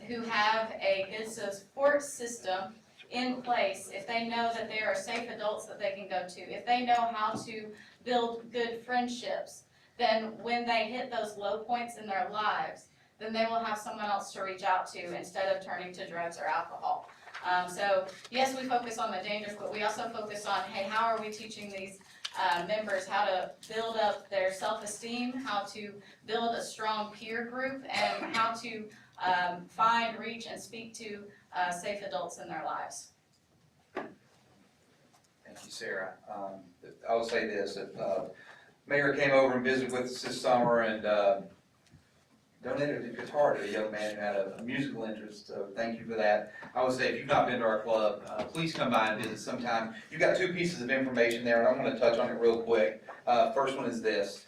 Who have a good support system in place, if they know that there are safe adults that they can go to, if they know how to build good friendships, then when they hit those low points in their lives, then they will have someone else to reach out to instead of turning to drugs or alcohol. So yes, we focus on the dangers, but we also focus on, hey, how are we teaching these members how to build up their self-esteem, how to build a strong peer group, and how to find, reach, and speak to safe adults in their lives. Thank you, Sarah. I will say this, that Mayor came over and visited with us this summer and donated a guitar to a young man who had a musical interest, so thank you for that. I would say if you've not been to our club, please come by and visit sometime. You've got two pieces of information there, and I'm going to touch on it real quick. First one is this.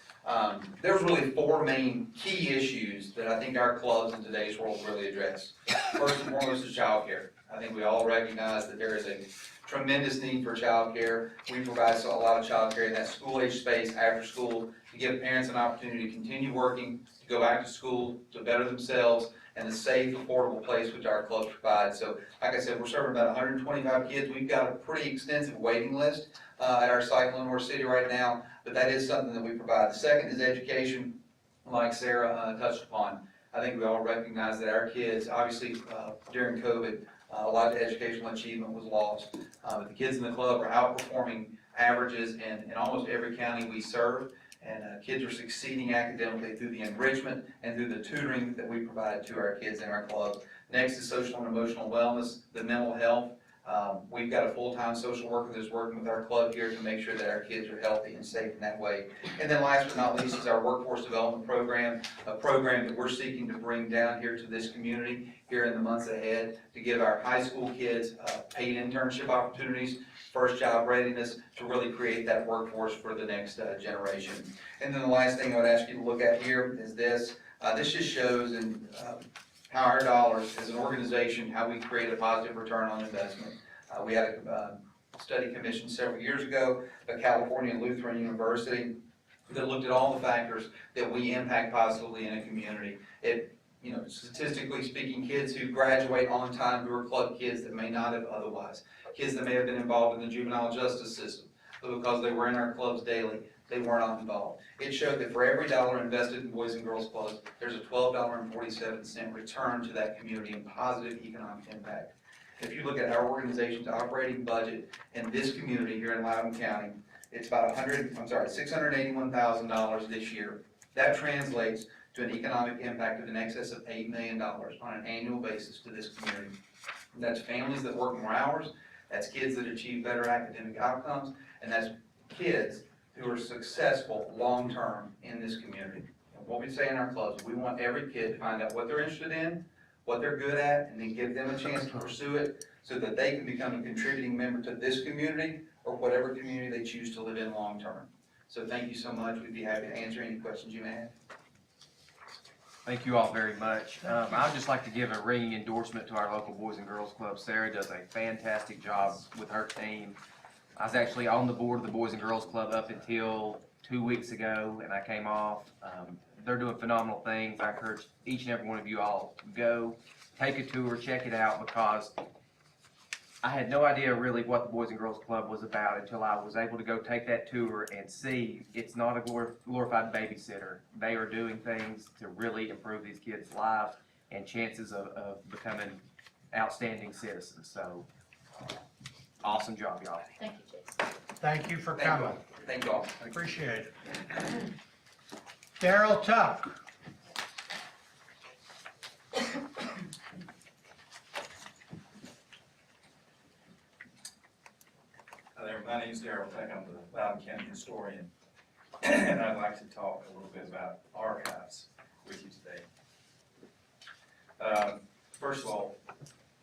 There's really four main key issues that I think our clubs in today's world really address. First and foremost is child care. I think we all recognize that there is a tremendous need for child care. We provide a lot of child care in that school-age space after school to give parents an opportunity to continue working, to go back to school, to better themselves, and a safe, affordable place which our clubs provide. So, like I said, we're serving about 125 kids. We've got a pretty extensive waiting list at our site in Lenore City right now, but that is something that we provide. The second is education, like Sarah touched upon. I think we all recognize that our kids, obviously during COVID, a lot of educational achievement was lost. But the kids in the club are outperforming averages in almost every county we serve. And kids are succeeding academically through the enrichment and through the tutoring that we provide to our kids in our club. Next is social and emotional wellness, the mental health. We've got a full-time social worker that's working with our club here to make sure that our kids are healthy and safe in that way. And then last but not least is our workforce development program, a program that we're seeking to bring down here to this community here in the months ahead to give our high school kids paid internship opportunities, first job readiness, to really create that workforce for the next generation. And then the last thing I would ask you to look at here is this. This just shows how our dollars, as an organization, how we create a positive return on investment. We had a study commissioned several years ago at California Lutheran University that looked at all the factors that we impact positively in a community. Statistically speaking, kids who graduate on time who are club kids that may not have otherwise. Kids that may have been involved in the juvenile justice system, but because they were in our clubs daily, they were not involved. It showed that for every dollar invested in Boys and Girls Clubs, there's a $12.47 return to that community in positive economic impact. If you look at our organization's operating budget in this community here in Loudon County, it's about $681,000 this year. That translates to an economic impact of in excess of $8 million on an annual basis to this community. And that's families that work more hours, that's kids that achieve better academic outcomes, and that's kids who are successful long-term in this community. And what we say in our clubs, we want every kid to find out what they're interested in, what they're good at, and then give them a chance to pursue it so that they can become a contributing member to this community or whatever community they choose to live in long-term. So thank you so much. We'd be happy to answer any questions you may have. Thank you all very much. I'd just like to give a ringing endorsement to our local Boys and Girls Club. Sarah does a fantastic job with her team. I was actually on the board of the Boys and Girls Club up until 2 weeks ago, and I came off. They're doing phenomenal things. I encourage each and every one of you all to go, take a tour, check it out, because I had no idea really what the Boys and Girls Club was about until I was able to go take that tour and see it's not a glorified babysitter. They are doing things to really improve these kids' lives and chances of becoming outstanding citizens. So, awesome job, y'all. Thank you, Jason. Thank you for coming. Thank you all. Appreciate it. Daryl Tuck. Hi there, my name is Daryl Tuck. I'm the Loudon County historian, and I'd like to talk a little bit about archives with you today. First of all,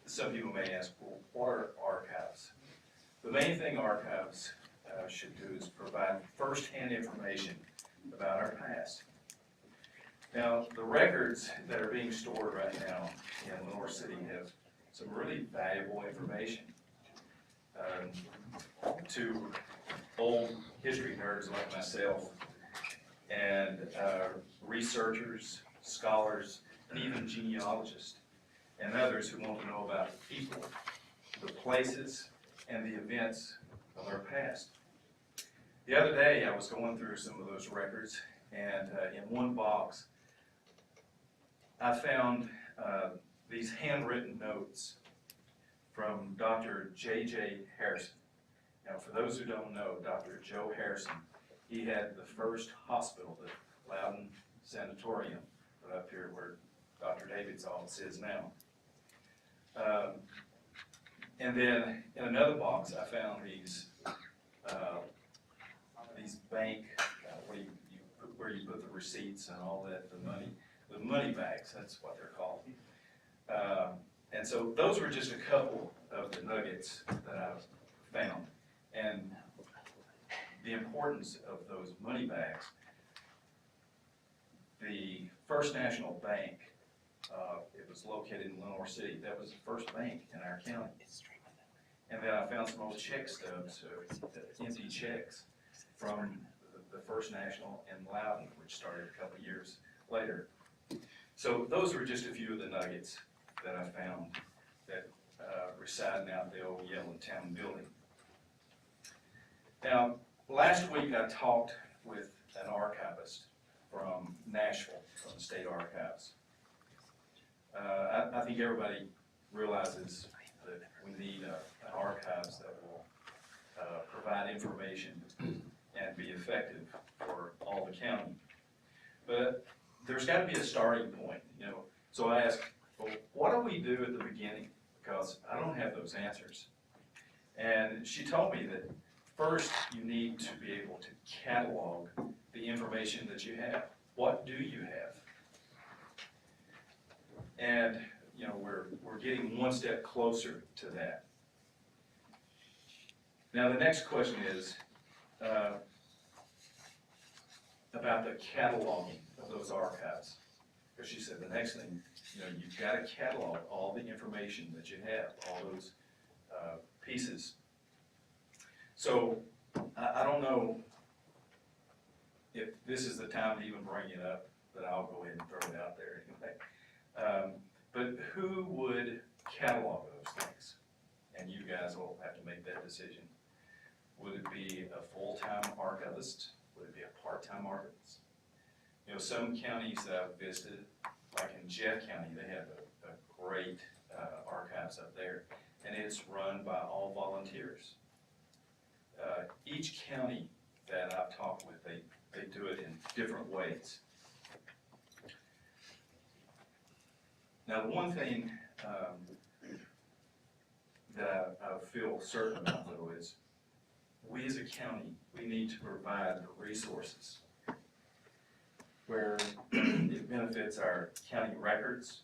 some people may ask, well, what are archives? The main thing archives should do is provide first-hand information about our past. Now, the records that are being stored right now in Lenore City have some really valuable information. To old history nerds like myself and researchers, scholars, and even genealogists, and others who want to know about the people, the places, and the events of our past. The other day, I was going through some of those records, and in one box, I found these handwritten notes from Dr. J.J. Harrison. Now, for those who don't know, Dr. Joe Harrison, he had the first hospital, the Loudon Sanatorium, right up here where Dr. David's office is now. And then in another box, I found these bank, where you put the receipts and all that, the money bags, that's what they're called. And so those were just a couple of the nuggets that I've found. And the importance of those money bags. The First National Bank, it was located in Lenore City. That was the first bank in our county. And then I found some old check stubs, empty checks from the First National in Loudon, which started a couple years later. So those were just a few of the nuggets that I found that residing out the old Yellow Town building. Now, last week I talked with an archivist from Nashville, from the State Archives. I think everybody realizes that we need an archives that will provide information and be effective for all the county. But there's got to be a starting point, you know. So I asked, well, what do we do at the beginning? Because I don't have those answers. And she told me that first you need to be able to catalog the information that you have. What do you have? And you know, we're getting one step closer to that. Now the next question is about the cataloging of those archives. Because she said the next thing, you know, you've got to catalog all the information that you have, all those pieces. So I don't know if this is the time to even bring it up, but I'll go ahead and throw it out there anyway. But who would catalog those things? And you guys will have to make that decision. Would it be a full-time archivist? Would it be a part-time archivist? You know, some counties that I've visited, like in Jeff County, they have a great archives up there, and it's run by all volunteers. Each county that I've talked with, they do it in different ways. Now, the one thing that I feel certain about, though, is we as a county, we need to provide the resources where it benefits our county records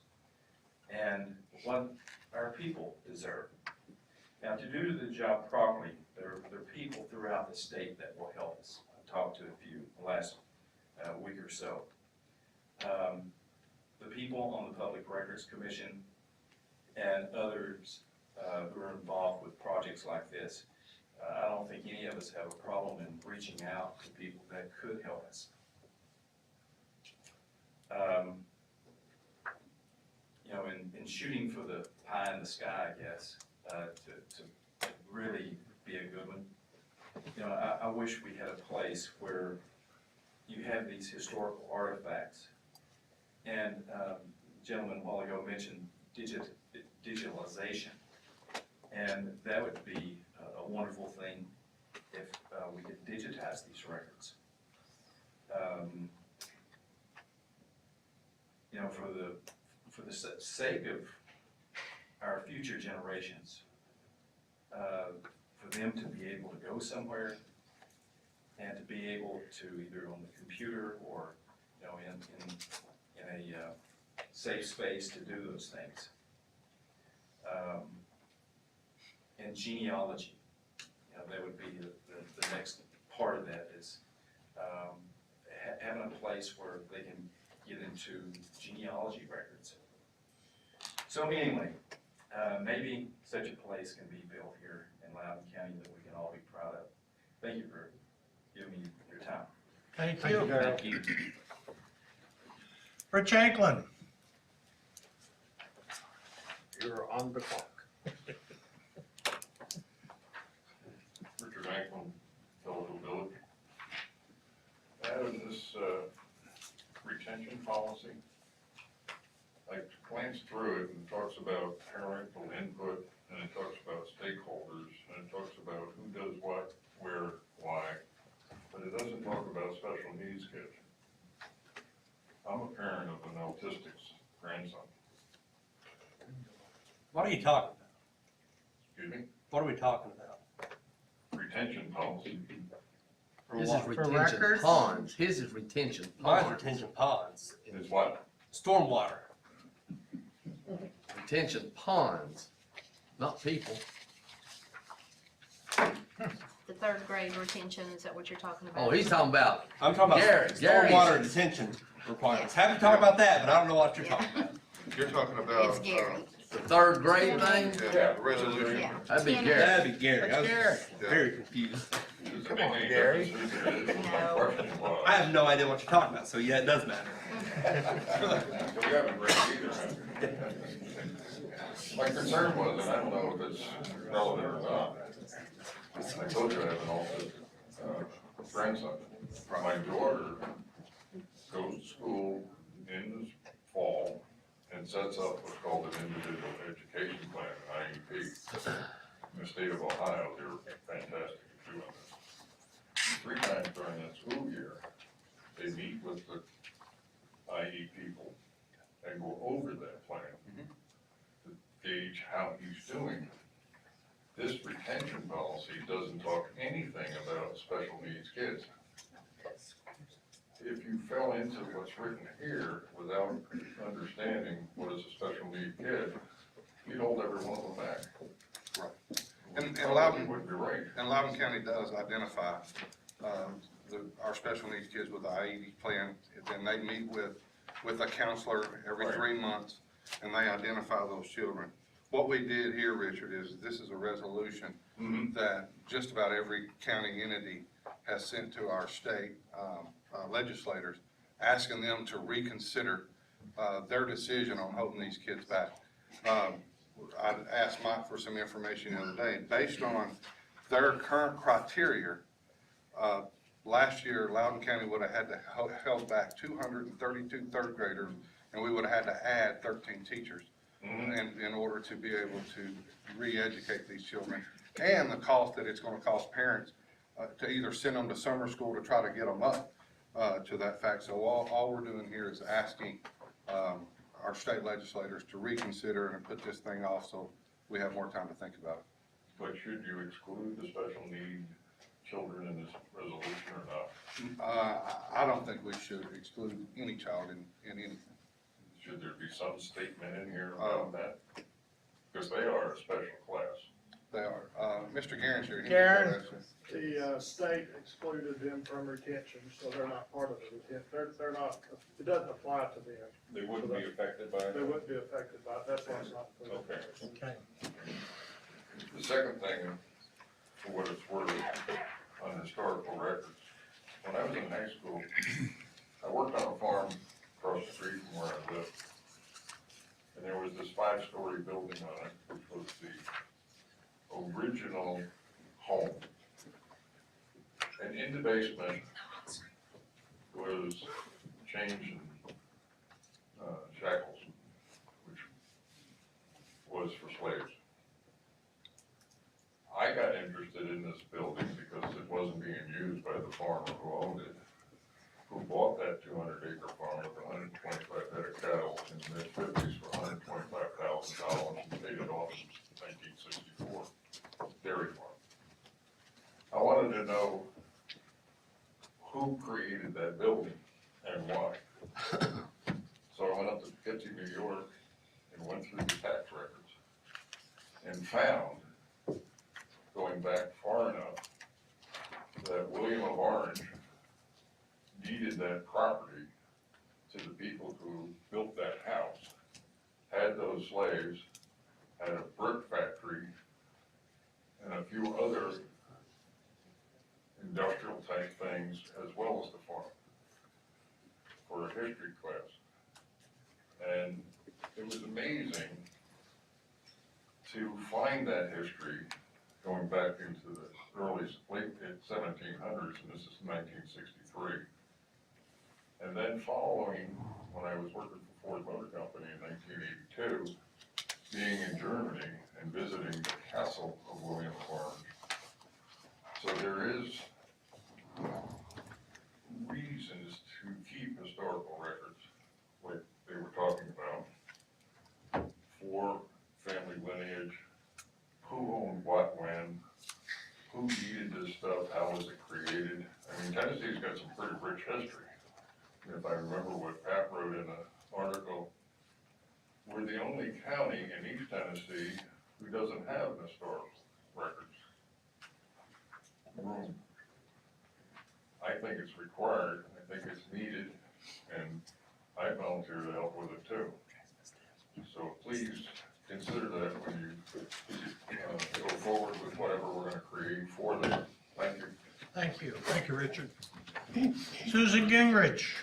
and what our people deserve. Now, to do the job properly, there are people throughout the state that will help us. I've talked to a few the last week or so. The people on the Public Records Commission and others who are involved with projects like this, I don't think any of us have a problem in reaching out to people that could help us. You know, in shooting for the pie in the sky, I guess, to really be a good one, you know, I wish we had a place where you have these historical artifacts. And gentleman a while ago mentioned digitalization, and that would be a wonderful thing if we could digitize these records. You know, for the sake of our future generations, for them to be able to go somewhere and to be able to either on the computer or, you know, in a safe space to do those things. And genealogy, you know, that would be the next part of that is having a place where they can get into genealogy records. So anyway, maybe such a place can be built here in Loudon County that we can all be proud of. Thank you for giving me your time. Thank you. Thank you. Rich Anklin. You're on the clock. Richard Anklin, Phillipsville Village. Adam, this retention policy, I glanced through it and it talks about parental input, and it talks about stakeholders, and it talks about who does what, where, why, but it doesn't talk about special needs kids. I'm a parent of an autistic grandson. What are you talking about? Excuse me? What are we talking about? Retention policy. For His what? is For retention records? ponds. His is retention Mine's ponds. retention ponds. Is what? Stormwater. Retention ponds, not people. The third grade retention, is that what you're talking about? Oh, he's talking about, I'm talking about Gary's. stormwater detention requirements. Happy to talk about that, but I don't know what you're talking about. You're talking about. It's Gary. the third grade thing. Yeah, the resolution. Yeah. That'd be Ten- Gary. That'd be Gary. I was Gary. very confused. Does it Come make on, any Gary. difference who did it? My No. question was. I have no idea what you're talking about, so yeah, it does matter. We haven't read it either, have we? My concern was, and I don't know if it's relevant or not, I told you I have an autistic grandson. My daughter goes to school in the fall and sets up what's called an individual education plan, an IEP. In the state of Ohio, they're fantastic at doing this. 3 times during that school year, they meet with the IE people and go over that plan to gauge how he's doing. This retention policy doesn't talk anything about special needs kids. If you fell into what's written here without understanding what is a special need kid, you'd hold every one of them back. And Probably Loudon, would be right. and Loudon County does identify, our special needs kids with the IED plan. Then they meet with a counselor every Right. 3 months, and they identify those children. What we did here, Richard, is this is a resolution that just about every county entity has sent to our state legislators, asking them to reconsider their decision on holding these kids back. I asked Mike for some information the other day, and based on their current criteria, last year Loudon County would have had to held back 232 third graders, and we would have had to add 13 teachers in order to be able to re-educate these children, and the cost that it's gonna cost parents to either send them to summer school to try to get them up to that fact. So all we're doing here is asking our state legislators to reconsider and put this thing off so we have more time to think about it. But should you exclude the special need children in this resolution or not? I don't think we should exclude any child in anything. Should there be some statement in here about that? Because they are a special class. They are. Mr. Garen's here. He Garen? can answer. The state excluded them from retention, so they're not part of the retention. They're not, it doesn't apply to them. They wouldn't be affected by They it? wouldn't be affected by it. That's why it's not included. Okay. Okay. The second thing, for what it's worth, on historical records, when I was in high school, I worked on a farm across the street from where I lived. And there was this 5-story building on it, which was the original home. And in the basement was chains and shackles, which was for slaves. I got interested in this building because it wasn't being used by the farmer who owned it, who bought that 200-acre farm with 125 head of cattle in the mid-50s for $125,000 and paid it off in 1964, dairy farm. I wanted to know who created that building and why. So I went up to Poughkeepsie, New York, and went through the tax records and found, going back far enough, that William of Orange deeded that property to the people who built that house, had those slaves, had a brick factory, and a few other industrial type things, as well as the farm, for a history class. And it was amazing to find that history, going back into the late 1700s, and this is 1963. And then following, when I was working for Ford Motor Company in 1982, being in Germany and visiting the castle of William of Orange. So there is reasons to keep historical records, like they were talking about, for family lineage, who owned what when, who needed this stuff, how was it created. I mean, Tennessee's got some pretty rich history. And if I remember what Pat wrote in an article, we're the only county in East Tennessee who doesn't have an historical records room. I think it's required, I think it's needed, and I volunteer to help with it too. So please consider that when you go forward with whatever we're gonna create for them. Thank you. Thank you. Thank you, Richard. Susan Gingrich.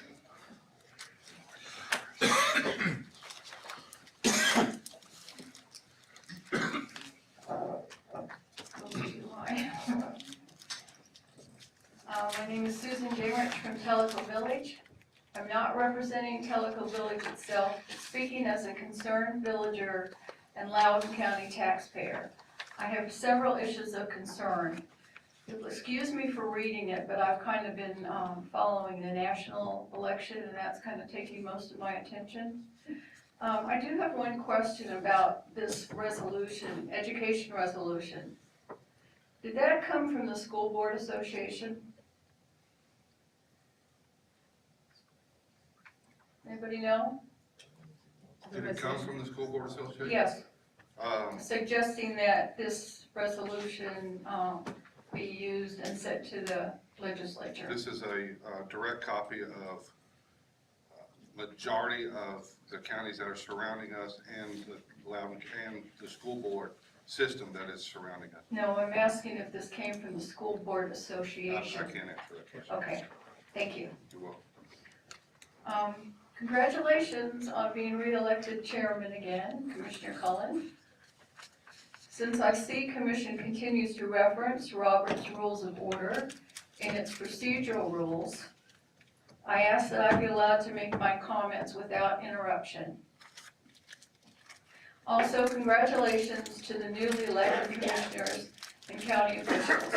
My name is Susan Gingrich from Tellico Village. I'm not representing Tellico Village itself, but speaking as a concerned villager and Loudon County taxpayer. I have several issues of concern. You'll excuse me for reading it, but I've kind of been following the national election, and that's kind of taking most of my attention. I do have one question about this resolution, education resolution. Did that come from the School Board Association? Anybody know? Did it come from the School Board Association? Yes, Um, suggesting that this resolution be used and sent to the legislature. This is a direct copy of majority of the counties that are surrounding us and the Loudon and the school board system that is surrounding us. No, I'm asking if this came from the School Board I Association. can't answer that question. Okay, thank you. You're welcome. Congratulations on being re-elected chairman again, Commissioner Cullen. Since I see Commission continues to reference Robert's Rules of Order in its procedural rules, I ask that I be allowed to make my comments without interruption. Also, congratulations to the newly elected commissioners and county officials.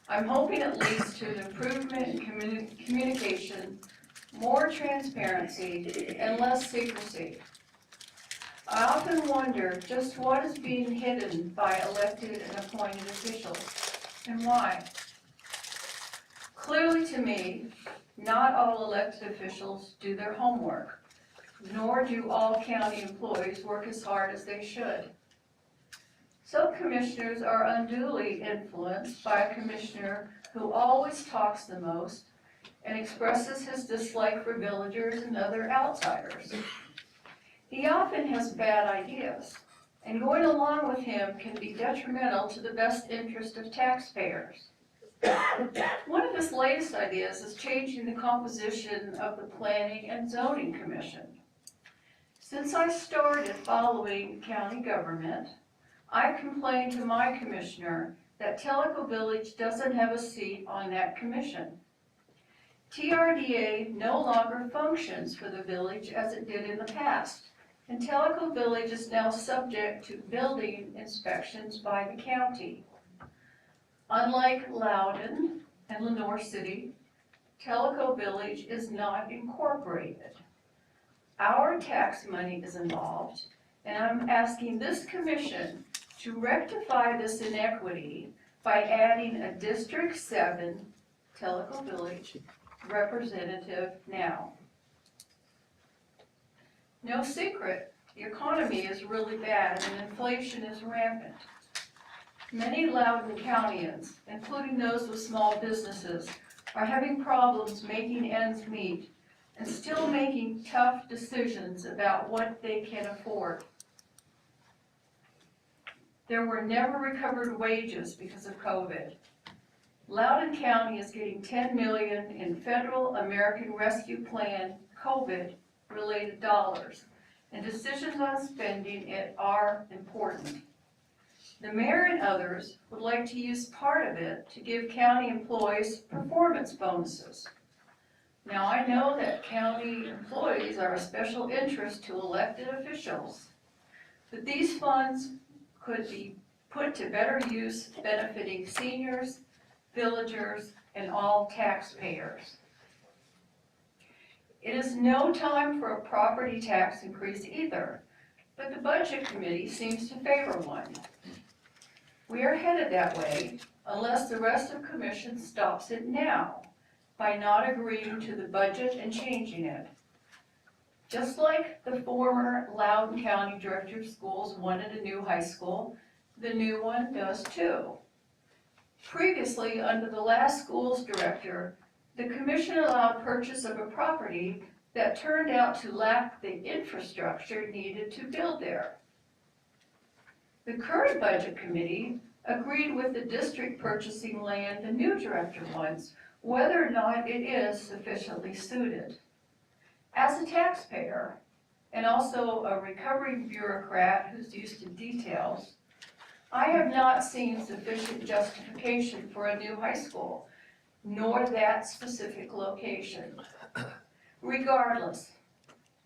I'm hoping it leads to an improvement in communication, more transparency, and less secrecy. I often wonder just what is being hidden by elected and appointed officials, and why. Clearly to me, not all elected officials do their homework, nor do all county employees work as hard as they should. Some commissioners are unduly influenced by a commissioner who always talks the most and expresses his dislike for villagers and other outsiders. He often has bad ideas, and going along with him can be detrimental to the best interest of taxpayers. One of his latest ideas is changing the composition of the Planning and Zoning Commission. Since I started following county government, I complained to my commissioner that Tellico Village doesn't have a seat on that commission. TRDA no longer functions for the village as it did in the past, and Tellico Village is now subject to building inspections by the county. Unlike Loudon and Lenore City, Tellico Village is not incorporated. Our tax money is involved, and I'm asking this commission to rectify this inequity by adding a District 7 Tellico Village representative now. No secret, the economy is really bad and inflation is rampant. Many Loudon Countyans, including those with small businesses, are having problems making ends meet and still making tough decisions about what they can afford. There were never recovered wages because of COVID. Loudon County is getting $10 million in federal American Rescue Plan COVID-related dollars, and decisions on spending it are important. The mayor and others would like to use part of it to give county employees performance bonuses. Now, I know that county employees are of special interest to elected officials, but these funds could be put to better use benefiting seniors, villagers, and all taxpayers. It is no time for a property tax increase either, but the budget committee seems to favor one. We are headed that way unless the rest of commission stops it now by not agreeing to the budget and changing it. Just like the former Loudon County Director of Schools wanted a new high school, the new one does too. Previously, under the last schools director, the commission allowed purchase of a property that turned out to lack the infrastructure needed to build there. The current budget committee agreed with the district purchasing land the new director wants, whether or not it is sufficiently suited. As a taxpayer, and also a recovering bureaucrat who's used to details, I have not seen sufficient justification for a new high school, nor that specific location. Regardless,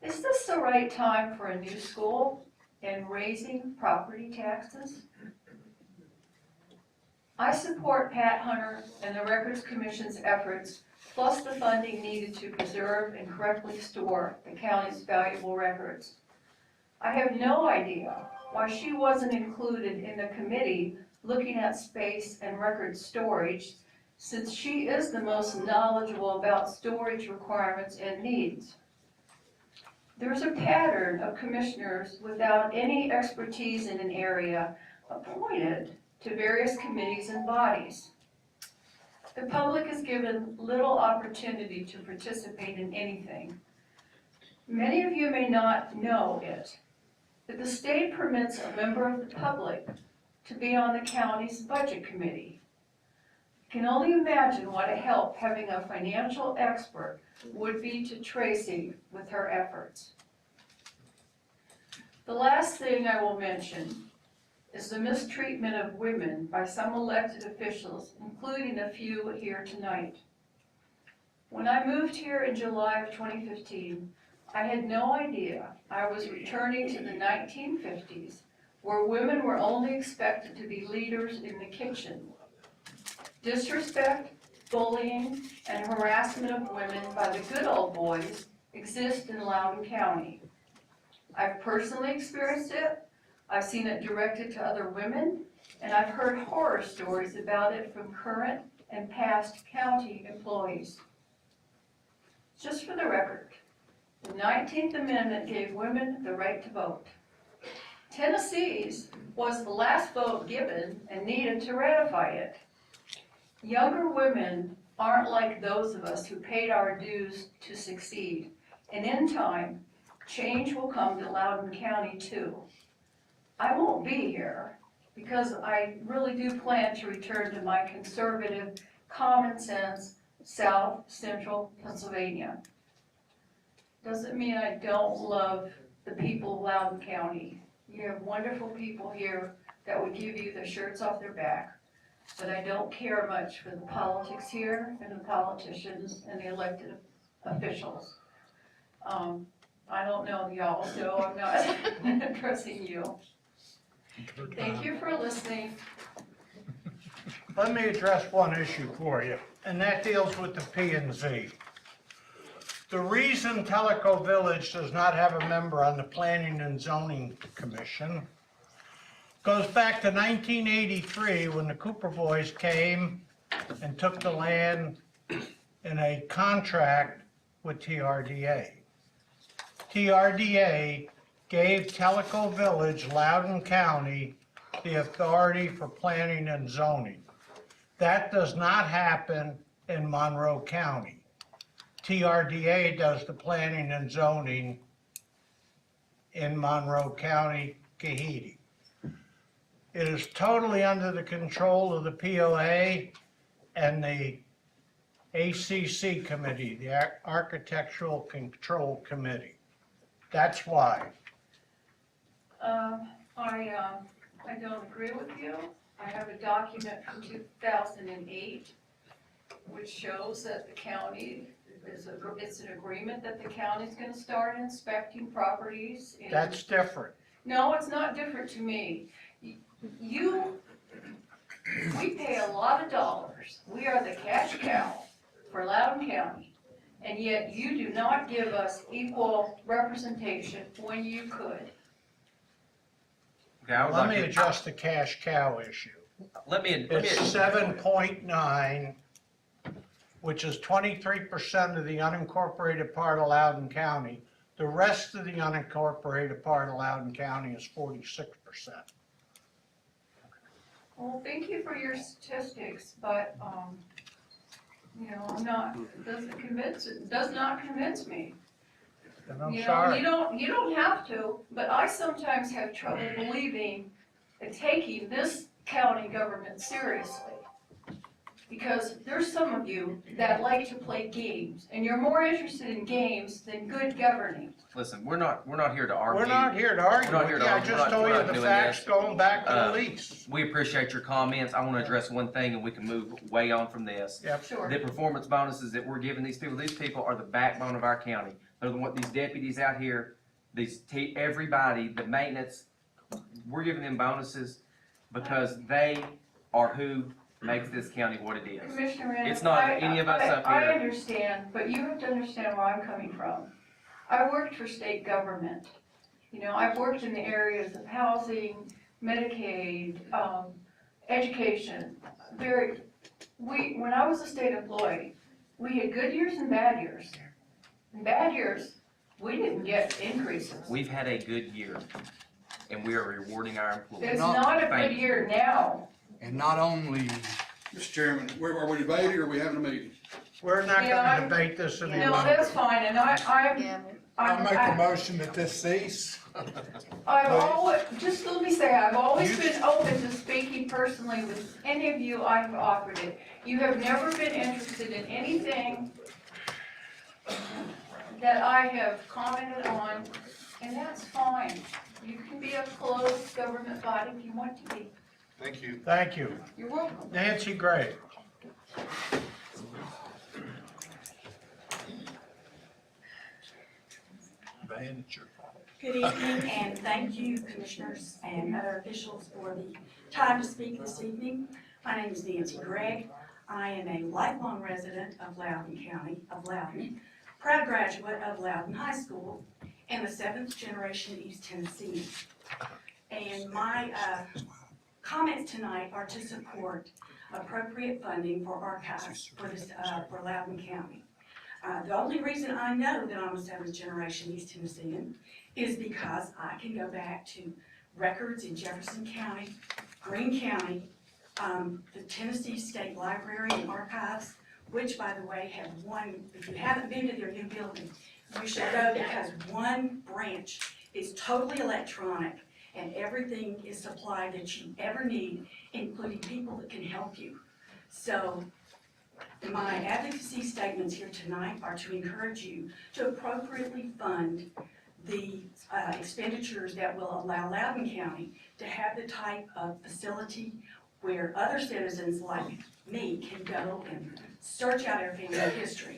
is this the right time for a new school and raising property taxes? I support Pat Hunter and the Records Commission's efforts, plus the funding needed to preserve and correctly store the county's valuable records. I have no idea why she wasn't included in the committee looking at space and record storage, since she is the most knowledgeable about storage requirements and needs. There's a pattern of commissioners without any expertise in an area appointed to various committees and bodies. The public is given little opportunity to participate in anything. Many of you may not know it, but the state permits a member of the public to be on the county's budget committee. I can only imagine what a help having a financial expert would be to Tracy with her efforts. The last thing I will mention is the mistreatment of women by some elected officials, including a few here tonight. When I moved here in July of 2015, I had no idea I was returning to the 1950s, where women were only expected to be leaders in the kitchen. Disrespect, bullying, and harassment of women by the good old boys exist in Loudon County. I've personally experienced it, I've seen it directed to other women, and I've heard horror stories about it from current and past county employees. Just for the record, the 19th Amendment gave women the right to vote. Tennessee's was the last vote given and needed to ratify it. Younger women aren't like those of us who paid our dues to succeed, and in time, change will come to Loudon County too. I won't be here because I really do plan to return to my conservative, common sense, South Central Pennsylvania. Doesn't mean I don't love the people of Loudon County. You have wonderful people here that would give you the shirts off their back, but I don't care much for the politics here and the politicians and the elected officials. I don't know y'all, so I'm not addressing you. Thank you for listening. Let me address one issue for you, and that deals with the P&Z. The reason Tellico Village does not have a member on the Planning and Zoning Commission goes back to 1983 when the Cooper boys came and took the land in a contract with TRDA. TRDA gave Tellico Village, Loudon County, the authority for planning and zoning. That does not happen in Monroe County. TRDA does the planning and zoning in Monroe County, Kahidi. It is totally under the control of the POA and the ACC committee, the Architectural Control Committee. That's why. I I don't agree with you. I have a document from 2008, which shows that the county it's an agreement that the county's gonna start inspecting properties. That's different. No, it's not different to me. We pay a lot of dollars. We are the cash cow for Loudon County. And yet you do not give us equal representation when you could. Okay, I would Let like me to- address the cash cow issue. It's 7.9, which is 23% of the unincorporated part of Loudon County. The rest of the unincorporated part of Loudon County is 46%. Well, thank you for your statistics, but, it does not convince me. And I'm You know, sorry. you don't have to, but I sometimes have trouble believing and taking this county government seriously. Because there's some of you that like to play games, and you're more interested in games than good governing. Listen, we're not here to argue. We're not here to argue We're not with here you. to I argue. just We're told not you the doing facts this. going back to the lease. We appreciate your comments. I want to address one thing and we can move way on from this. Yep. Sure. The performance bonuses that we're giving these people are the backbone of our county. They're these deputies out here, everybody, the maintenance, we're giving them bonuses because they are who makes this county what it is. Commissioner Rand, It's not any of us up I here. understand, but you have to understand where I'm coming from. I worked for state government. I've worked in the areas of housing, Medicaid, education. When I was a state employee, we had good years and bad years. In bad years, we didn't get increases. We've had a good year and we are rewarding our employees. It's not a Thank good you. year now. And not only, Mr. Chairman, are we debating or are we having a meeting? We're not Yeah, gonna debate this No, anymore. that's fine, and I'll make a motion that this cease. I've always, just let me say, I've always been open to speaking personally with any of you I've offered it. You have never been interested in anything that I have commented on, and that's fine. You can be a closed government body if you want to be. Thank you. Thank you. You're welcome. Nancy Gray. Good evening, and thank you, commissioners and other officials, for the time to speak this evening. My name is Nancy Gregg. I am a lifelong resident of Loudon County, of Loudon, proud graduate of Loudon High School, and the 7th generation East Tennessean. And my comments tonight are to support appropriate funding for archives for Loudon County. The only reason I know that I'm a 7th generation East Tennessean is because I can go back to records in Jefferson County, Greene County, the Tennessee State Library and Archives, which, by the way, have if you haven't been to their new building, you should go, because one branch is totally electronic and everything is supplied that you ever need, including people that can help you. So my advocacy statements here tonight are to encourage you to appropriately fund the expenditures that will allow Loudon County to have the type of facility where other citizens like me can go and search out our family history.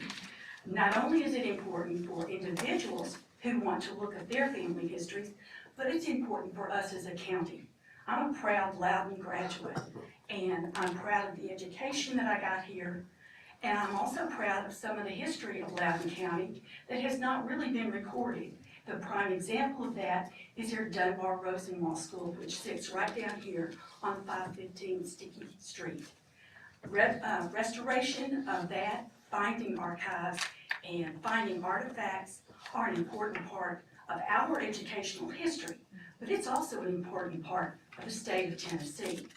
Not only is it important for individuals who want to look at their family histories, but it's important for us as a county. I'm a proud Loudon graduate, and I'm proud of the education that I got here, and I'm also proud of some of the history of Loudon County that has not really been recorded. The prime example of that is your Dunbar Rosenwald School, which sits right down here on 515 Sticky Street. Restoration of that, finding archives, and finding artifacts are an important part of our educational history, but it's also an important part of the state of Tennessee.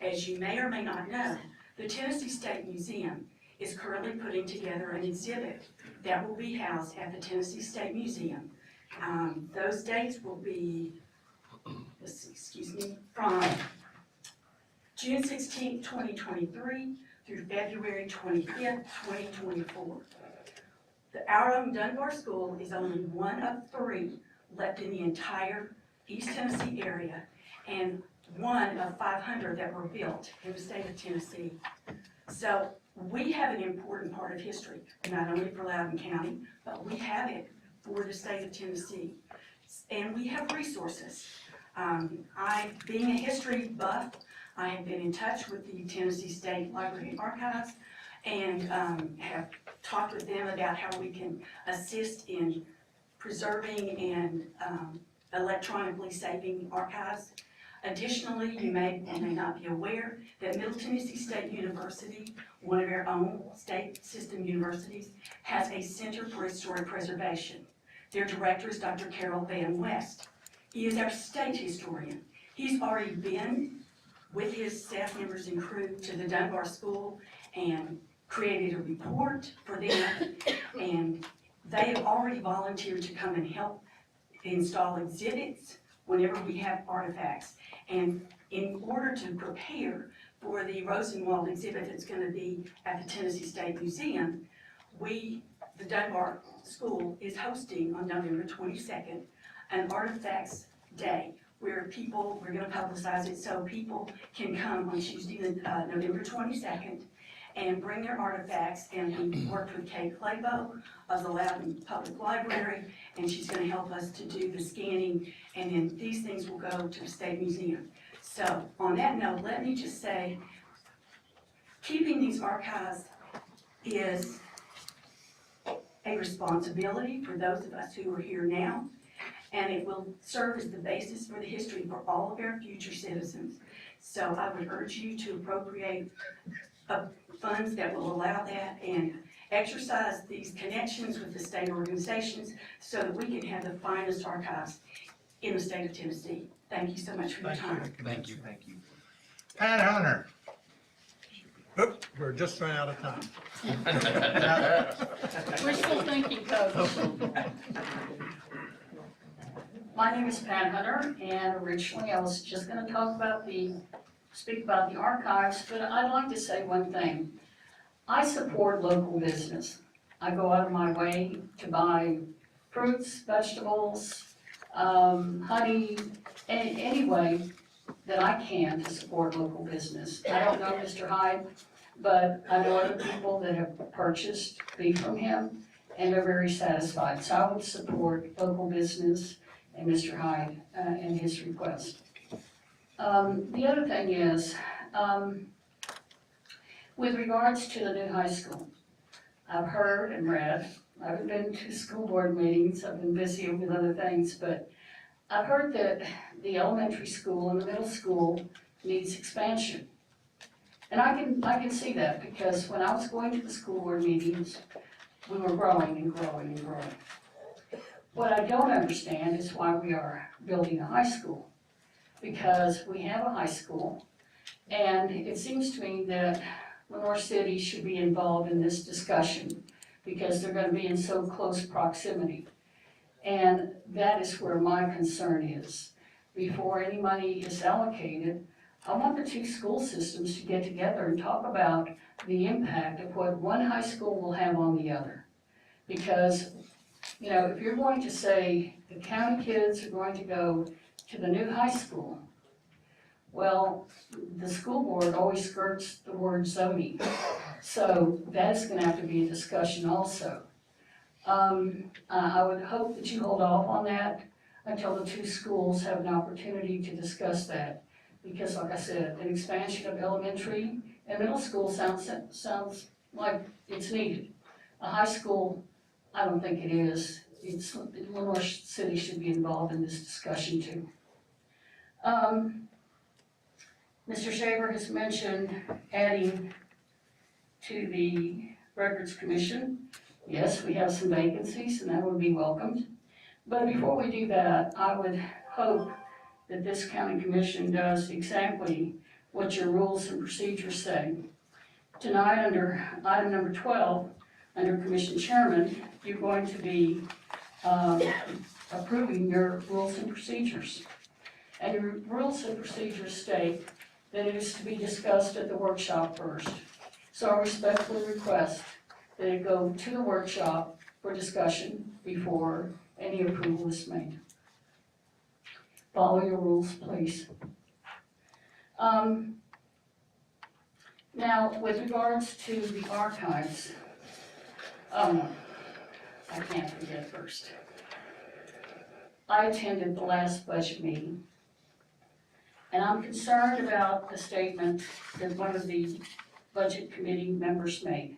As you may or may not know, the Tennessee State Museum is currently putting together an exhibit that will be housed at the Tennessee State Museum. Those dates will be, from June 16th, 2023 through February 25th, 2024. Our own Dunbar School is only one of 3 left in the entire East Tennessee area, and one of 500 that were built in the state of Tennessee. So we have an important part of history, not only for Loudon County, but we have it for the state of Tennessee. And we have resources. Being a history buff, I have been in touch with the Tennessee State Library and Archives and have talked with them about how we can assist in preserving and electronically saving archives. Additionally, you may or may not be aware that Middle Tennessee State University, one of our own state system universities, has a Center for Historic Preservation. Their director is Dr. Carol Van West. He is our state historian. He's already been with his staff members and crew to the Dunbar School and created a report for them, and they have already volunteered to come and help install exhibits whenever we have artifacts. And in order to prepare for the Rosenwald exhibit that's going to be at the Tennessee State Museum, the Dunbar School is hosting on November 22nd an Artifacts Day where we're going to publicize it so people can come on Tuesday, November 22nd, and bring their artifacts. And we worked with Kate Claybo of the Loudon Public Library, and she's going to help us to do the scanning, and then these things will go to the State Museum. So on that note, let me just say, keeping these archives is a responsibility for those of us who are here now, and it will serve as the basis for the history for all of our future citizens. So I would urge you to appropriate funds that will allow that and exercise these connections with the state organizations so that we can have the finest archives in the state of Tennessee. Thank you so much for your time. Thank you, thank you. Pat Hunter. Oops, we're just running out of time. We're still thinking, Coach. My name is Pat Hunter, and originally I was just gonna speak about the archives, but I'd like to say one thing. I support local business. I go out of my way to buy fruits, vegetables, honey, any way that I can to support local business. I don't know Mr. Hyde, but I know other people that have purchased beef from him, and they're very satisfied. So I would support local business and Mr. Hyde and his request. The other thing is, with regards to the new high school, I've heard and read, I haven't been to school board meetings, I've been busy with other things, but I've heard that the elementary school and the middle school needs expansion. And I can see that, because when I was going to the school board meetings, we were growing and growing and growing. What I don't understand is why we are building a high school, because we have a high school, and it seems to me that Lenore City should be involved in this discussion, because they're going to be in so close proximity. And that is where my concern is. Before any money is allocated, I want the two school systems to get together and talk about the impact of what one high school will have on the other. Because, you know, if you're going to say the county kids are going to go to the new high school, well, the school board always skirts the word zoning. So that's gonna have to be a discussion also. I would hope that you hold off on that until the two schools have an opportunity to discuss that. Because like I said, an expansion of elementary and middle school sounds like it's needed. A high school, I don't think it is. Lenore City should be involved in this discussion too. Mr. Shaver has mentioned adding to the Records Commission. Yes, we have some vacancies and that would be welcomed. But before we do that, I would hope that this county commission does exactly what your rules and procedures say. Tonight, under item number 12, under Commission Chairman, you're going to be approving your rules and procedures. And your rules and procedures state that it is to be discussed at the workshop first. So I respectfully request that it go to the workshop for discussion before any approval is made. Follow your rules, please. Now, with regards to the archives, I can't forget first. I attended the last budget meeting, and I'm concerned about the statement that one of the budget committee members made.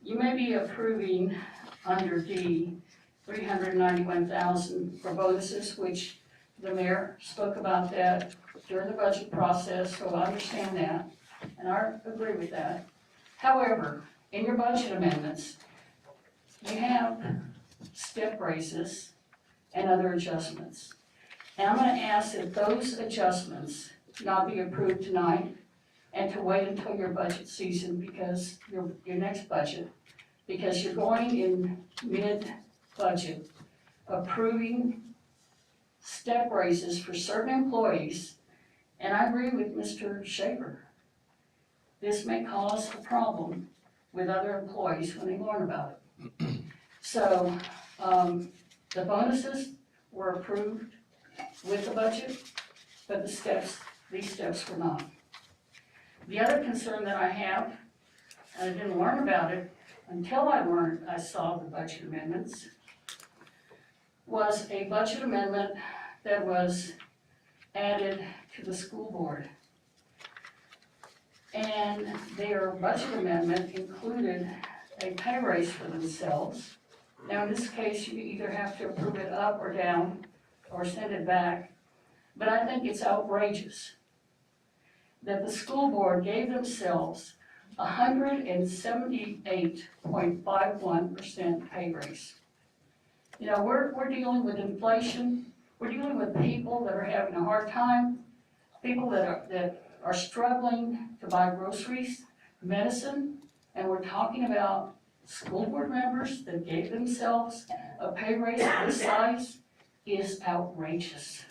You may be approving under D, $391,000 for bonuses, which the mayor spoke about that during the budget process, so I understand that, and I agree with that. However, in your budget amendments, you have step raises and other adjustments. And I'm gonna ask that those adjustments not be approved tonight and to wait until your budget season, because your next budget, because you're going in mid-budget, approving step raises for certain employees, and I agree with Mr. Shaver. This may cause a problem with other employees when they learn about it. So, the bonuses were approved with the budget, but these steps were not. The other concern that I have, and I didn't learn about it until I saw the budget amendments, was a budget amendment that was added to the school board. And their budget amendment included a pay raise for themselves. Now, in this case, you either have to approve it up or down, or send it back, but I think it's outrageous that the school board gave themselves 178.51% pay raise. You know, we're dealing with inflation, we're dealing with people that are having a hard time, people that are struggling to buy groceries, medicine, and we're talking about school board members that gave themselves a pay raise of this size is outrageous.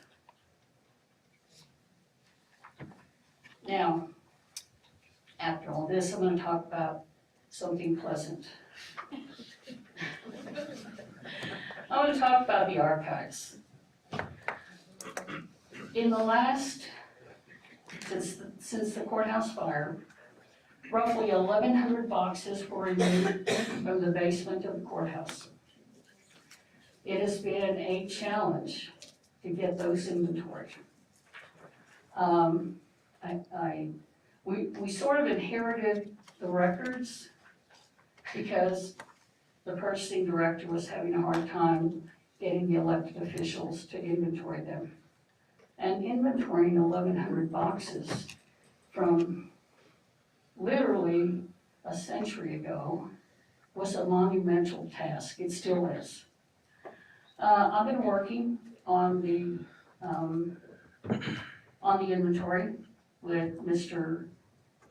Now, after all this, I'm gonna talk about something pleasant. I want to talk about the archives. In the last, since the courthouse fire, roughly 1,100 boxes were removed from the basement of the courthouse. It has been a challenge to get those inventoried. We sort of inherited the records because the purchasing director was having a hard time getting the elected officials to inventory them. And inventorying 1,100 boxes from literally a century ago was a monumental task. It still is. I've been working on the inventory with Mr.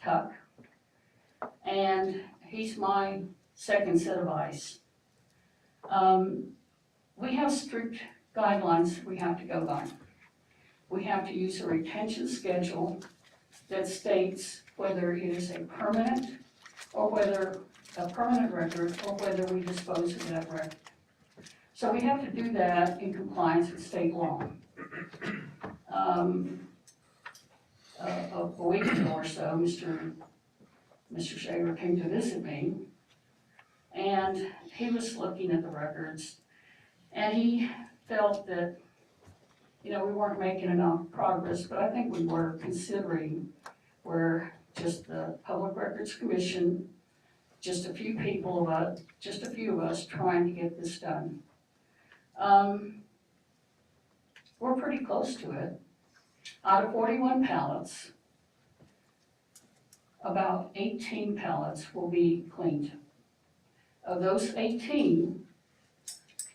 Tuck, and he's my second set of eyes. We have strict guidelines we have to go by. We have to use a retention schedule that states whether it is a permanent or whether a permanent record or whether we dispose of that record. So we have to do that in compliance with state law. A week ago or so, Mr. Shaver came to visit me, and he was looking at the records, and he felt that, you know, we weren't making enough progress, but I think we were, considering we're just the Public Records Commission, just a few of us trying to get this done. We're pretty close to it. Out of 41 pallets, about 18 pallets will be cleaned. Of those 18,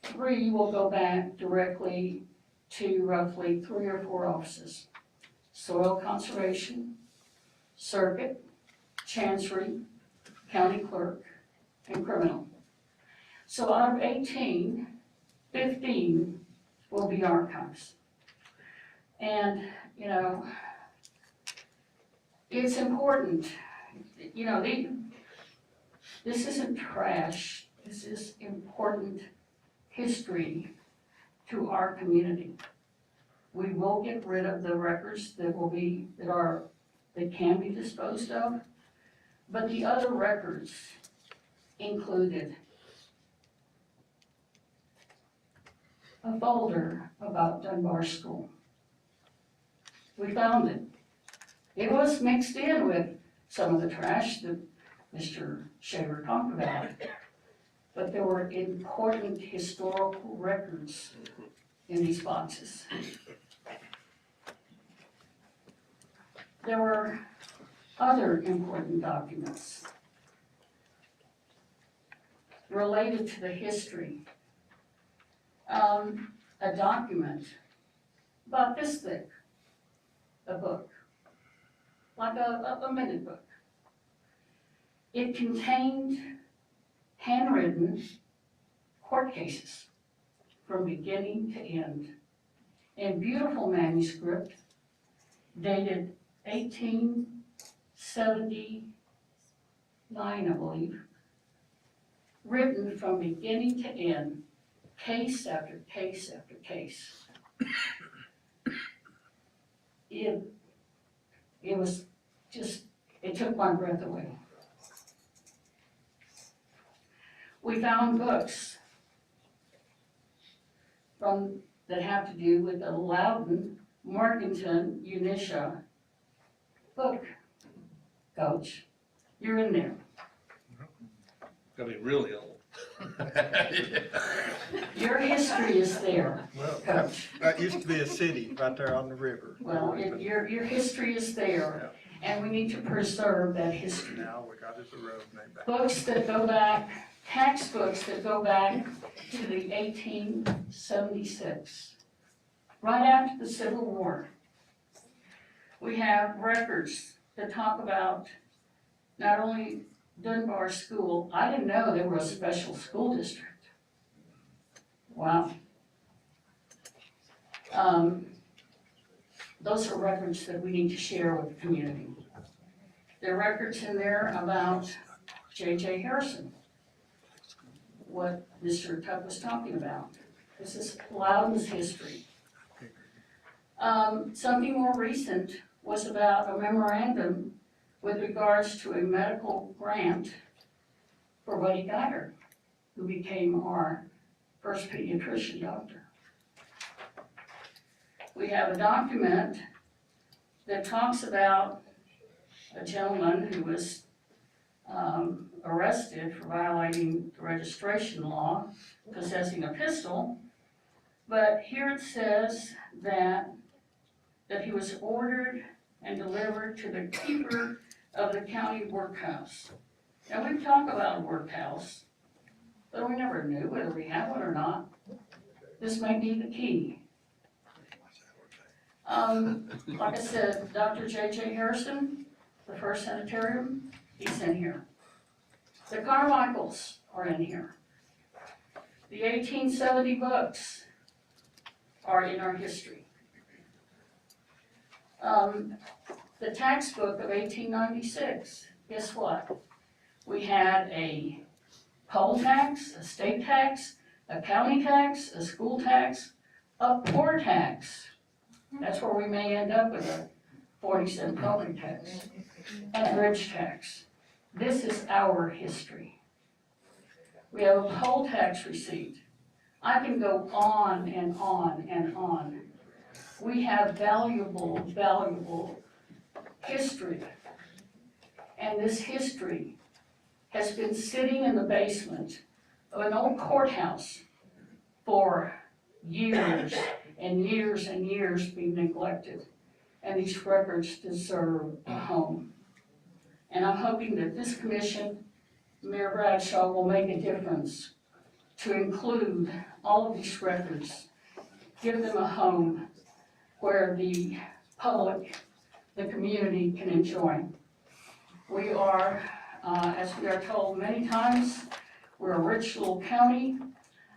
3 will go back directly to roughly 3 or 4 offices: Soil Conservation, Circuit, Chancery, County Clerk, and Criminal. So out of 18, 15 will be archives. And, you know, it's important, you know, this isn't trash, this is important history to our community. We will get rid of the records that can be disposed of. But the other records included a folder about Dunbar School. We found it. It was mixed in with some of the trash that Mr. Shaver talked about. But there were important historical records in these boxes. There were other important documents related to the history. A document about this thick, a book, like a minute book. It contained handwritten court cases from beginning to end in beautiful manuscript dated 1879, I believe, written from beginning to end, case after case after case. It was just, it took my breath away. We found books that have to do with the Loudon, Morganton, Unisha book. Coach, you're in there. Gonna be really old. Your history is there, Well, Coach. that used to be a city right there on the river. Well, your history is there, and we need to preserve that history. Now we got it the road named back. Books that go back, textbooks that go back to the 1876, right after the Civil War. We have records that talk about not only Dunbar School. I didn't know there was a special school district. Wow. Those are records that we need to share with the community. There are records in there about J.J. Harrison, what Mr. Tuck was talking about. This is Loudon's history. Something more recent was about a memorandum with regards to a medical grant for Buddy Geiger, who became our first pediatrician doctor. We have a document that talks about a gentleman who was arrested for violating the registration law, possessing a pistol, but here it says that he was ordered and delivered to the keeper of the county workhouse. Now, we've talked about a workhouse, but we never knew whether we had one or not. This may be the key. Like I said, Dr. J.J. Harrison, the first sanitarium, he's in here. The Carmichaels are in here. The 1870 books are in our history. The tax book of 1896, guess what? We had a poll tax, a state tax, a county tax, a school tax, a poor tax. That's where we may end up with a 40-cent property tax, and a bridge tax. This is our history. We have a poll tax receipt. I can go on and on and on. We have valuable, valuable history. And this history has been sitting in the basement of an old courthouse for years and years and years being neglected. And these records deserve a home. And I'm hoping that this commission, Mayor Bradshaw, will make a difference to include all of these records, give them a home where the public, the community can enjoy. We are, as we are told many times, we're a rich little county.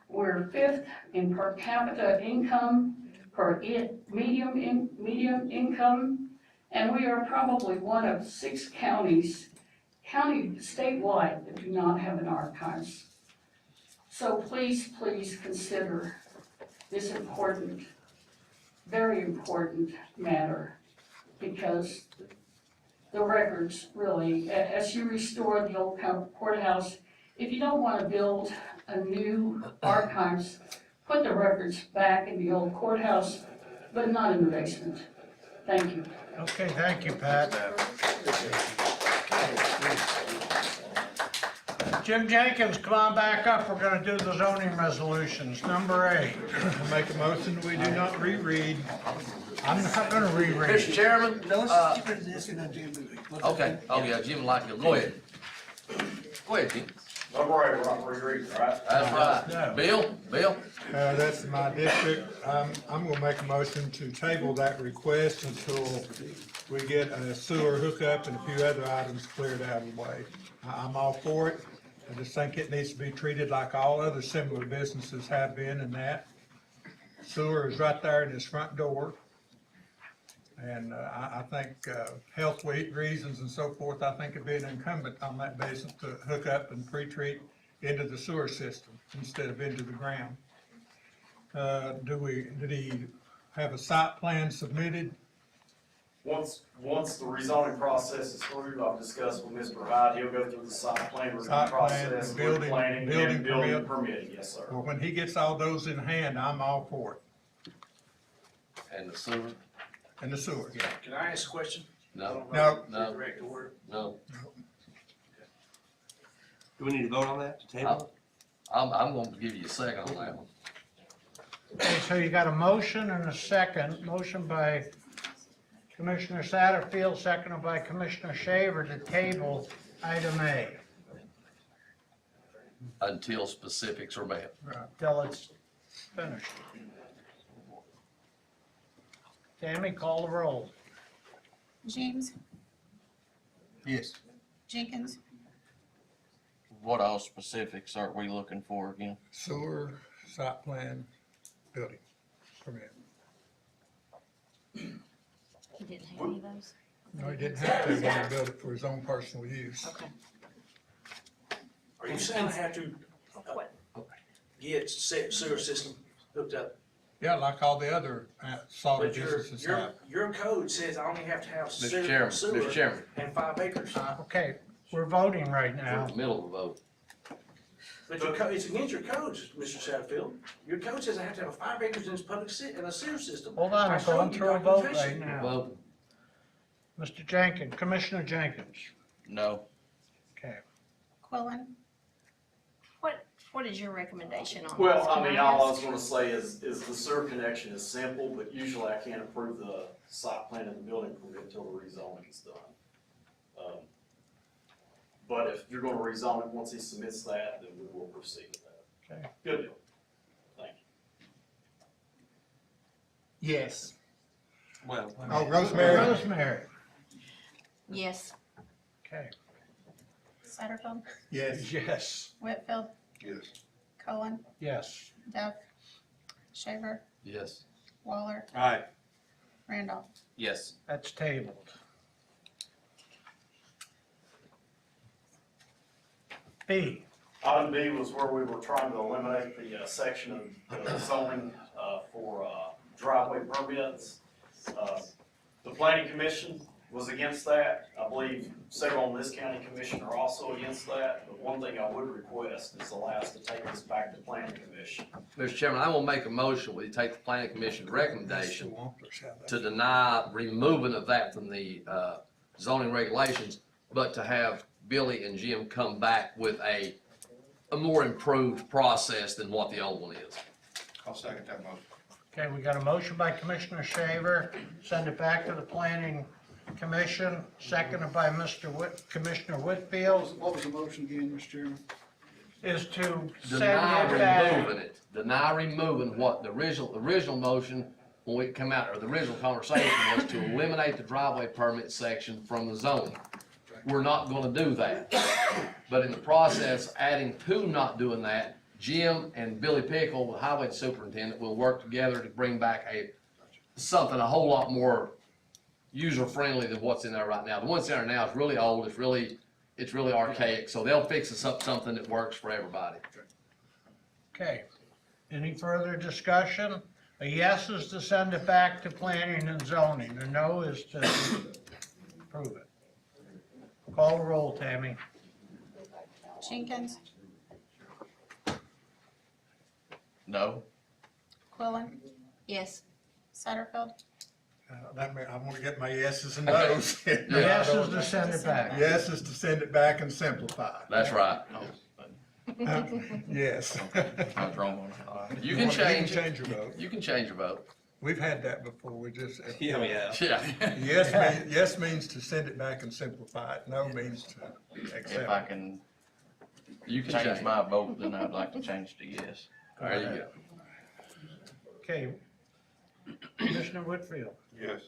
We're 5th in per capita income, medium income, and we are probably one of 6 counties statewide that do not have an archives. So please, please consider this important very important matter because the records really, as you restore the old courthouse, if you don't want to build a new archives, put the records back in the old courthouse, but not in the basement. Thank you. Okay, thank you, Pat. Jim Jenkins, come on back up. We're gonna do the zoning resolutions. Number 8. I make a motion we do not reread. I'm not gonna reread. Mr. Chairman, No, let's keep it as this and then Jim move it. okay, oh yeah, Jim like it, go ahead. Go ahead, Jim. Number 8, we're not rereading, right? That's right. No. Bill? That's my district. I'm gonna make a motion to table that request until we get a sewer hookup and a few other items cleared out of the way. I'm all for it. I just think it needs to be treated like all other similar businesses have been in that. Sewer is right there in his front door. And I think health reasons and so forth, I think it'd be an incumbent on that basin to hook up and pre-treat into the sewer system instead of into the ground. Did he have a site plan submitted? Once the rezoning process is through, I've discussed with Mr. Hyde, he'll go through the site plan review Site plan, process, building- planning, building and building permit. permitting, yes, sir. Well, when he gets all those in hand, I'm all for it. And the sewer? And the sewer, yeah. Can I ask a question? No, No. no, Direct to work. no. Do we need to vote on that, to table? I'm gonna give you a second on that one. Okay, so you got a motion and a second. Motion by Commissioner Satterfield, seconded by Commissioner Shaver to table item A Until specifics are met. till it's finished. Tammy, call the roll. James, Yes. Jenkins, What all specifics are we looking for again? Sewer, site plan, building permit. He didn't have any of those? No, he didn't have to, he wanted to build it for his own personal use. Okay. Are you saying I have to What? get sewer system hooked up? Yeah, like all the other solid But businesses have. your code says I only have to have Mr. Chairman, sewer Mr. Chairman, and 5 acres. Okay, we're voting right we're now. in the middle of the vote. But your code, it's against your codes, Mr. Satterfield. Your code says I have to have 5 acres in this public in a sewer system. Hold on, I I'm showed going you through a vote right documentation. now. Vote, Mr. Jenkins, Commissioner Jenkins. no. Okay. Quillen, What is your recommendation on this? Well, I Can mean, all I ask? was gonna say is the sewer connection is simple, but usually I can't approve the site plan and the building permit until the rezoning is done. But if you're gonna rezone it, once he submits that, then we will proceed with that. Okay. Good deal. Thank you. Yes. Well, Oh, Rosemary? Rosemary. Yes. Okay. Satterfield, Yes. Yes. Whitfield, Yes. Cohen, Yes. Duff, Shaver, Yes. Waller, all right. Randolph. Yes. That's tabled. B. Item B was where we were trying to eliminate the section of the zoning for driveway permits. The planning commission was against that. I believe several on this county commission are also against that. But one thing I would request is allow us to take this back to planning commission. Mr. Chairman, I will make a motion, we take the planning commission's recommendation to deny removing of that from the zoning regulations, but to have Billy and Jim come back with a more improved process than what the old one is. I'll second that motion. Okay, we got a motion by Commissioner Shaver, send it back to the planning commission, seconded by Commissioner Whitfield, What was the motion again, Mr. Chairman? is to send Deny it back. removing it, deny removing what the original motion, when we come out, or the original conversation was to eliminate the driveway permit section from the zoning. We're not gonna do that. But in the process, adding to not doing that, Jim and Billy Pickle, the highway superintendent, will work together to bring back something a whole lot more user-friendly than what's in there right now. The one that's in there now is really old, it's really archaic, so they'll fix us up something that works for everybody. Okay, any further discussion? A yes is to send it back to planning and zoning, a no is to approve it. Call the roll, Tammy. Jenkins, No. Quillen, Yes. Satterfield, I'm gonna get my yeses and nos. Yes is to send it back. Yes is to send it back and simplify. That's right. Yes. I was wrong on it. You can change it. Change your vote. You can change your vote. We've had that before, we just. Yeah, we have. Yeah. Yes means to send it back and simplify it, no means to If I accept it. can You can change change. my vote, then I'd like to change to yes. There you go. Okay. Commissioner Whitfield? Yes.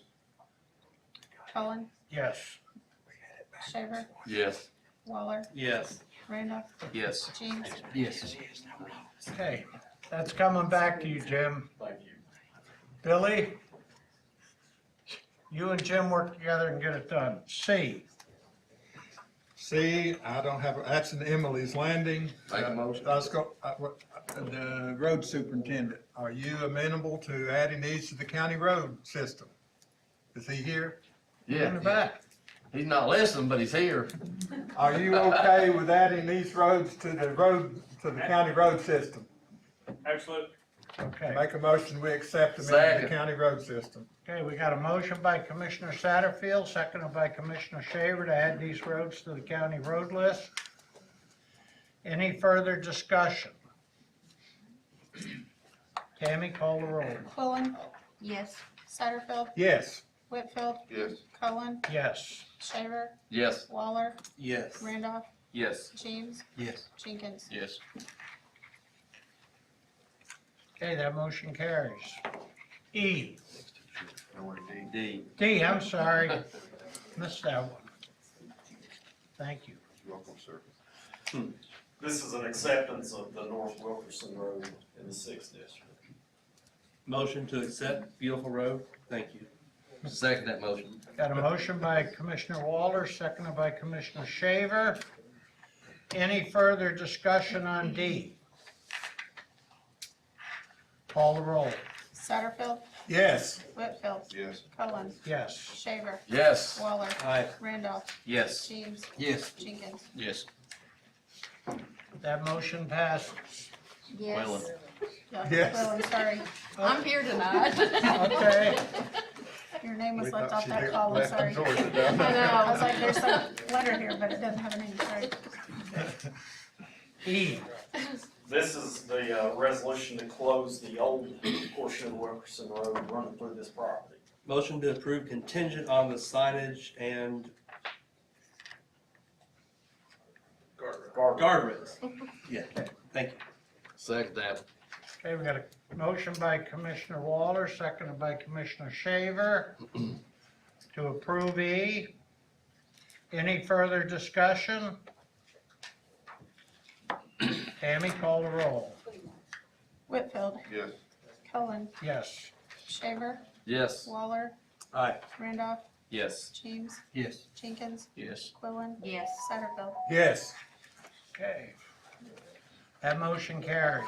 Cullen, Yes. Shaver, Yes. Waller, Yes. Randolph, Yes. James, Yes. Okay, that's coming back to you, Jim. Thank you. Billy? You and Jim work together and get it done. C, See, I don't have, that's in Emily's Landing. Make a motion. The road superintendent, are you amenable to adding these to the county road system? Is he here? In the Yeah. back. He's not listening, but he's here. Are you okay with adding these roads to the county road system? Absolutely. Okay. Make a motion, we accept them into the Second. county road system. Okay, we got a motion by Commissioner Satterfield, seconded by Commissioner Shaver to add these roads to the county road list. Any further discussion? Tammy, call the roll. Quillen, Yes. Satterfield, Yes. Whitfield, Yes. Cullen, Yes. Shaver, Yes. Waller, Yes. Randolph, Yes. James, Yes. Jenkins. Yes. Okay, that motion carries. E, D. D, I'm sorry, missed that one. Thank you. You're welcome, sir. This is an acceptance of the North Wilkerson Road in the 6th District. Motion to accept Beautiful Road. Thank you. Second that motion. Got a motion by Commissioner Waller, seconded by Commissioner Shaver. Any further discussion on D? Call the roll. Satterfield, Yes. Whitfield, Yes. Cullen, Yes. Shaver, Yes. Waller, Aye. Randolph, Yes. James, Yes. Jenkins. Yes. That motion passes. Yes. Yeah, Yes. Quillen, sorry. I'm here tonight. Okay. Your name was We left thought off she that did- column, left sorry. Georgia down. I know, I was like, there's some letter here, but it doesn't have a name, sorry. E, This is the resolution to close the old portion of Wilkerson Road running through this property. Motion to approve contingent on the signage and guardrails. Yeah, thank you. Second that. okay, we got a motion by Commissioner Waller, seconded by Commissioner Shaver to approve E. Any further discussion? Tammy, call the roll. Whitfield, Yes. Cullen, Yes. Shaver, Yes. Waller, Aye. Randolph, Yes. James, Yes. Jenkins, Yes. Quillen, Yes. Satterfield. Yes. Okay. That motion carries.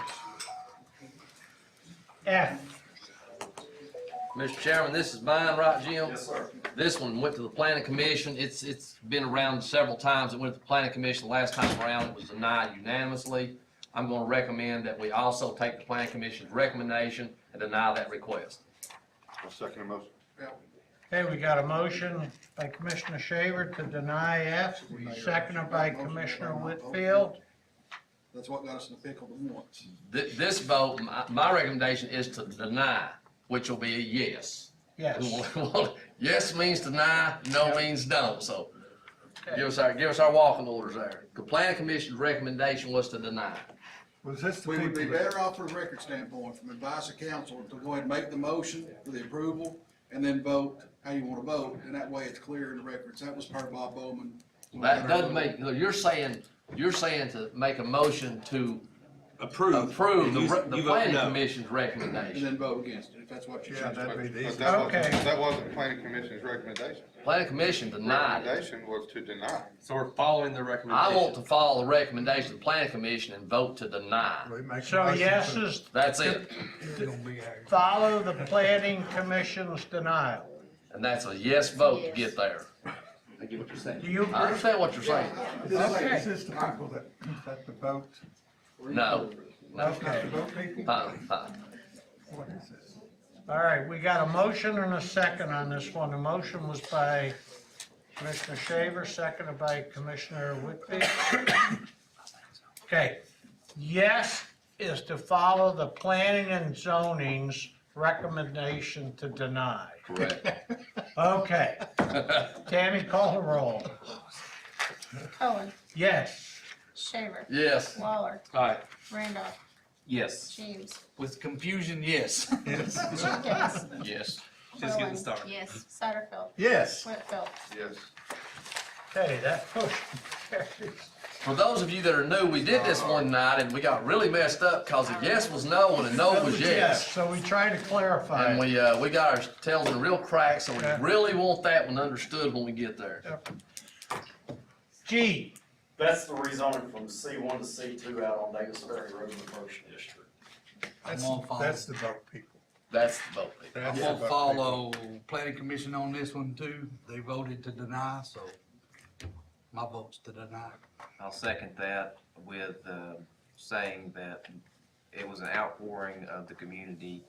F, Mr. Chairman, this is mine, right, Jim? Yes, sir. This one went to the planning commission. It's been around several times. It went to the planning commission. The last time around, it was denied unanimously. I'm gonna recommend that we also take the planning commission's recommendation and deny that request. I'll second the motion. okay, we got a motion by Commissioner Shaver to deny F, seconded by Commissioner Whitfield. That's what got us in the pickle once. This vote, my recommendation is to deny, which will be a yes. Yes. Yes means deny, no means don't, so give us our walking orders there. The planning commission's recommendation was to deny. Was this the We would be people better off from a record standpoint, from advice of council, to go ahead and make the motion for the approval and then vote how you want to vote, and that way it's clear in the records. That was per Bob Bowman. That doesn't make, no, you're saying to make a motion to approve the You vote planning no. commission's And recommendation. then vote against it, if that's what you choose. Yeah, that'd be the But easiest. that wasn't, Okay. that wasn't the planning commission's recommendation. Planning commission denied it. Recommendation was to deny. So we're following the I recommendation. want to follow the recommendation of the planning commission and vote to deny. We make a So motion yes to- is That's it. follow the planning commission's denial. And that's a yes vote to get there. I get what you're saying. Do you I understand what you're saying. Is this the people that the vote? No. Okay. The vote people? What is this? All right, we got a motion and a second on this one. The motion was by Commissioner Shaver, seconded by Commissioner Whitby. Okay, yes is to follow the planning and zoning's recommendation to deny. Correct. Okay, Tammy, call the roll. Cohen, Yes. Shaver, Yes. Waller, Aye. Randolph, Yes. James, With confusion, yes. Jenkins, Yes. Just getting Quillen, started. Yes. Satterfield, Yes. Whitfield. Yes. Okay, that motion carries. For those of you that are new, we did this one night and we got really messed up because a yes was no and a no was yes. So we tried to clarify. And we got our tails in a real crack, so we really want that one understood when we get there. G, That's the rezoning from C1 to C2 out on Davis Ferry Road in the First District. That's the vote people. That's the vote. That's I'm the gonna vote follow planning commission on this one too. They voted to deny, so my vote's to deny. I'll second that with saying that it was an outpouring of the community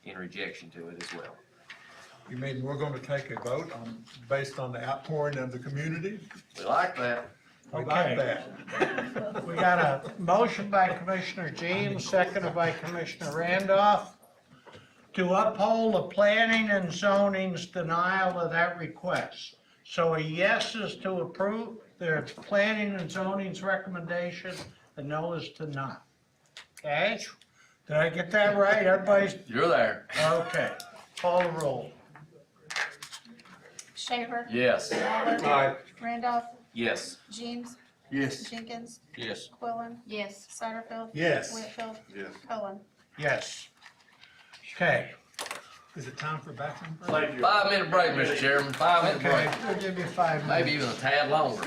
in rejection to it as well. people. You mean we're gonna take a vote on, based on the outpouring of the community? We like that. We like Okay. that. We got a motion by Commissioner James, seconded by Commissioner Randolph, to uphold the planning and zoning's denial of that request. So a yes is to approve the planning and zoning's recommendation, a no is to not. Okay? Did I get that right? Everybody's, You're there. okay. Call the roll. Shaver, Yes. Waller, Randolph, Yes. James, Yes. Jenkins, Yes. Quillen, Yes. Satterfield. Yes. Whitfield, Yes. Cohen. Yes. Okay. Is it time for bathroom break? Thank you. 5-minute break, Mr. Chairman. 5-minute Okay, break. we'll give you 5 minutes. Maybe even a tad longer.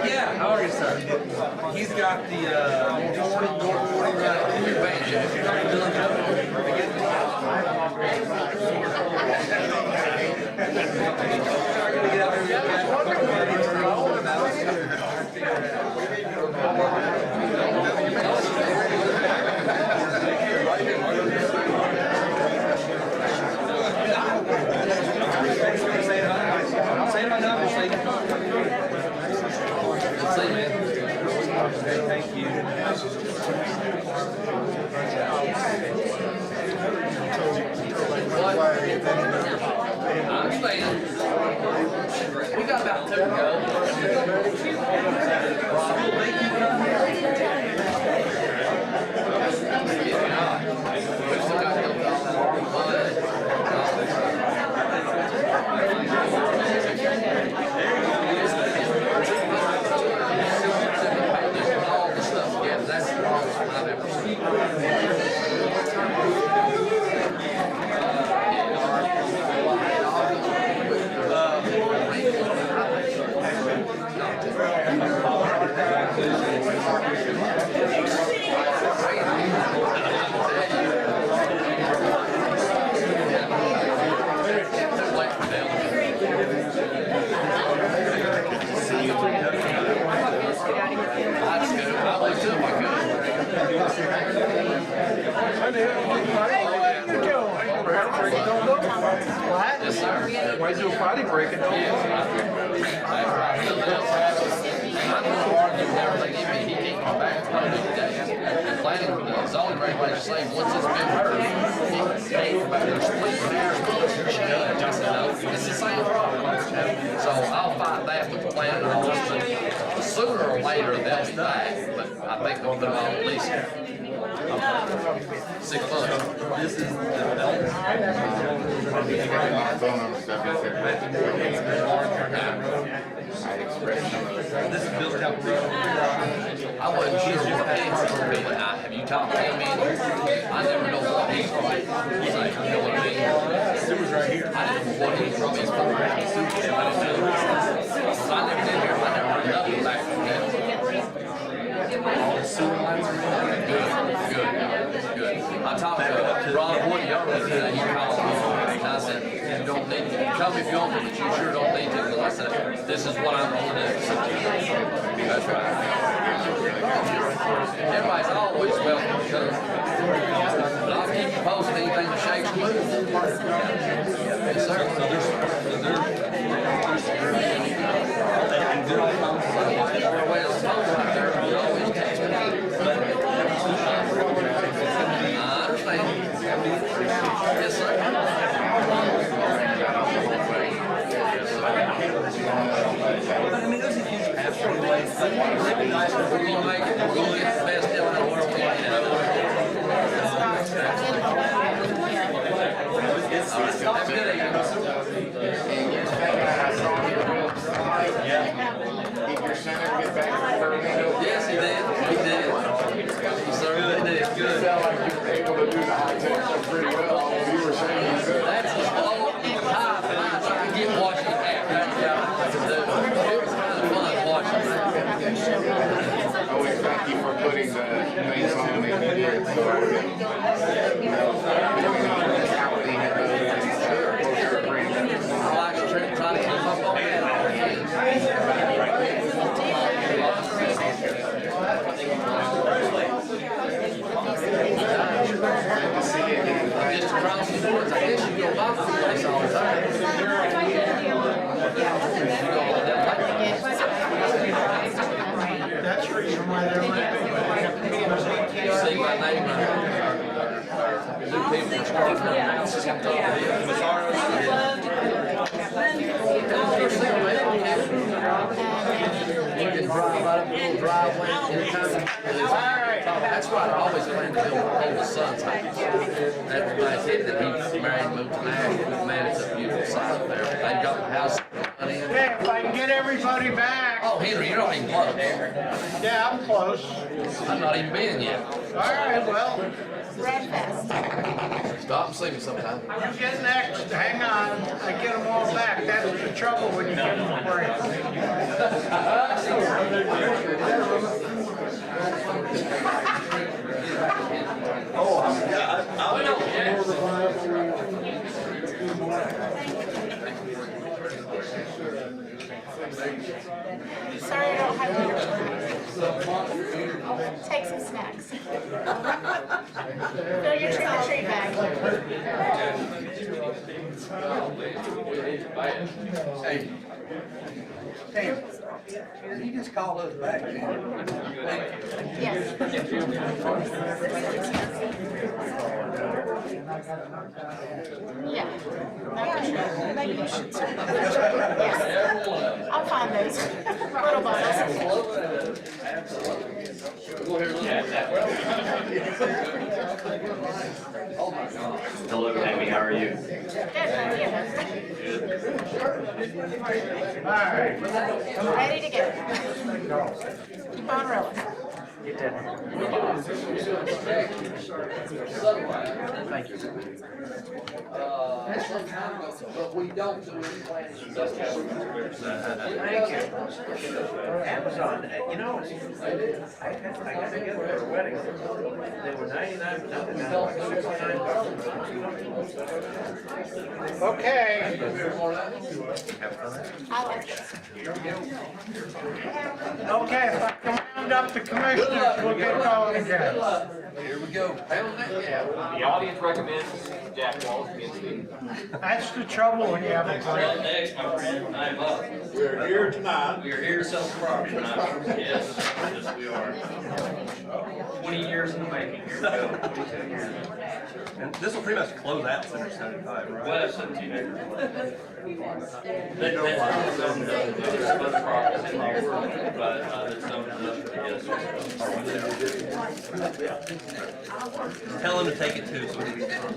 Yeah, how are you, sir? He's got the, Thank you. I understand. We got about 2 to all the stuff together. That's the longest I've ever seen. That's good. I would too if I What? Yes, sir. Why do a potty break it? Yes, that's right. I'm gonna argue with everything in me. He can't come back to planning today. And planning, zoning regulations say, once it's been heard, he can't come back. There's split hairs, judge. I said, no, it's the same problem. So I'll fight that with the planning and all this stuff. later, they'll be back, but I think they'll put them on at least 6 months. This is the This is built out. I wasn't sure what Dan's gonna be, but have you talked to him any? I never know what he's gonna say, you know what I mean? Sewer's right here. I didn't know what he's from, he's from around. I never did hear, I never heard nothing back from him. Good. I talked to Ron Wood yesterday, he called me, and I said, you don't need to, come if you want to, but you sure don't need to, because I said, this is what I'm gonna do. That's right. Everybody's always welcome to come. But I'll keep you posted anything that shakes the mood. Yes, sir. Well, it's supposed right there, you always catch me. I understand. Yes, sir. I mean, there's a huge pathway. We're gonna make it, we're gonna get the best deal in the world we can. Have a good evening. Yes, he did. He did. He certainly did. Good. You sound like you were able to do the high tech pretty well. You were saying that's a slow high, but I can get washing half. That's what I can do. It was kind of fun watching that. Always thank you for putting the things on the here. So, I like to try to keep up on that. Just across the board, I guess you go by the place all the time. That's the reason why they're You see my name right there. New people are starting their houses on top of You can drive out a little driveway anytime. That's why I always plan to build the son's house. That's my kid that he married, moved to Nashville, man, it's a beautiful site there. They've got the house. Okay, if I can get everybody back. Oh, Henry, you're not even close. Yeah, I'm close. I'm not even been yet. All right, well. Red Fest. Stop and see me sometime. You get next. Hang on. I get them all back. That's the trouble when you give them a break. Sorry, I don't have lunch. Take some snacks. Fill your trick or treat bag. Hey, he just called us back. Yes. Yeah. Not for sure. Maybe you should. Yes. I'll find those little bottles. Hello, Amy, how are you? Good, how are you? All right. Ready to go. Keep on rolling. Thank you. That's some time ago, but we don't do any planning. Thank you. Amazon, you know, I got together for a wedding. They were 99, but now they're down like $69. Okay. I like this. Okay, if I can round up the commissioners, we'll get going again. Here we go. The audience recommends Jack Wallace be speaker. That's the trouble when you have a break. Next, my friend, I'm up. We're here tonight. We are here to sell the property tonight. Yes, yes, we are. 20 years in the making. Here we go. 22 years. And this will pretty much close out Center 75, right? We'll have 17 acres left. That's zoned, there's some other properties in there, but it's zoned industrial, yes. Tell them to take it too, so we can be done.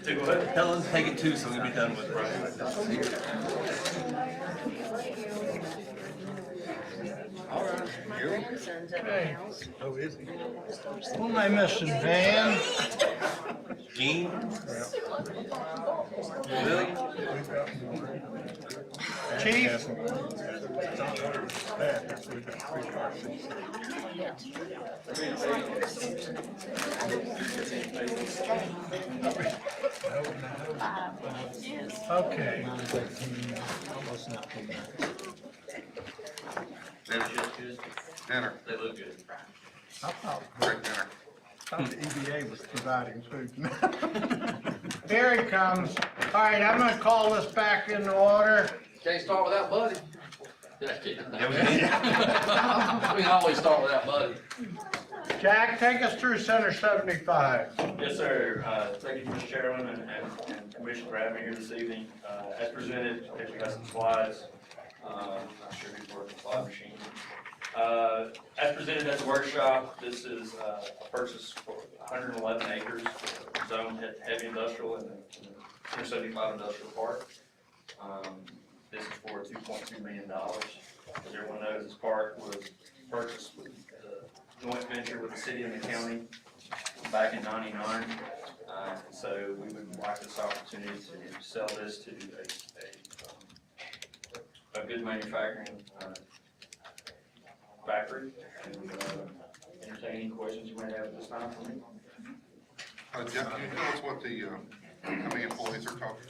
To go ahead. Tell them to take it too, so we can be done with it. All right. Okay. Oh, is he? Who am I missing, Van? Gene? Really? Chief? Okay. Dinner, They look good. I thought, great dinner. the EBA was providing food. Here he comes. All right, I'm gonna call this back into order. Can't start without Buddy. Just kidding. We always start without Buddy. Jack, take us through Center 75. Yes, sir. Thank you, Mr. Chairman and Commissioner for having me here this evening. As presented, we got some slides. Not sure who's working the slide machine. As presented at the workshop, this is a purchase for 111 acres, zoned heavy industrial in the 275 industrial park. This is for $2.2 million. As everyone knows, this park was purchased with a joint venture with the city and the county back in '99. So we would like this opportunity to sell this to a good manufacturing factory, and entertain any questions you might have at this time for me. Jeff, can you tell us what the, how many employees are talking?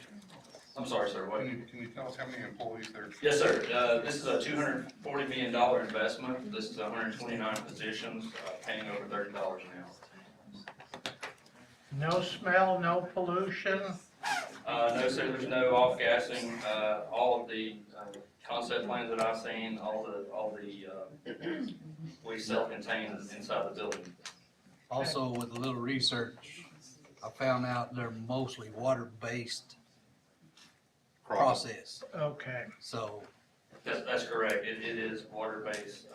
I'm sorry, sir, what? Can you tell us how many employees there? Yes, sir. This is a $240 million investment. This is 129 positions, paying over $30 an hour. No smell, no pollution. No, sir, there's no off-gassing. All of the concept plans that I've seen, all the we self-contained inside the building. Also, with a little research, I found out they're mostly water-based process. Okay. So, That's correct. It is water-based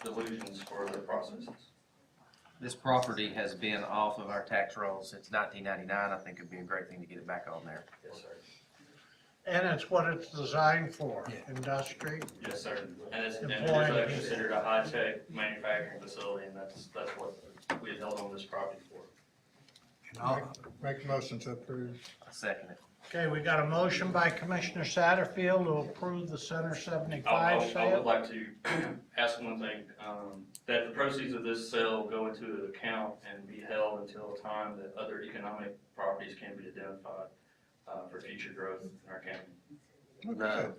dilutions for the processes. This property has been off of our tax rolls since 1999. I think it'd be a great thing to get it back on there. Yes, sir. And it's what it's designed for, industry. Yes, sir. And it is Employing considered a high-tech manufacturing facility, and that's what we had held on this property for. Make a motion to approve. I second it. Okay, we got a motion by Commissioner Satterfield to approve the Center 75 I would sale. like to ask one thing, that the proceeds of this sale go into an account and be held until a time that other economic properties can be identified for future growth in our county. No.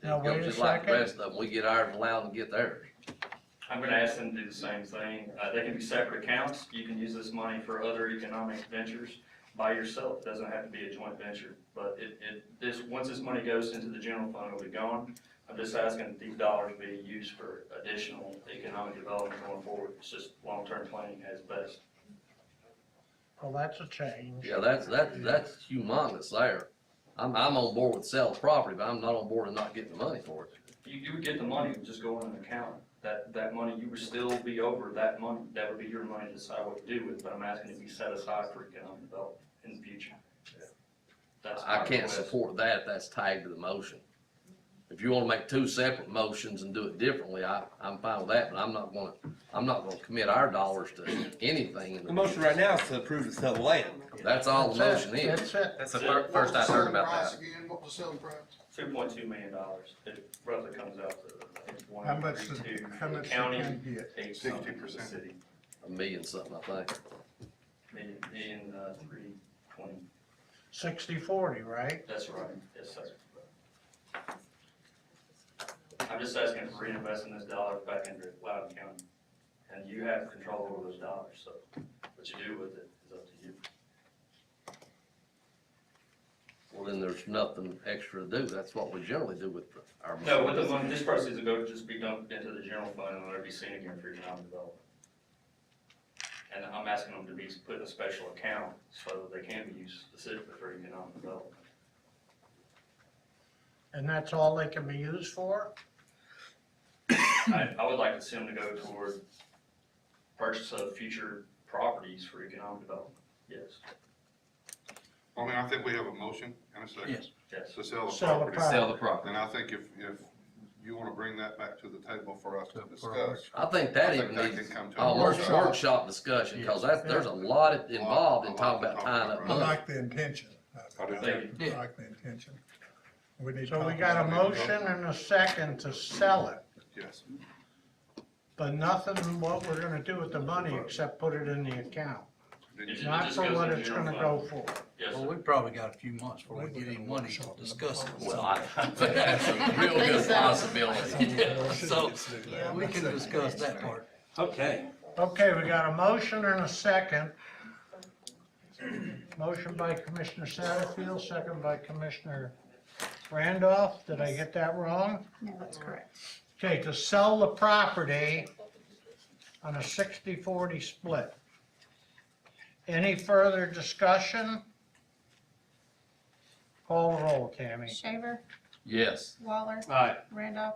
Now, It wait goes a just like the second. rest of them. We get ours and allow them to get theirs. I'm gonna ask them to do the same thing. They can be separate accounts. You can use this money for other economic ventures by yourself. It doesn't have to be a joint venture. But once this money goes into the general fund, it'll be gone. I'm just asking that these dollars be used for additional economic development going forward. It's just long-term planning as best. Well, that's a change. Yeah, that's humongous there. I'm on board with selling property, but I'm not on board with not getting the money for it. You would get the money, it would just go in an account. That money, you would still be over that money. That would be your money to decide what to do with, but I'm asking it to be set aside for economic development in the future. That's I my can't request. support that if that's tied to the motion. If you wanna make two separate motions and do it differently, I'm fine with that, but I'm not gonna commit our dollars to anything. In the motion right now is to approve the sale of land. That's all the That's motion it. is. That's it. That's the first I've heard about that. What was the selling price? $2.2 million. It roughly comes out to, I think, How much $1.32 did- for how the much county, did you get? 8 something for the 60%. city. $1 million something, I think. Million, 320. 60/40, right? That's right, yes, sir. I'm just asking for reinvesting this dollar back into Loudon County. and you have control over those dollars, so what you do with it is up to you. Well, then there's nothing extra to do. That's what we generally do with our. No, with the money, this proceeds will go, just be dumped into the general fund and it'll be seen again for economic development. And I'm asking them to be put in a special account so that they can be used specifically for economic development. And that's all they can be used for? I would like to see them to go toward purchase of future properties for economic development, yes. I mean, I think we have a motion and a second. Yes. Yes. To sell the Sell the property. property. Sell the property. And I think if you wanna bring that back to the table for us to discuss. I think that I even think that needs can come to a a workshop discussion, cause there's a lot involved in talking about tying up I money. like the intention. I do. Thank you. I like the intention. We need. So we got a motion and a second to sell it, Yes. but nothing what we're gonna do with the money except put it in the account. It Not just for goes what in the it's general gonna fund. go for. Yes, Well, sir. we probably got a few months before we get any money to discuss it. Well, I think that's a real good possibility. So, we can discuss that part. Okay. Okay, we got a motion and a second. Motion by Commissioner Satterfield, second by Commissioner Randolph. Did I get that wrong? No, that's correct. Okay, to sell the property on a 60-40 split. Any further discussion? Call the roll, Tammy. Shaver, Yes. Waller, Aye. Randolph,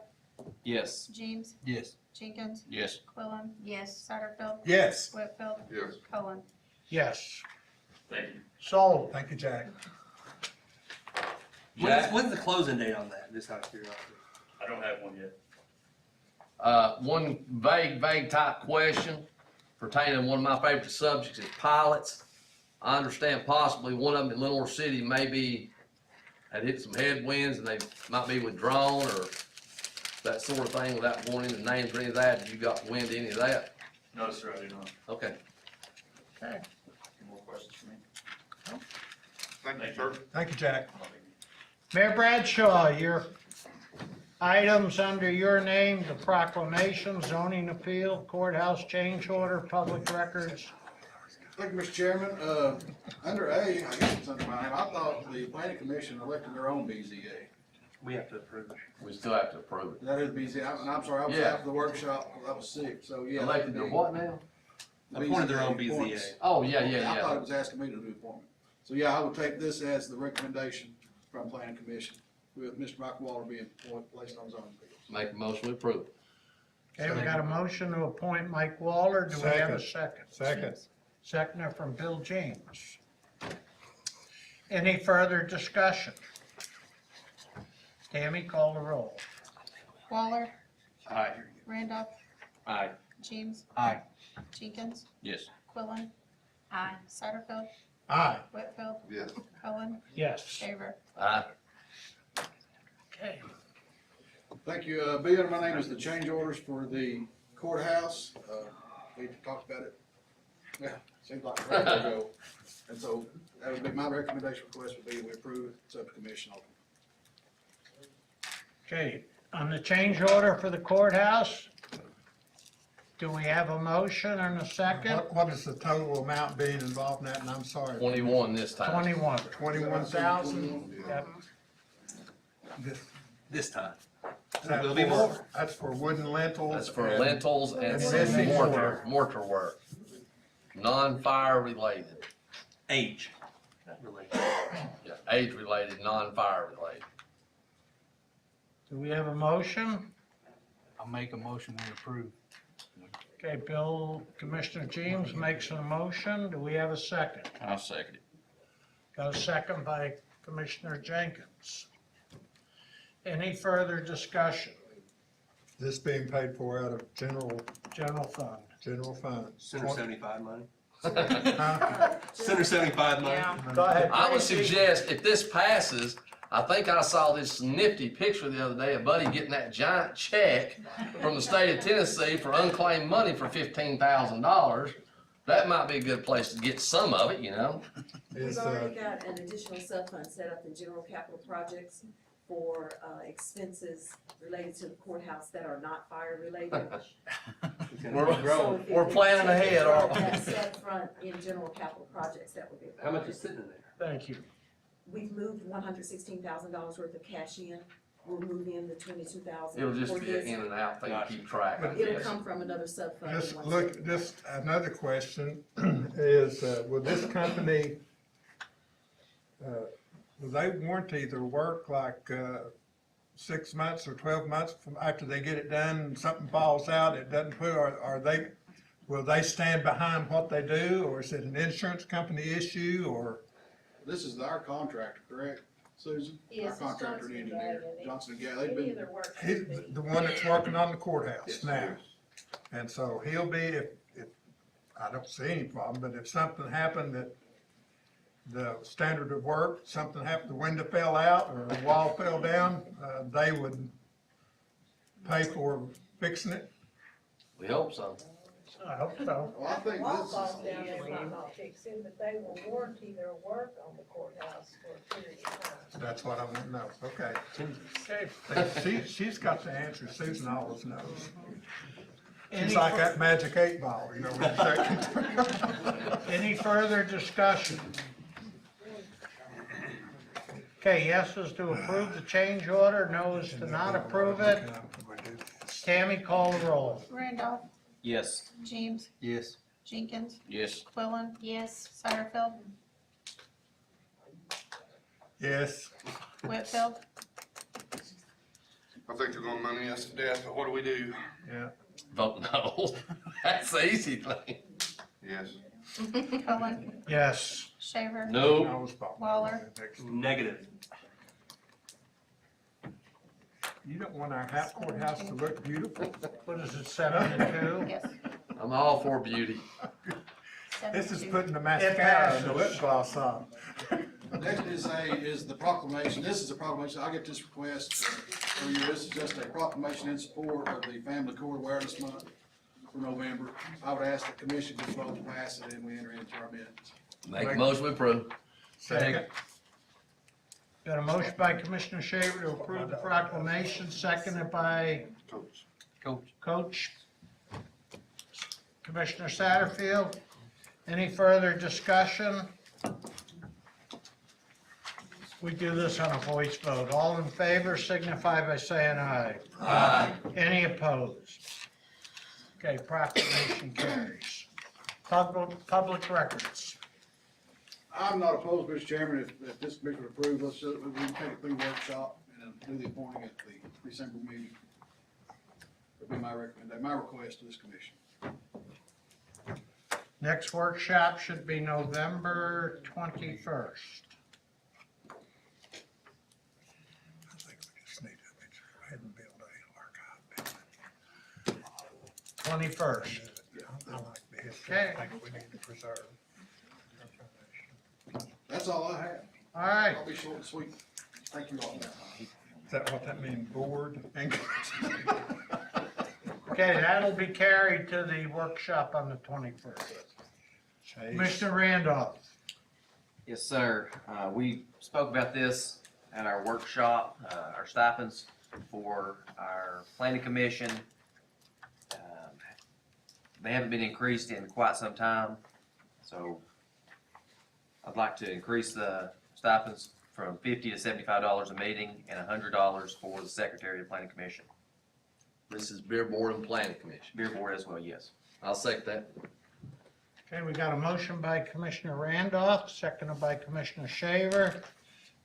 Yes. James, Yes. Jenkins, Yes. Quillen. Yes. Satterfield, Yes, Whitfield, Yes. Cullen. Yes, Thank you. sold. thank you, Jack. When's the closing date on that, just out of curiosity? I don't have one yet. One vague type question pertaining to one of my favorite subjects is pilots. I understand possibly one of them in Lenore City maybe had hit some headwinds and they might be withdrawn or that sort of thing without going into names or any of that. Did you got wind of any of that? No, sir, I do not. Okay. Okay. Any more questions for me? Thank you, sir. Thank you, Jack. Mayor Bradshaw, your items under your name, the proclamation, zoning appeal, courthouse change order, public records. Thank you, Mr. Chairman. Under A, I guess it's under mine, I thought the planning commission elected their own BZA. We have to approve it. We still have to approve it. That is BZA, and I'm sorry, I was Yeah. out for the workshop, I was sick, so yeah. Elected their what now? The Appointed their own appoints. BZA. Oh, yeah. I thought it was asking me to do appointment. So yeah, I would take this as the recommendation from planning commission, with Mr. Michael Waller being placed on zoning appeals. Make a motion to approve. Okay, we got a motion to appoint Mike Waller. Do we have a second? Second. Seconder from Bill James. Any further discussion? Tammy, call the roll. Waller, Aye. Randolph, Aye. James, Aye. Jenkins, Yes. Quillen. Aye. Satterfield, Aye. Whitfield, Yes. Cullen, Yes. Shaver. Aye. Okay. Thank you. B under my name is the change orders for the courthouse. We talked about it. Yeah, seems like forever ago. And so that would be my recommendation request would be we approve it, it's up to commission ultimately. Okay, on the change order for the courthouse, do we have a motion and a second? What is the total amount being involved in that? And I'm sorry. 21 this time. 21. 21,000? Yep. This time. That's Will be more. That's for wooden lintels. That's for and- lentils and and some missing mortar work. Non-fire related. Age. Not related. Yeah, age related, non-fire related. Do we have a motion? I'll make a motion we approve. Okay, Commissioner James makes a motion. Do we have a second? I'll second it. Got a second by Commissioner Jenkins. Any further discussion? This being paid for out of general fund. General fund. Center 75 money. Huh? Center 75 money. Go ahead. I would suggest if this passes, I think I saw this nifty picture the other day of Buddy getting that giant check from the state of Tennessee for unclaimed money for $15,000. That might be a good place to get some of it, you know? Is, We've already got an additional sub-fund set up in general capital projects for expenses related to the courthouse that are not fire related. We're planning ahead, aren't we? That set front in general capital projects, that would be. How much is sitting in there? Thank you. We've moved $116,000 worth of cash in. We'll move in the 22,000. It'll just for be an this. in and out thing to keep track of. It'll Yes. come from another sub-fund. Just in one look, cent. just another question is, will this company, will they warranty their work like, 6 months or 12 months from after they get it done and something falls out, it doesn't put, are they, will they stand behind what they do, or is it an insurance company issue, or? This is our contractor, correct, Susan? Yes, Our it's contractor and engineer, Johnson and Gay, they've been, He's the one that's working on the courthouse now. And so he'll be, if, I don't see any problem, but if something happened that the standard of work, something happened, the window fell out or the wall fell down, they would pay for fixing it. We hope so. I hope so. well, I think Wall this falls is, down, they might not fix it, but they will warranty their work on the courthouse for a period of time. That's what I want to know, okay. She's got the answer, Susan always knows. She's like that magic 8 ball, you know, when you say. Any further discussion? Okay, yes is to approve the change order, no is to not approve it. Tammy, call the roll. Randolph, Yes. James, Yes. Jenkins, Yes. Quillen. Yes. Satterfield, Yes. Whitfield, I think they're gonna money us to death, but what do we do? Yeah. Vote no. That's the easy thing. Yes. Cullen, Yes. Shaver. No. Waller. Negative. You don't want our courthouse to look beautiful? What is it, 7-2? Yes. I'm all for beauty. This is 7-2. putting the mascara and the lip gloss on. next is the proclamation, this is a proclamation, I get this request for you, this is just a proclamation in support of the Family Court Awareness Month for November. I would ask the commission to vote to pass it and we enter into our minutes. Make a motion to approve. Second. Got a motion by Commissioner Shaver to approve the proclamation, seconded by Coach Commissioner Satterfield. Any further discussion? We do this on a voice vote. All in favor signify by saying aye. Aye. Any opposed? Okay, proclamation carries. Public records. I'm not opposed, Mr. Chairman, if this commission would approve, we can take it through workshop and then do the appointing at the December meeting. Would be my recommendation, my request to this commission. Next workshop should be November 21st. I think we just need to go ahead and build a archive building. 21st. I like the history, Okay. I think we need to preserve. That's all I have. All right. I'll be short and sweet. Thank you all. Is that what that means, board? Okay, that'll be carried to the workshop on the 21st. Commissioner Randolph. Yes, sir. We spoke about this at our workshop, our stipends for our planning commission. They haven't been increased in quite some time, so I'd like to increase the stipends from $50 to $75 a meeting and $100 for the secretary of the planning commission. This is Beer Board and Planning Commission. Beer board as well, yes. I'll second that. Okay, we got a motion by Commissioner Randolph, seconded by Commissioner Shaver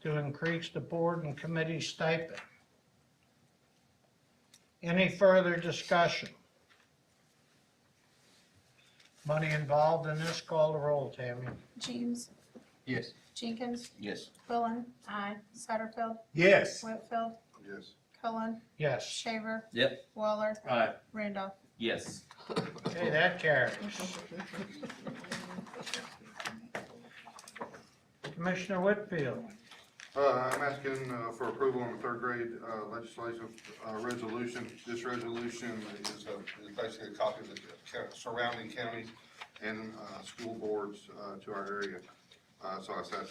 to increase the board and committee stipend. Any further discussion? Money involved in this, call the roll, Tammy. James, Yes. Jenkins, Yes. Quillen. Aye. Satterfield, Yes. Whitfield, Yes. Cullen, Yes. Shaver. Yep. Waller, Aye. Randolph. Yes. Okay, that carries. Commissioner Whitfield. I'm asking for approval on the third grade legislative resolution. This resolution is basically a copy of the surrounding counties and school boards to our area. So I ask that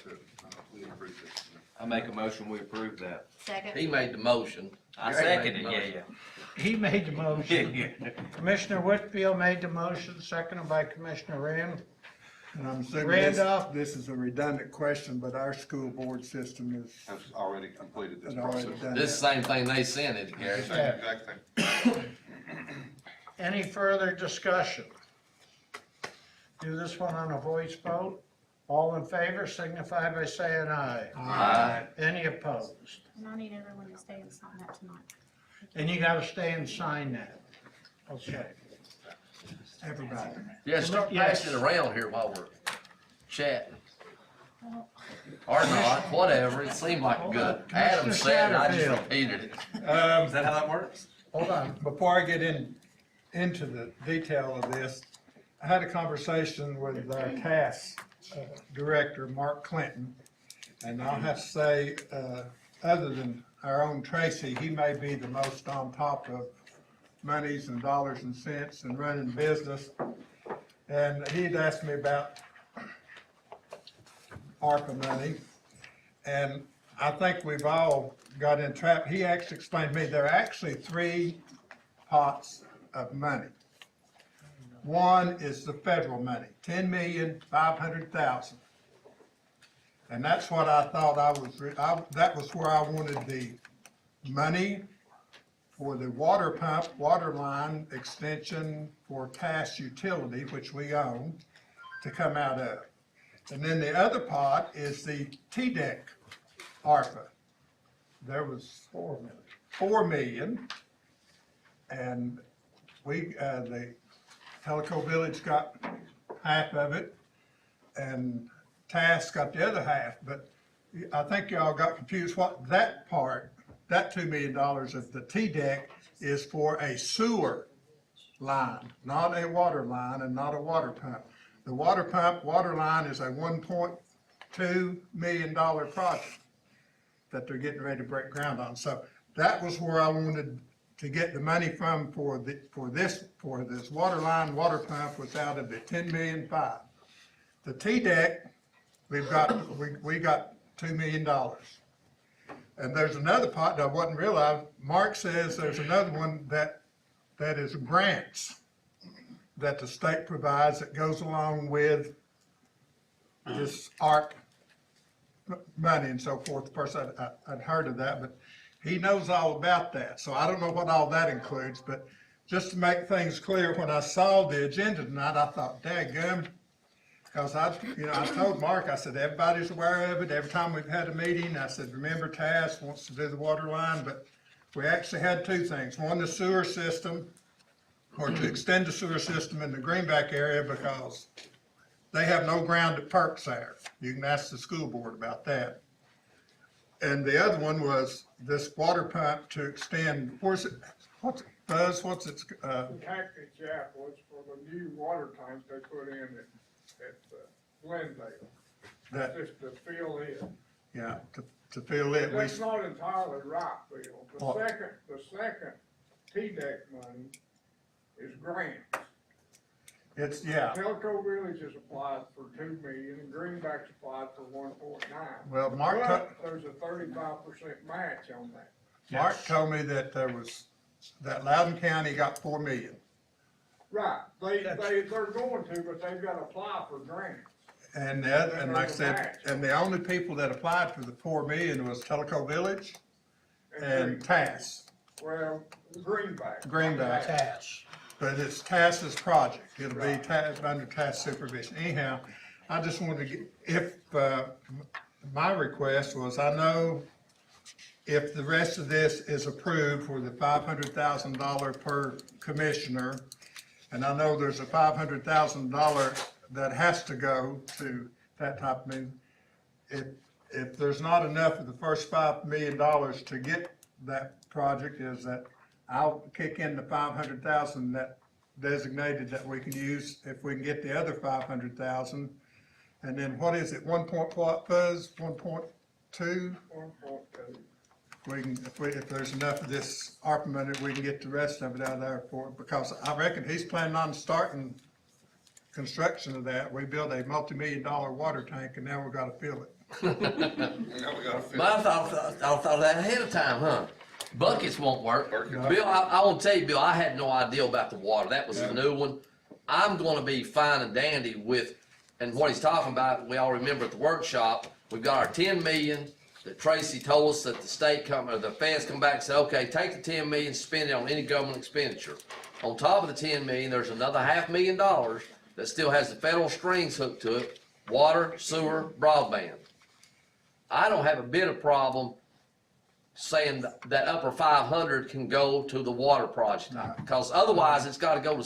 we approve this. make a motion, we approve that. Second. He made the motion. I Greg made seconded the it, motion. yeah, He made the yeah. motion. Commissioner Whitfield made the motion, seconded by Commissioner Rand. And I'm assuming Randolph? this is a redundant question, but our school board system Has already completed this has already process. done This that. same thing they sent it, Gary. Same exact thing. Any further discussion? Do this one on a voice vote. All in favor signify by saying aye. Aye. Any opposed? And I need everyone to stay and sign that tonight. And you gotta stay and sign that. Okay. Everybody. Yeah, start Yes. passing it around here while we're chatting. Or not, whatever, it seemed like good. Adam Commissioner said it, I just Satterfield. repeated it. Is that how that works? Hold on, before I get into the detail of this, I had a conversation with our task director, Mark Clinton, and I'll have to say, other than our own Tracy, he may be the most on top of monies and dollars and cents and running business. And he'd asked me about ARPA money, and I think we've all got entrapped. He actually explained to me there are actually three pots of money. One is the federal money, $10,500,000. And that's what I thought that was where I wanted the money for the water pump, water line extension for Tass Utility, which we own, to come out of. And then the other pot is the TDEC ARPA. There was 4 million. And we, the Telco Village got half of it, and Task got the other half, but I think y'all got confused what that part, that $2 million of the TDEC is for a sewer line, not a water line and not a water pump. The water pump, water line is a $1.2 million project that they're getting ready to break ground on. So that was where I wanted to get the money from for this water line, water pump was out of the $10.5 million. The TDEC, we got $2 million. And there's another pot that I wasn't realized. Mark says there's another one that is grants that the state provides that goes along with this ARP money and so forth. Of course, I'd heard of that, but he knows all about that. So I don't know what all that includes, but just to make things clear, when I saw the agenda tonight, I thought, daggum, because I told Mark, I said, everybody's aware of it. Every time we've had a meeting, I said, remember Tass wants to do the water line, but we actually had two things. One, the sewer system, or to extend the sewer system in the Greenback area because they have no ground at Perks there. You can ask the school board about that. And the other one was this water pump to extend, what's its, Cactus Chapel, it's for the new water tanks they put in at Glendale. that, Just to fill in. yeah, to fill it. That's not entirely right, Bill. What? The second TDEC money is grants. It's, yeah. Telco Village has applied for $2 million and Greenback's applied for 1.9. Well, But there's a 35% match on that. Mark told me that that Loudon County got 4 million. Right, they're going to, but they've got to apply for grants. And like I said, and the only people that applied for the 4 million was Telco Village and Tass. Well, Greenback. Tass. But it's Tass's project. It'll be under Tass supervision. Anyhow, I just wanted to get, my request was, I know if the rest of this is approved for the $500,000 per commissioner, and I know there's a $500,000 that has to go to that type of thing. If there's not enough of the first $5 million to get that project, is that I'll kick in the 500,000 that designated that we can use if we can get the other 500,000. And then what is it, 1.2? 1.2. If there's enough of this ARPA money, we can get the rest of it out of there for it, because I reckon he's planning on starting construction of that. We built a multi-million-dollar water tank and now we've got to fill it. Now we gotta fix But I thought of that ahead of time, huh? Buckets won't work. Bill, I will tell you, Bill, I had no idea about the water. That was a new one. I'm gonna be fine and dandy with, and what he's talking about, we all remember at the workshop, we've got our 10 million that Tracy told us that the state come, or the feds come back and say, okay, take the 10 million, spend it on any government expenditure. On top of the 10 million, there's another $500,000 that still has the federal strings hooked to it, water, sewer, broadband. I don't have a bit of problem saying that upper 500 can go to the water project, because otherwise it's gotta go to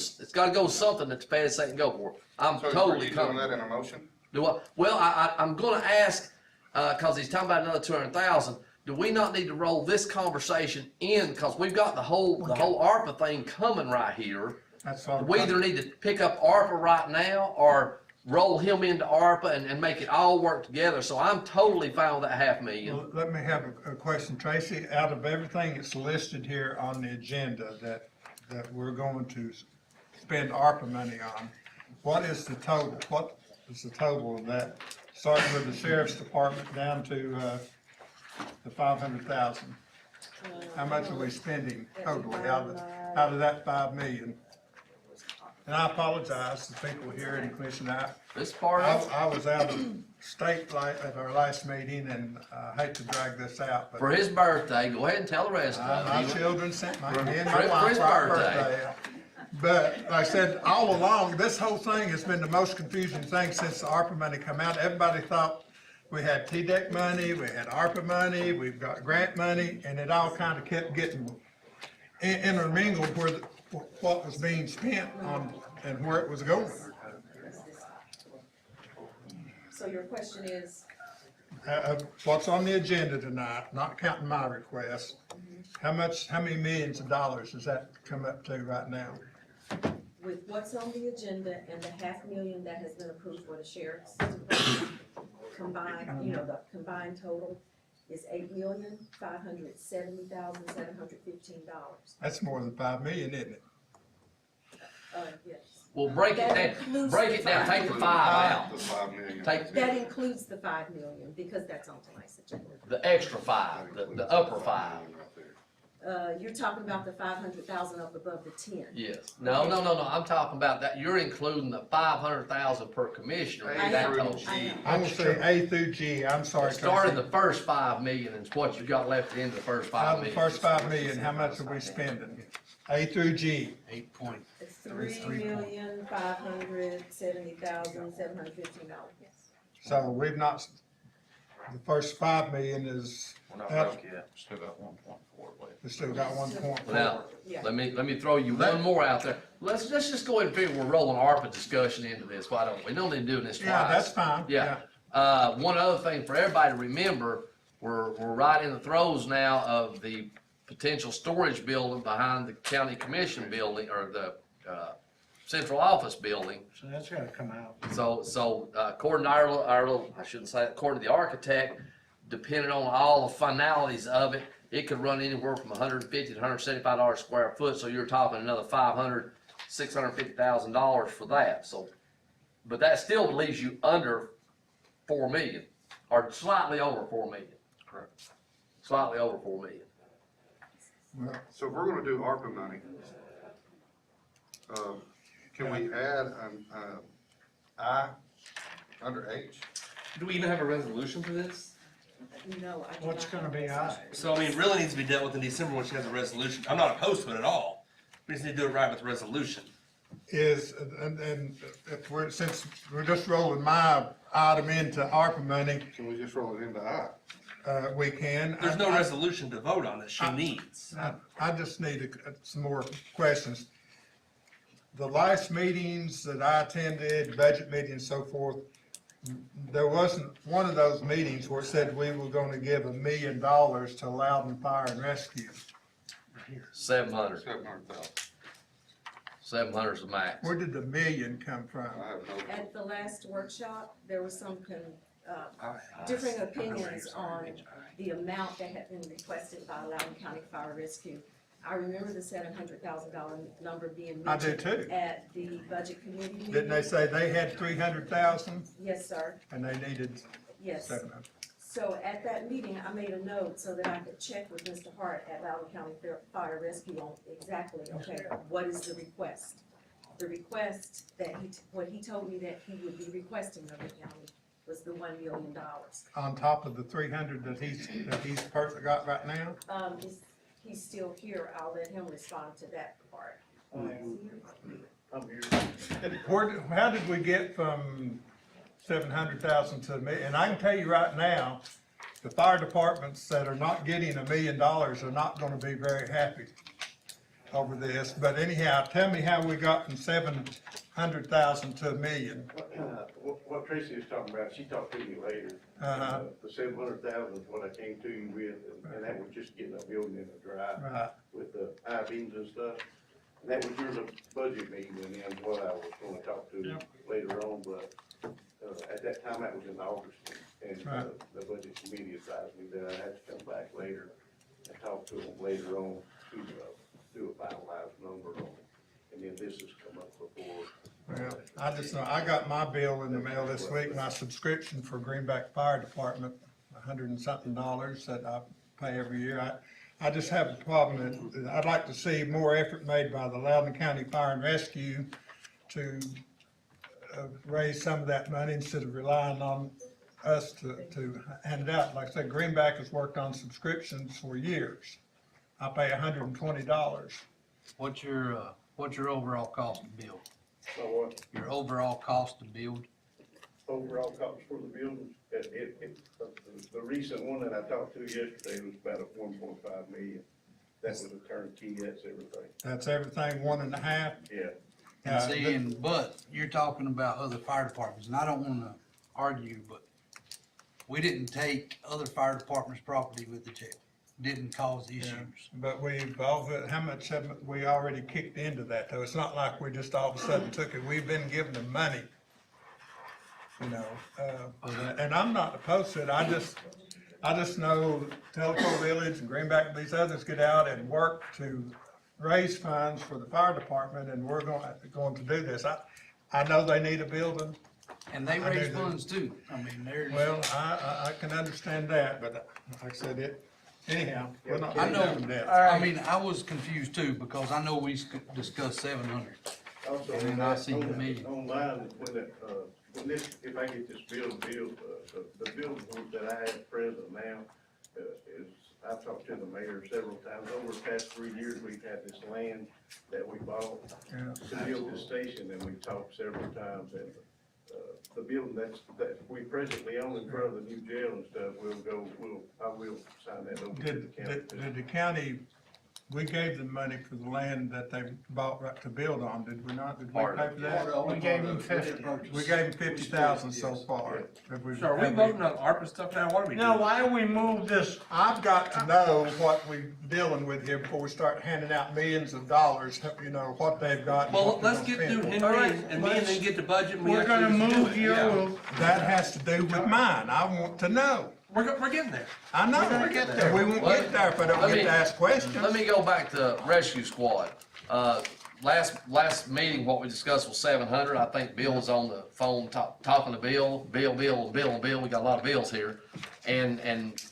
something that the feds say can go for. I'm So totally are you doing comfortable. that in a motion? Do I? Well, I'm gonna ask, cause he's talking about another 200,000. Do we not need to roll this conversation in, cause we've got the whole ARPA thing coming right here. That's all. We either need to pick up ARPA right now, or roll him into ARPA and make it all work together. So I'm totally fine with that $500,000. Well, let me have a question, Tracy. Out of everything that's listed here on the agenda that we're going to spend ARPA money on, what is the total? What is the total of that? Starting with the sheriff's department down to the 500,000. How much are we spending totally out of that 5 million? And I apologize to people here in Commission. I was out of state at our last meeting, and I hate to drag this out. But for his birthday, go ahead and tell the rest of my it. children sent me and For my his wife our birthday. birthday. But like I said, all along, this whole thing has been the most confusing thing since the ARPA money come out. Everybody thought we had TDEC money, we had ARPA money, we've got grant money, and it all kind of kept getting intermingled where what was being spent on and where it was going. So your question is? What's on the agenda tonight, not counting my request, how many millions of dollars does that come up to right now? With what's on the agenda and the $500,000 that has been approved for the sheriff's department, combined, the combined total is $8,570,715. That's more than 5 million, isn't it? Yes. Well, break it down, take the 5 out. The 5 million. That includes the $5 million, because that's on tonight's agenda. The extra 5, the upper 5. You're talking about the 500,000 up above the 10. Yes. No, I'm talking about that, you're including the 500,000 per commissioner in that total. I'm gonna say A through G, I'm sorry. Starting the first 5 million is what you got left in the first 5 Out of million. the first 5 million, how much are we spending? A through G. 3,570,715. So we've not, the first 5 million is. We're not broke yet. Still got 1.4 left. We still got 1.4. Now, let me throw you one more out there. Let's just go ahead and figure we're rolling ARPA discussion into this, why don't we? We don't need to do this twice. Yeah, that's fine. Yeah. One other thing for everybody to remember, we're right in the throes now of the potential storage building behind the county commission building, or the, central office building. So that's gotta come out. So, according to our little, I shouldn't say, according to the architect, depending on all the finalities of it, it could run anywhere from $150 to $175 a square foot, so you're talking another $650,000 for that, so. But that still leaves you under 4 million, or slightly over 4 million. Correct. Slightly over 4 million. So if we're gonna do ARPA money, can we add an, I under H? Do we even have a resolution for this? No, I do What's not. gonna be I? So, I mean, it really needs to be dealt with in December when she has a resolution. I'm not opposed to it at all. We just need to do it right with the resolution. And if since we're just rolling my item into ARPA money. Can we just roll it into I? We can. There's no resolution to vote on that she needs. I just need some more questions. The last meetings that I attended, budget meetings and so forth, there wasn't one of those meetings where it said we were gonna give $1 million to Loudon Fire and Rescue. 700. 700,000. 700 is the max. Where did the million come from? At the last workshop, there was some differing opinions on the amount that had been requested by Loudon County Fire Rescue. I remember the $700,000 number being I do mentioned too. at the budget committee meeting. Didn't they say they had 300,000 Yes, sir. and they needed Yes. 700. So at that meeting, I made a note so that I could check with Mr. Hart at Loudon County Fire Rescue on exactly, okay, what is the request? The request that what he told me that he would be requesting of the county was the $1 million. On top of the 300 that he's got right now? He's still here, I'll let him respond to that part. I'm here. How did we get from 700,000 to $1 million? And I can tell you right now, the fire departments that are not getting $1 million are not gonna be very happy over this. But anyhow, tell me how we got from 700,000 to $1 million. What Tracy was talking about, she talked to me later. The 700,000 is what I came to you with, and that was just getting a building in the drive. Right. With the I-beams and stuff. And that was during the budget meeting, and then what I was gonna talk to later on, but, at that time, that was in August. And, Right. the budget committee advised me that I had to come back later and talk to them later on to, do a finalized number on it. And then this has come up before. Well, I just know, I got my bill in the mail this week, my subscription for Greenback Fire Department, $100 and something that I pay every year. I just have a problem that I'd like to see more effort made by the Loudon County Fire and Rescue to raise some of that money instead of relying on us to hand it out. Like I said, Greenback has worked on subscriptions for years. I pay $120. What's your overall cost to build? So what? Your overall cost to build? Overall cost for the building, the recent one that I talked to yesterday was about a 1.5 million. That was a turnkey, that's everything. That's everything, 1.5? Yeah. And see, but you're talking about other fire departments, and I don't wanna argue, but we didn't take other fire departments' property with the jail. Didn't cause issues. But how much have we already kicked into that though? It's not like we just all of a sudden took it. We've been giving them money. You know, and I'm not opposed to it. I just know Telco Village and Greenback and these others get out and work to raise funds for the fire department, and we're going to do this. I know they need a building. And they raise funds too. I mean, there's. Well, I can understand that, but like I said, anyhow, we're not. I know, that. I mean, I was confused too, because I know we discussed 700. Also, And then I see the million. Online, if I get this build, the building that I have present now, is, I've talked to the mayor several times. Over the past 3 years, we've had this land that we bought to build this station, and we've talked several times, and, the building that we presently own in front of the new jail and stuff, I will sign that over to the county. Did the county, we gave them money for the land that they bought right to build on, did we not? Did we pay for that? We gave them 50. We gave them 50,000 so far. So are we voting on ARPA stuff now? What are we doing? Now, why don't we move this? I've got to know what we're dealing with here before we start handing out millions of dollars, you know, what they've got. and Well, what they're let's get gonna through spend. Henry and me, and then get the budget. And We're gonna move your, That has to do with mine. I want to know. We're getting there. I know. We're gonna get there. We won't get there if I don't get to ask questions. Let me go back to rescue squad. Last meeting, what we discussed was 700. I think Bill was on the phone talking to Bill. Bill. We got a lot of bills here. And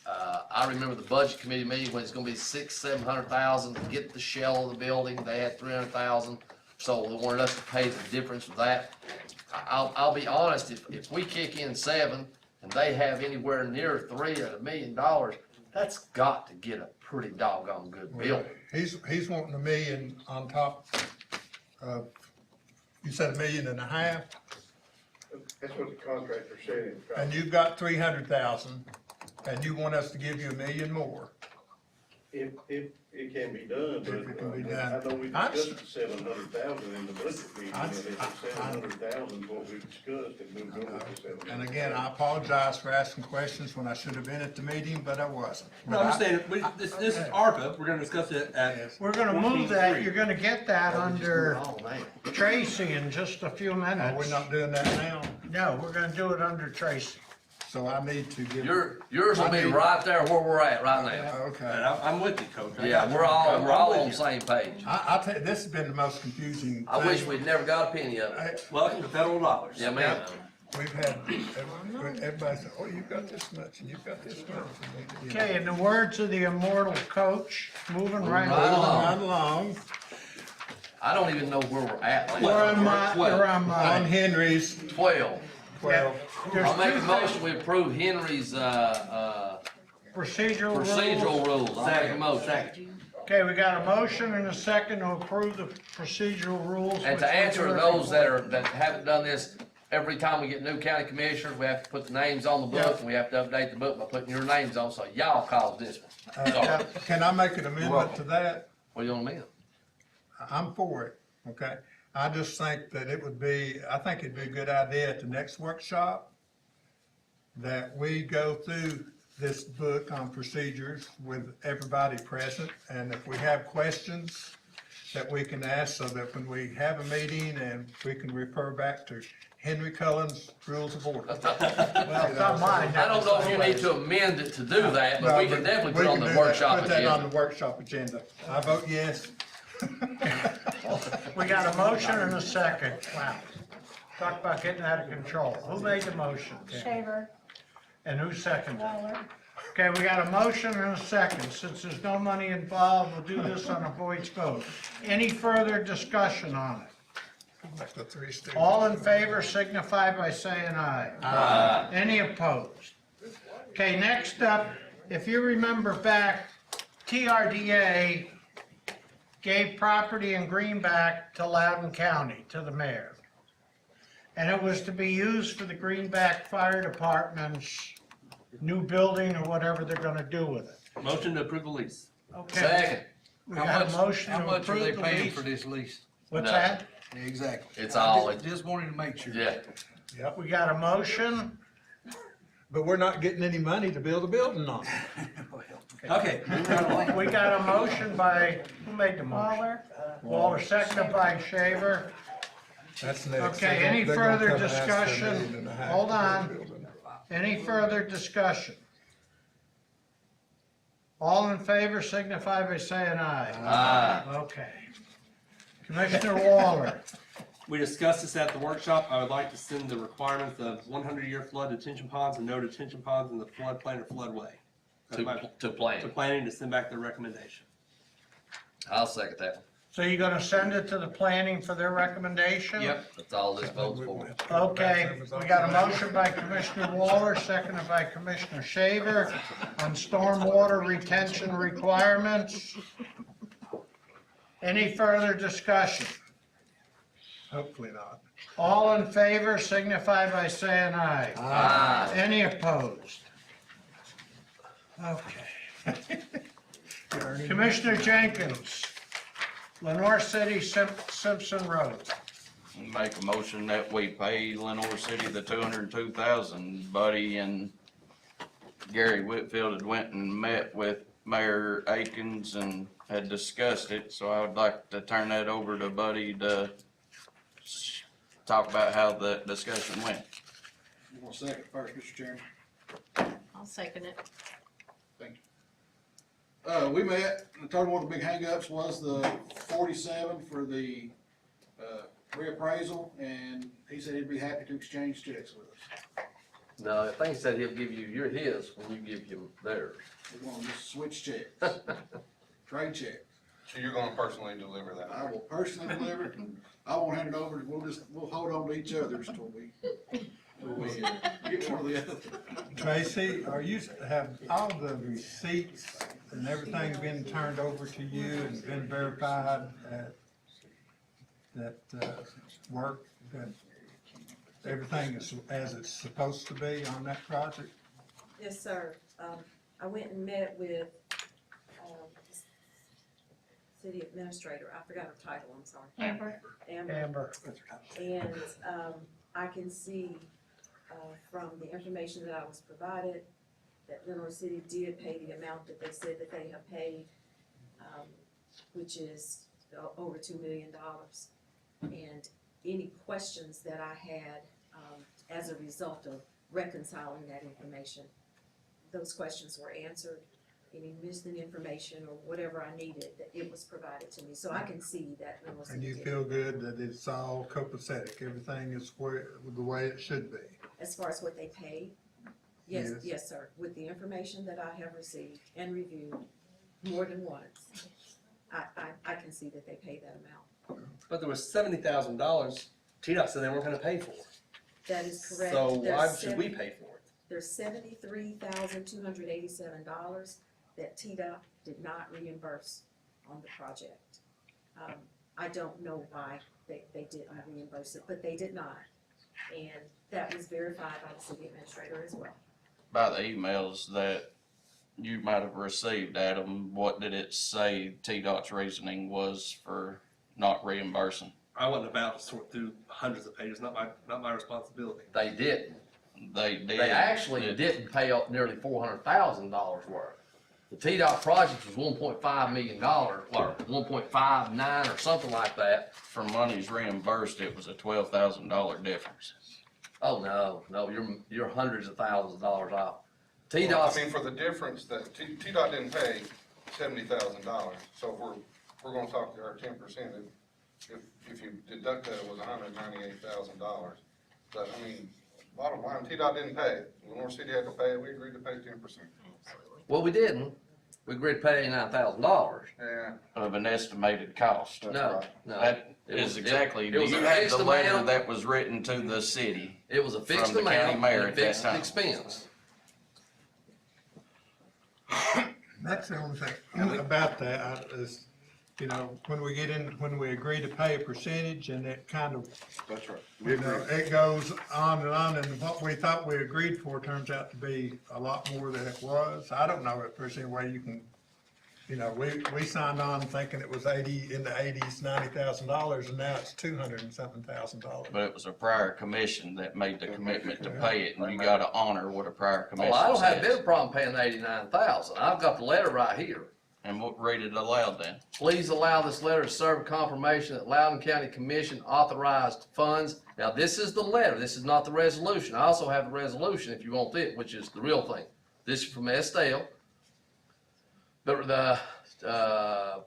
I remember the budget committee meeting when it's gonna be 600,000-700,000 to get the shell of the building. They had 300,000. So they wanted us to pay the difference of that. I'll be honest, if we kick in 7 and they have anywhere near 3 at $1 million, that's got to get a pretty doggone good building. He's wanting $1 million on top of, you said $1.5 million? That's what the contractor said. And you've got 300,000, and you want us to give you $1 million more. If it can be done, but It can be done. I know we discussed 700,000 in the budget meeting, and it's 700,000 what we discussed, and we'll go with the 700,000. And again, I apologize for asking questions when I should have been at the meeting, but I wasn't. No, I'm saying, this is ARPA, we're gonna discuss it at. we're gonna move that, 14.3. you're gonna get that under Tracy in just a few minutes. Are we not doing that now? No, we're gonna do it under Tracy. So I need to give. Yours will be right there where we're at right now. Okay. And I'm with you, Coach. Yeah, we're all on the same page. I'll tell you, this has been the most confusing thing. I wish we'd never got a penny of it. Welcome to federal dollars. Yeah, man. we've had, everybody said, oh, you've got this much, and you've got this much. And, you know, Okay, in the words of the immortal coach, moving right Right along. Right along, I don't even know where we're at. Like, We're on my, you're on on mine. Henry's 12. 12. There's I'll make two a motion, we approve Henry's, procedural rules. procedural rules. I'll make a motion. Okay, we got a motion and a second to approve the procedural rules. And which to answer were- those that haven't done this, every time we get new county commissioners, we have to put the names on the book, and we have to update the book by putting your names on, so y'all caused this one. Sorry. Can I make an amendment to that? What do you want to amend? I'm for it, okay? I just think that I think it'd be a good idea at the next workshop that we go through this book on procedures with everybody present, and if we have questions that we can ask, so that when we have a meeting and we can refer back to Henry Cullen's Rules of Order. Well, it's not mine. I don't know if you need to amend it to do that, but we can definitely put it on the workshop Put that on agenda. the workshop agenda. I vote yes. We got a motion and a second. Wow. Talk about getting out of control. Who made the motion? Shaver, And who seconded it? Waller. Okay, we got a motion and a second. Since there's no money involved, we'll do this on a voice vote. Any further discussion on it? Like the Three Stooges. All in favor signify by saying aye. Aye. Any opposed? Okay, next up, if you remember back, TRDA gave property in Greenback to Loudon County, to the mayor. And it was to be used for the Greenback Fire Department's new building or whatever they're gonna do with it. Motion to approve the lease. Okay. Second. We got a motion How to much are they approve the paying lease. for this lease? What's No. that? Yeah, exactly. It's I all- Just wanted to make sure. Yeah. We got a motion. But we're not getting any money to build a building on. Okay. We got a motion by, who made the motion? Waller. Waller, seconded by Shaver. That's next. Okay, any They're gonna further come and ask for $1.5 discussion? million Hold to build a on. building. Any further discussion? All in favor signify by saying aye. Aye. Okay. Commissioner Waller, We discussed this at the workshop. I would like to send the requirements of 100-year flood detention ponds and no detention ponds in the floodplain or floodway. That's my- To plan. To planning to send back their recommendation. I'll second that. so you're gonna send it to the planning for their recommendation? Yep, that's all this vote's for. Okay, we got a motion by Commissioner Waller, seconded by Commissioner Shaver on stormwater retention requirements. Any further discussion? Hopefully not. All in favor signify by saying aye. Aye. Any opposed? Okay. Commissioner Jenkins, Lenore City, Simpson Road. Make a motion that we pay Lenore City the $202,000. Buddy and Gary Whitfield had went and met with Mayor Akins and had discussed it, so I would like to turn that over to Buddy to talk about how the discussion went. You want a second first, Mr. Chairman? I'll second it. We met, and told him one of the big hangups was the 47 for the, reappraisal, and he said he'd be happy to exchange checks with us. No, I think he said he'll give you his when you give him theirs. We want to just switch checks, trade checks. So you're gonna personally deliver that? I will personally deliver it, and I won't hand it over, we'll hold on to each other's till we get one or the other. Tracy, have all the receipts and everything been turned over to you and been verified at that work, that everything is as it's supposed to be on that project? Yes, sir. I went and met with, city administrator, I forgot her title, I'm sorry. Amber. Amber. And, I can see, from the information that I was provided, that Lenore City did pay the amount that they said that they have paid, which is over $2 million. And any questions that I had, as a result of reconciling that information, those questions were answered. Any missing information or whatever I needed, that it was provided to me, so I can see that Lenore City And you did. feel good that it's all copacetic, everything is the way it should be? As far as what they paid, yes, sir, with the information that I have received and reviewed more than once, I can see that they paid that amount. But there was $70,000 TDOT said they weren't gonna pay for. That is correct. So There's why should we pay for it? There's $73,287 that TDOT did not reimburse on the project. I don't know why they didn't reimburse it, but they did not. And that was verified by the city administrator as well. By the emails that you might have received, Adam, what did it say TDOT's reasoning was for not reimbursing? I wasn't about to sort through hundreds of pages, not my responsibility. They didn't. They did. They actually didn't pay up nearly $400,000 worth. The TDOT project was $1.5 million, or 1.59 or something like that. For monies reimbursed, it was a $12,000 difference. Oh, no, you're hundreds of thousands of dollars off. Well, TDOT, I mean, for the difference that TDOT didn't pay $70,000, so we're gonna talk to our 10%, if you deduct that, it was $198,000. But, I mean, bottom line, TDOT didn't pay it. Lenore City had to pay it, we agreed to pay 10%. well, we didn't. We agreed to pay $89,000. Yeah. Of an estimated cost. No. That It is was- exactly, it was you a had fixed the letter amount. that was written to the city. It was a fixed From the county amount mayor and a at that fixed time. expense. That's the only thing about that is, you know, when we agree to pay a percentage and it kind of, That's right. you know, it goes on, and what we thought we agreed for turns out to be a lot more than it was. I don't know if there's any way you can, you know, we signed on thinking it was in the eighties, $90,000, and now it's $200 and something thousand. But it was a prior commission that made the commitment to pay it, and you gotta honor what a prior commission Well, I don't have a says. bit of problem paying the $89,000. I've got the letter right here. And what rate it allowed then? Please allow this letter to serve a confirmation that Loudon County Commission authorized funds. Now, this is the letter, this is not the resolution. I also have the resolution if you want it, which is the real thing. This is from Estelle.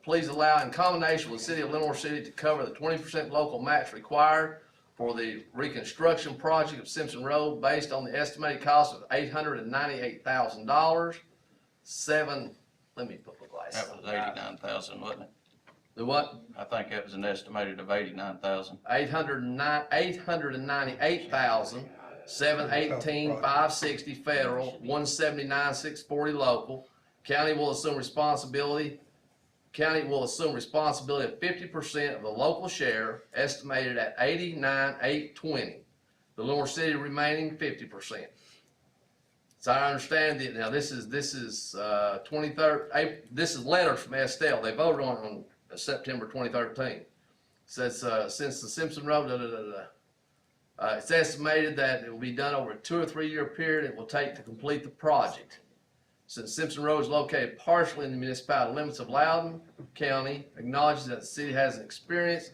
Please allow in combination with the city of Lenore City to cover the 20% local match required for the reconstruction project of Simpson Road based on the estimated cost of $898,000. Let me put my glasses That was 89,000, wasn't it? The what? I think that was an estimated of 89,000. $818,560 federal, $179,640 local. County will assume responsibility of 50% of the local share, estimated at $89,820. The Lenore City remaining 50%. So I understand that, now this is 23rd, this is letters from Estelle, they voted on September 2013. Says, since the Simpson Road, it's estimated that it will be done over a 2 or 3 year period it will take to complete the project. Since Simpson Road is located partially in the municipality limits of Loudon County, acknowledges that the city has an experience,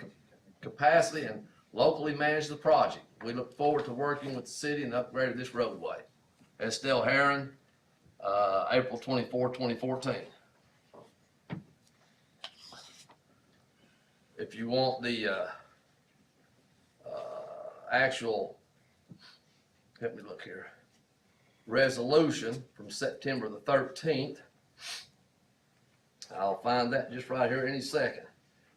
capacity, and locally manage the project. We look forward to working with the city in the upgrade of this roadway. Estelle Heron, April 24, 2014. If you want the actual, let me look here, resolution from September the 13th, I'll find that just right here any second.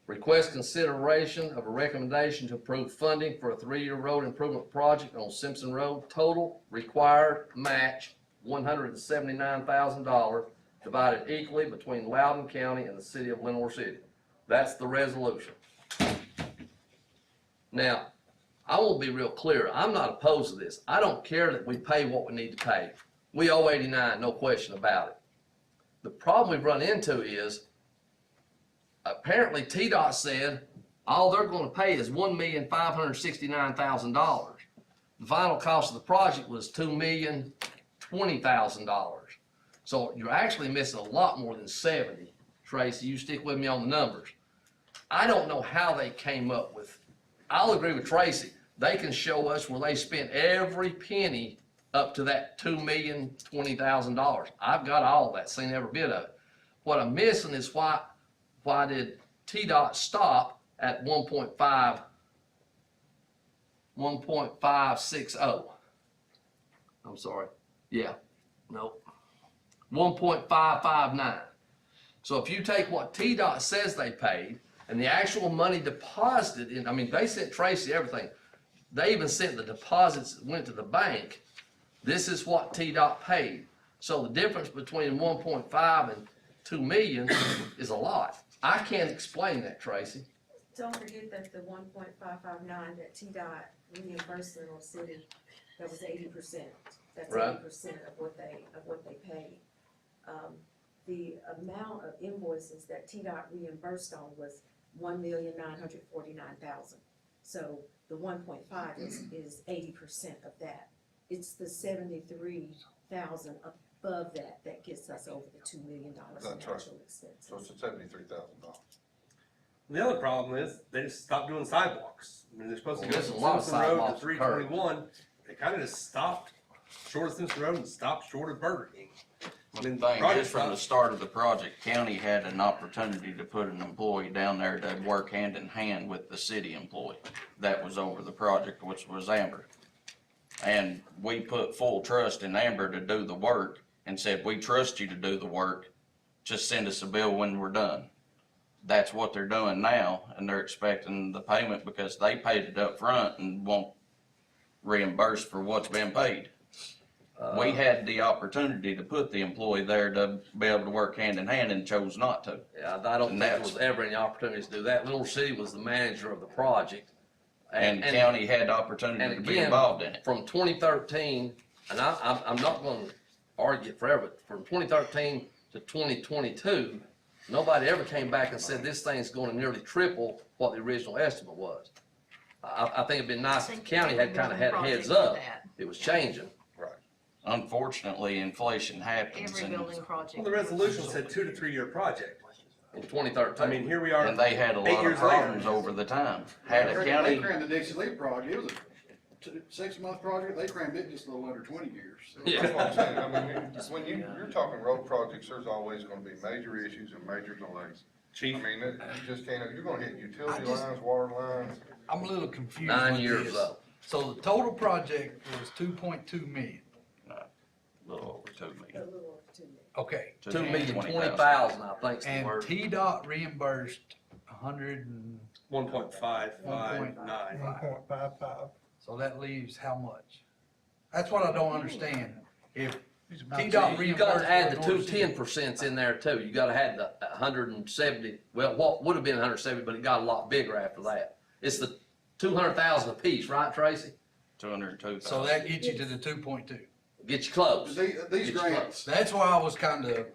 Request consideration of a recommendation to approve funding for a 3-year road improvement project on Simpson Road. Total required match $179,000, divided equally between Loudon County and the city of Lenore City. That's the resolution. Now, I will be real clear. I'm not opposed to this. I don't care that we pay what we need to pay. We owe 89, no question about it. The problem we've run into is, apparently TDOT said all they're going to pay is $1,569,000. The final cost of the project was $2,020,000. So you're actually missing a lot more than 70. Tracy, you stick with me on the numbers. I don't know how they came up with, I'll agree with Tracy, they can show us where they spent every penny up to that $2,020,000. I've got all that, seen every bit of it. What I'm missing is why did TDOT stop at 1.560? I'm sorry, yeah, nope. 1.559. So if you take what TDOT says they paid and the actual money deposited in, I mean, they sent Tracy everything. They even sent the deposits that went to the bank. This is what TDOT paid. So the difference between 1.5 and 2 million is a lot. I can't explain that, Tracy. Don't forget that the 1.559 that TDOT reimbursed Little City, that was 80%. That's Right. 80% of what they paid. The amount of invoices that TDOT reimbursed on was 1,949,000. So the 1.5 is 80% of that. It's the 73,000 above that gets us over the $2 million in That's right. actual expenses. So it's $73,000. The other problem is they just stopped doing sidewalks. I mean, they're supposed to go There's from a lot of Simpson Road to sidewalks and curbs. 321. They kind of just stopped short of Simpson Road and stopped short of Burger King. I mean, Thing project is, from the start of the project, county had an opportunity to put an employee down there to work hand in hand with the city employee. That was over the project, which was Amber. And we put full trust in Amber to do the work and said, we trust you to do the work, just send us a bill when we're done. That's what they're doing now, and they're expecting the payment because they paid it up front and won't reimburse for what's been paid. We had the opportunity to put the employee there to be able to work hand in hand and chose not to. Yeah, I don't think there was ever any opportunity to do that. Little City was the manager of the project. And county had opportunity to be involved in it. From 2013, and I'm not gonna argue it forever, but from 2013 to 2022, nobody ever came back and said this thing's gonna nearly triple what the original estimate was. I think it'd been nice if the county had kinda had a heads up. It was changing. Unfortunately, inflation happens. Every building project. Well, the resolution said 2 to 3 year project. In 2013. I mean, here we are. And they had a 8 lot of years problems later. over the time. Had a They county, crammed the Dixie League project, it was a 6-month project, they crammed it just a little under 20 years. That's what I'm saying, I mean, when you're talking road projects, there's always gonna be major issues and major delays. Chief. I mean, you just can't, you're gonna hit utility lines, water lines. I'm a little confused. 9 with years this. though. So the total project was 2.2 million. a little over 2 A million. little over 2 million. Okay. 2,020,000, I think's the And word. TDOT reimbursed 1.559. 1.55. So that leaves how much? That's what I don't understand. If TDOT You got reimbursed. to add the for two North City- 10% in there too. You got to add the 170, well, what would have been 170, but it got a lot bigger after that. It's the 200,000 apiece, right, Tracy? 202,000. So that gets you to the 2.2. Get you close. These Get you grants, That's why I was kind of,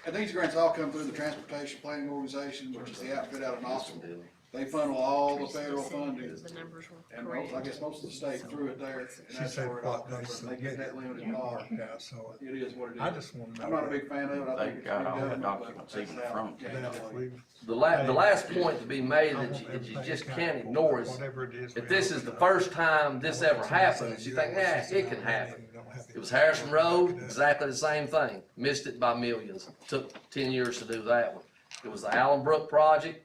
and these grants all come through the Transportation Planning Organization, which is the outfit out of Knoxville. They funnel all the federal funding, The numbers were and correct. I guess most of the state through it there, and She that's said where it all what they comes from. They get that limited power. Yeah, so It is what it is. I just want to know. I'm not a big fan of it, I They think it's got good all the government, but documents that's even how from it that came. if we- The last point to be made that you just can't ignore is, Whatever it is. if this is the first time this ever happens, you think, yeah, it can happen. It was Harrison Road, exactly the same thing. Missed it by millions. Took 10 years to do that one. It was the Allenbrook project,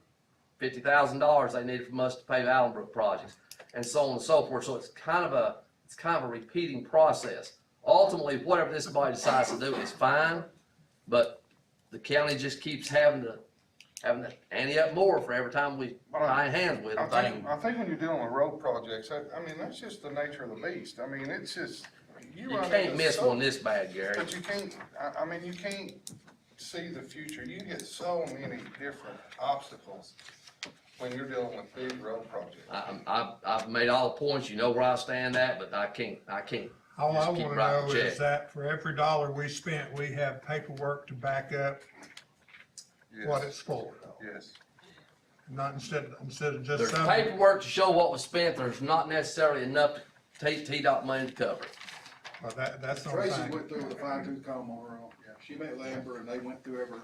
$50,000 they needed from us to pay the Allenbrook projects, and so on and so forth. So it's kind of a repeating process. Ultimately, whatever this body decides to do is fine, but the county just keeps having to ante up more for every time we tie hands with I them. think when you're dealing with road projects, I mean, that's just the nature of the beast. I mean, it's just, You run can't into miss so- one this bad, Gary. But you can't, I mean, you can't see the future. You get so many different obstacles when you're dealing with big road projects. I've made all the points, you know where I stand at, but I can't All I just keep want to writing know checks. is that for every dollar we spent, we have paperwork to back up what it's for. Yes. Not instead of just There's some. paperwork to show what was spent, there's not necessarily enough T-Dot money to cover it. Well, that's the Tracy thing. went through with a fine tooth comb on her own. Yeah, she met Lambert and they went through every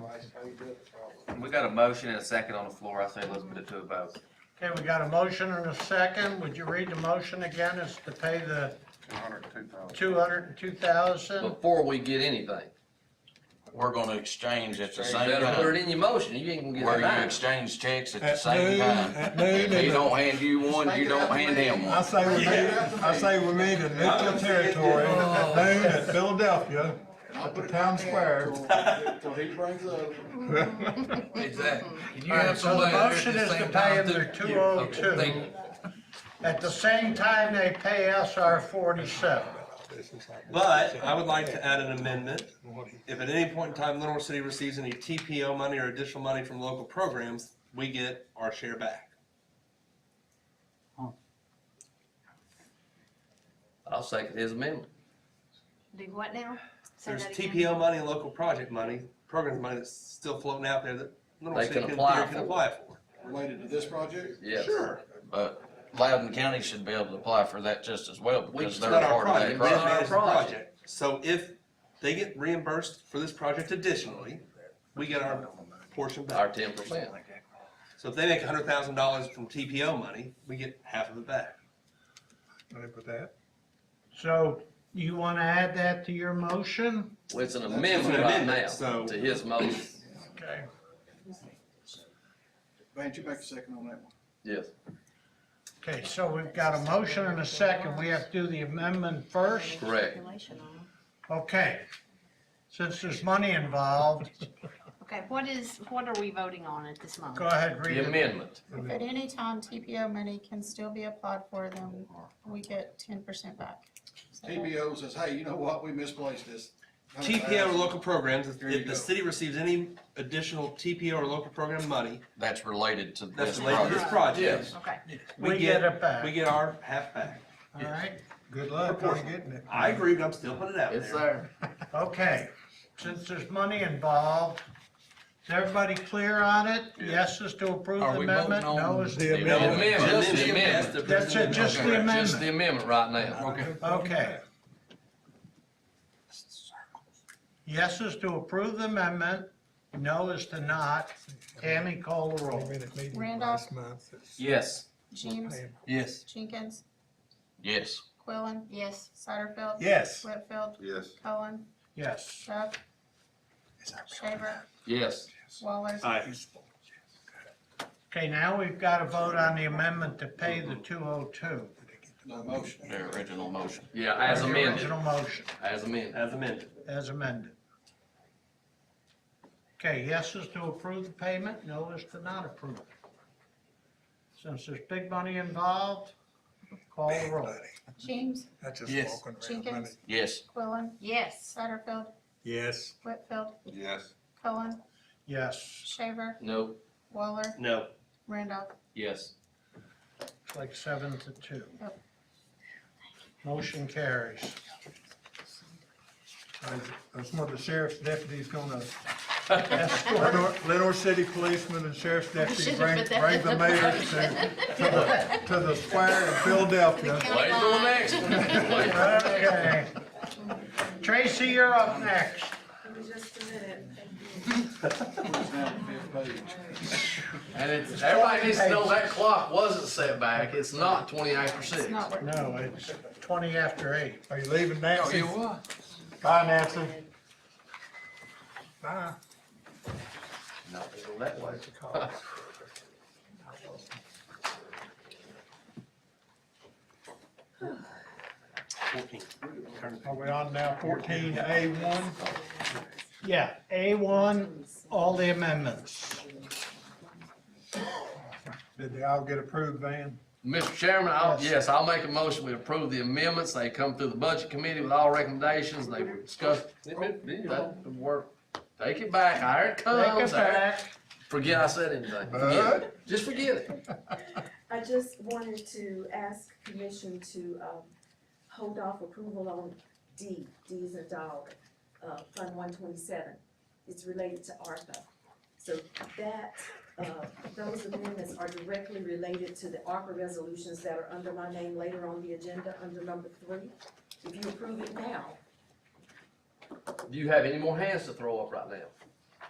last page of it, probably. We got a motion and a second on the floor. I say let's put it to a vote. Okay, we got a motion and a second. Would you read the motion again? It's to pay the 202,000. 202,000? Before we get anything. we're gonna exchange at the You same better put it time. in your motion, you ain't gonna get Where it you back. exchange checks at the At same noon, time. at noon If he in don't the, hand you one, you don't hand him I one. say we meet in neutral territory at noon at Philadelphia, at the town square. Till he brings up. Exactly. Can you All right, have so the somebody there at motion the is to same pay time them too? their Okay, 202. thank you. At the same time, they pay us our 47. But I would like to add an amendment. If at any point in time Lenore City receives any TPO money or additional money from local programs, we get our share back. I'll second his amendment. Do what now? Say There's that again. TPO money and local project money, programs money that's still floating out there that Lenore They City can can, apply theory can for. apply for. Related to this project? Yes. Sure. But Loudon County should be able to apply for that just as well because It's they're not our part of that project, we didn't project. manage the project. So if they get reimbursed for this project additionally, we get our portion Our back. 10%. So if they make $100,000 from TPO money, we get half of it back. Ready with that? So you want to add that to your motion? Well, it's an It's amendment an right amendment, now so- to his motion. Okay. Vance, you make a second on that one. Yes. Okay, so we've got a motion and a second. We have to do the amendment first. Correct. Calculation on them. Okay. Since there's money involved, Okay, what are we voting on at this moment? go ahead, read The it. amendment. If at any time TPO money can still be applied for, then we get 10% back. So that- TPO says, hey, you know what, we misplaced this. TPO or local programs, There you if the go. city receives any additional TPO or local program money, That's related to that's this related to this project. project. Yes. Okay. We get it back. We get our half back. All right, Good luck on getting it. I agree, but I'm still putting it out It's there. there. okay. Since there's money involved, is everybody clear on it? Yes is to approve Are the we amendment, voting on no is the to. The amendment, just the Just amendment. the That's it, just the Just the amendment. amendment right now. Okay. Okay. Yes is to approve the amendment, no is to not. Tammy, call the roll. 20-minute meeting Randolph? last month. Yes. James, Yes. Jenkins, Yes. Quillen, Yes. Satterfield. Yes. Whitfield, Yes. Cohen, Yes. Shuck, Shaver, Yes. Waller. Aye. Okay, now we've got to vote on the amendment to pay the 202. No motion. The original motion. Yeah, as The amended. Original motion, As amended. As amended. as amended. Okay, yes is to approve the payment, no is to not approve it. Since there's big money involved, call the roll. James, That's just Yes. walking around Jenkins, money. Yes. Quillen, Yes. Satterfield, Yes. Whitfield, Yes. Cohen, Yes, Shaver, No. Waller, No. Randolph. Yes. like 7-2. Yep. Motion carries. That's one of the sheriff's deputies gonna, Escort. Lenore City policeman and sheriff's deputy Should've bring put that the in the mayor to the square in Philadelphia. Wait till the next one. Wait. Okay. Tracy, you're up next. Just a minute. And it's, everybody needs to know that clock wasn't set back. It's not 20 after It's 6. not working. No, it's 20 after 8. Are you leaving, Nancy? You what? Bye, Nancy. Bye. Not go that way. Are we on now 14A1? Yeah, A1, all the amendments. Did they all get approved, Van? Mr. Chairman, I'll make a motion, we approve the amendments, they come through the budget committee with all recommendations, they were discussed. That would work. Take it back, here it Take comes. it back. Forget I said anything. Forget it. Just forget it. I just wanted to ask commission to, hold off approval on D is a dog, Fund 127. It's related to ARPA. So that, those amendments are directly related to the ARPA resolutions that are under my name later on the agenda, under number 3. If you approve it now, Do you have any more hands to throw up right now?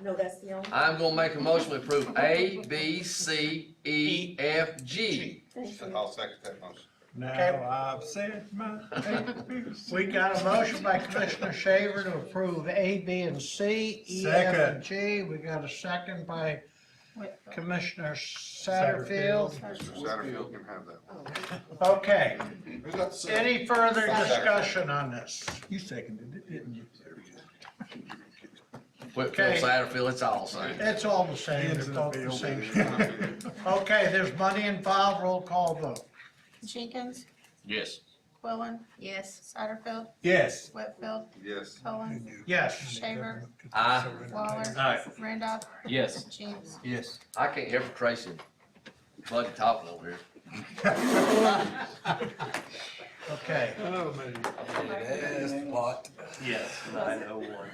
no, that's the only. I'm gonna make a motion to approve A, B, C, E, F, G. Thank you. I'll second that motion. Now I've said my piece. We got a motion by Commissioner Shaver to approve A, B, and C, E, F, Second. and G. We got a second by Commissioner Satterfield. Mr. Satterfield can have that. Okay, Who's got the second? any further discussion on this? You seconded it, didn't you? Whitfield, Satterfield, it's all the same. It's all the same, they're both the same stuff. Okay, there's money involved, roll call vote. Jenkins, Yes. Quillen, Yes. Satterfield, Yes. Whitfield, Yes. Cohen, Yes. Shaver, Aye. Waller, Aye. Randolph, Yes. James. Yes. I can't hear from Tracy. Buddy talking over here. Okay, Oh, man. Yes, 901.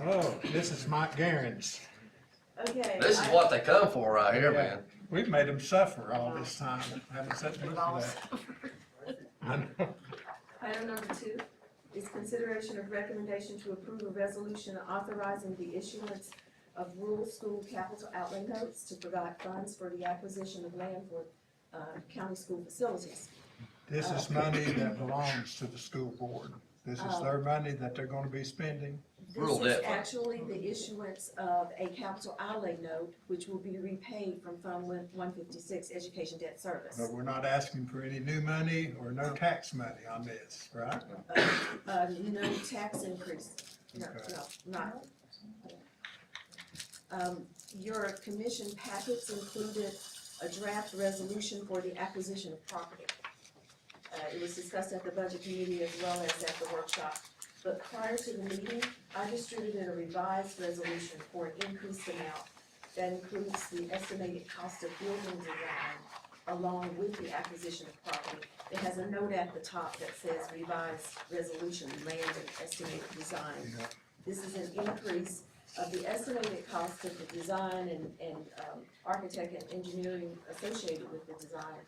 Oh, this is Mike Garen's. Okay. This is what they come for right here, man. We've made them suffer all this time. Haven't said much for that. I know. Item number 2 is consideration of recommendation to approve a resolution authorizing the issuance of rural school capital outlay notes to provide funds for the acquisition of land for county school facilities. This is money that belongs to the school board. This is their money that they're gonna be spending. Rural This is debt fund. actually the issuance of a capital outlay note, which will be repaid from Fund 156, Education Debt Service. But we're not asking for any new money or no tax money on this, right? No tax increase, no, not. Your commission packets included a draft resolution for the acquisition of property. It was discussed at the budget committee as well as at the workshop. But prior to the meeting, I distributed a revised resolution for an increased amount that includes the estimated cost of building design along with the acquisition of property. It has a note at the top that says revised resolution, land and estimated design. This is an increase of the estimated cost of the design and architect and engineering associated with the design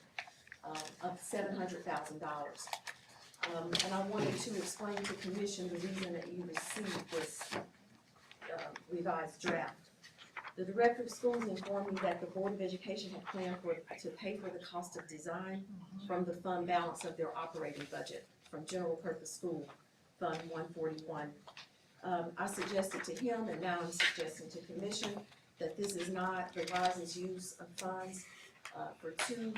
of $700,000. And I wanted to explain to commission the reason that you received this revised draft. The director of schools informed me that the Board of Education had planned to pay for the cost of design from the fund balance of their operating budget from General Purpose School Fund 141. I suggested to him, and now I'm suggesting to commission, that this is not the wisest use of funds for two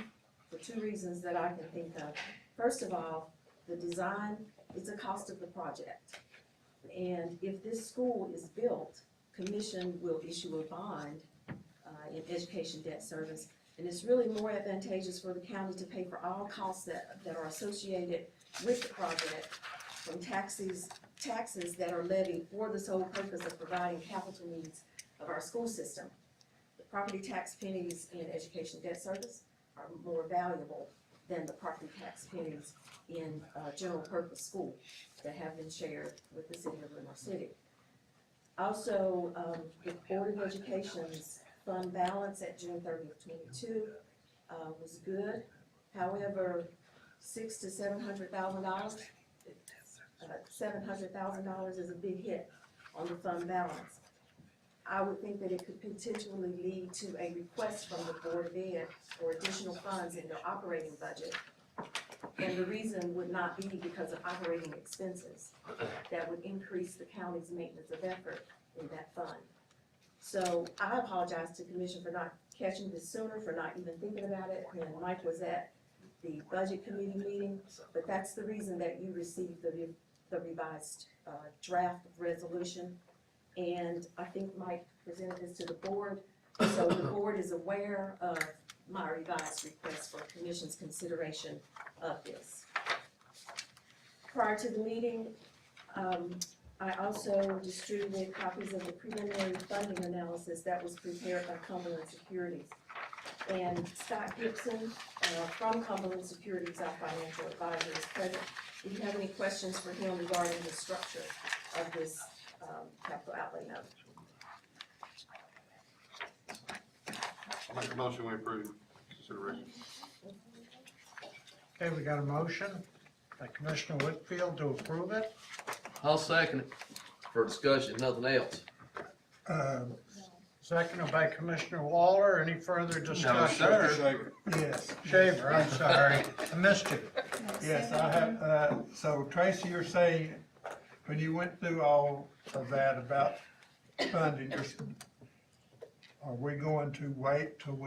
reasons that I can think of. First of all, the design is a cost of the project. And if this school is built, commission will issue a bond in Education Debt Service. And it's really more advantageous for the county to pay for all costs that are associated with the project, from taxes that are levied for the sole purpose of providing capital needs of our school system. The property tax pennies in Education Debt Service are more valuable than the property tax pennies in general purpose school that have been shared with the city of Lenore City. Also, the Board of Education's fund balance at June 30th, 22 was good. However, $600,000 to $700,000, $700,000 is a big hit on the fund balance. I would think that it could potentially lead to a request from the Board of Ed for additional funds in their operating budget. And the reason would not be because of operating expenses. That would increase the county's maintenance of effort in that fund. So I apologize to Commission for not catching this sooner, for not even thinking about it when Mike was at the Budget Committee meeting. But that's the reason that you received the revised draft resolution. And I think Mike presented this to the board, so the board is aware of my revised request for commission's consideration of this. Prior to the meeting, I also distributed copies of the preliminary funding analysis that was prepared by Cumberland Securities. And Scott Gibson from Cumberland Securities, our financial advisor, is present. If you have any questions for him regarding the structure of this capital outlay note. Make a motion, we approve consideration. Okay, we got a motion by Commissioner Whitfield to approve it. I'll second it for discussion, nothing else. Seconded by Commissioner Waller. Any further discussion? sir. Yes. Shaver, I'm sorry. I missed you. Yes, I have, so Tracy, you're saying, when you went through all of that about funding, are we going to wait till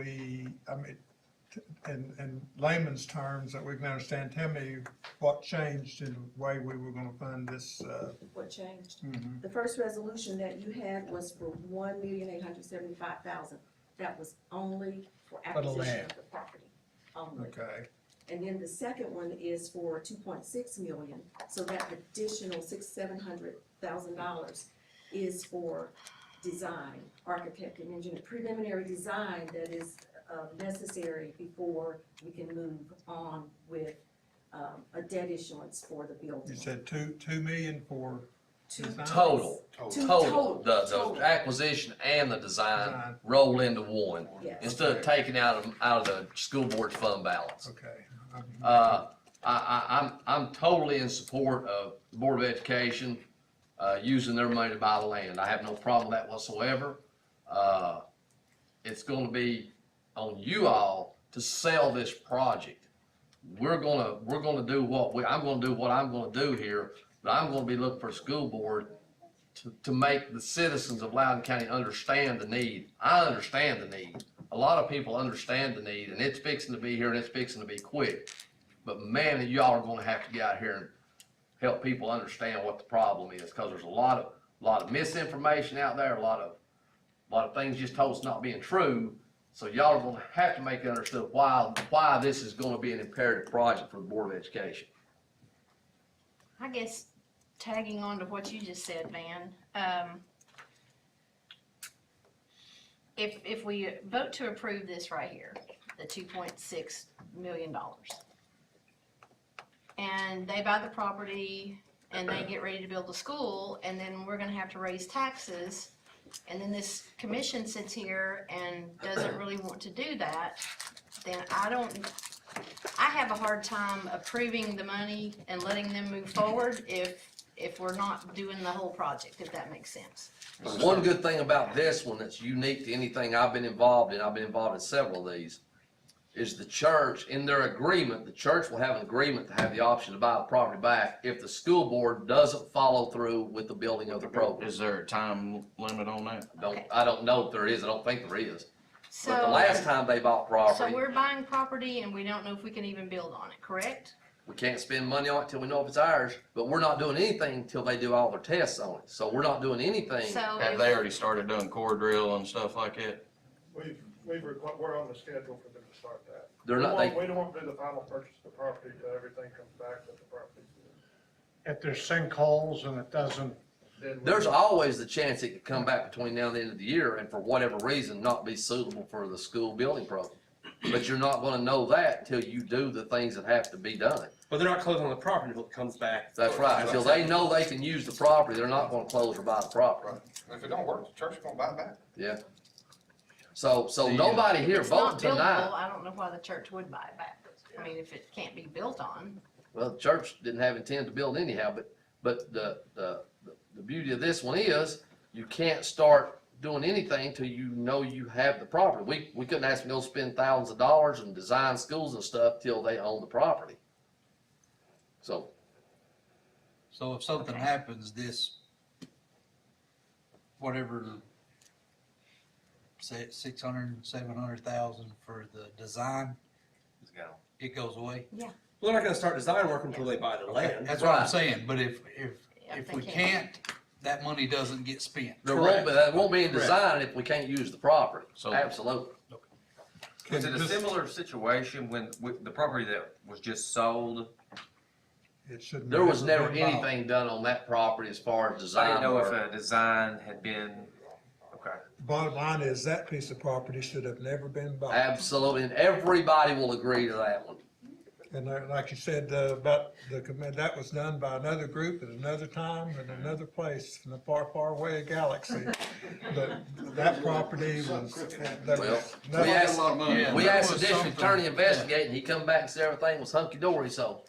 in layman's terms that we can understand, tell me what changed in the way we were gonna fund this, What changed? mhm. The first resolution that you had was for $1,875,000. That was only for For the acquisition land. of the property, only. Okay, And then the second one is for 2.6 million, so that additional $700,000 is for design, architect and engineer, preliminary design that is necessary before we can move on with a debt issuance for the building. you said 2 million for design? Total, Total. the acquisition and the design Design. roll into one, Yes. instead of taking out of the school board's fund balance. Okay. I'm totally in support of the Board of Education, using their money to buy the land. I have no problem with that whatsoever. It's gonna be on you all to sell this project. We're gonna do I'm gonna do what I'm gonna do here, but I'm gonna be looking for a school board to make the citizens of Loudon County understand the need. I understand the need. A lot of people understand the need, and it's fixing to be here, and it's fixing to be quick. But man, y'all are gonna have to get out here and help people understand what the problem is, because there's a lot of misinformation out there, a lot of things just told us not being true. So y'all are gonna have to make it understood why this is gonna be an imperative project for the Board of Education. I guess tagging on to what you just said, Van, if we vote to approve this right here, the $2.6 million, and they buy the property and they get ready to build a school, and then we're gonna have to raise taxes, and then this commission sits here and doesn't really want to do that, then I have a hard time approving the money and letting them move forward if we're not doing the whole project, if that makes sense. One good thing about this one that's unique to anything I've been involved in several of these, is the church, in their agreement, the church will have an agreement to have the option to buy the property back if the school board doesn't follow through with the building of the program. Is there a time limit on that? I don't know if there is, I don't think there is. So, But the last time they bought so property, we're buying property and we don't know if we can even build on it, correct? we can't spend money on it till we know if it's ours, but we're not doing anything till they do all their tests on it. So we're not doing anything. So Have if- they already started doing core drill and stuff like that? We're on the schedule for them to start that. They're not, We don't want to do the final purchase of the property until everything comes back with the property. If there's sinkholes and it doesn't, There's always the chance it could come back between now and the end of the year and for whatever reason not be suitable for the school building program. But you're not gonna know that until you do the things that have to be done. But they're not closing on the property until it comes back. That's right. Until they know they can use the property, they're not gonna close or buy the property. If it don't work, the church is gonna buy it back. Yeah. So nobody here If it's not voting tonight. buildable, I don't know why the church would buy it back. I mean, if it can't be built on. Well, the church didn't have intent to build anyhow, but the beauty of this one is you can't start doing anything till you know you have the property. We couldn't ask them to go spend thousands of dollars and design schools and stuff till they own the property. So So if something happens, this, whatever, say 600, 700,000 for the design, it goes away? Yeah. Well, they're not gonna start design work until they buy the land. That's what I'm saying, but if they we can't. can't, that money doesn't get spent. there won't be any design if we can't use the property. So- Absolutely. Was it a similar situation when the property that was just sold? It shouldn't. There was have never been bought. anything done on that property as far as I design didn't know if work. a design had been, okay. Bottom line is that piece of property should have never been bought. Absolutely, and everybody will agree to that one. And like you said, about the commit, that was done by another group at another time in another place in a far, far away galaxy. But that property was, there Well, was we nothing. asked, Yeah, we there asked the was district something, attorney to investigate, and he come back and said everything was hunky-dory, so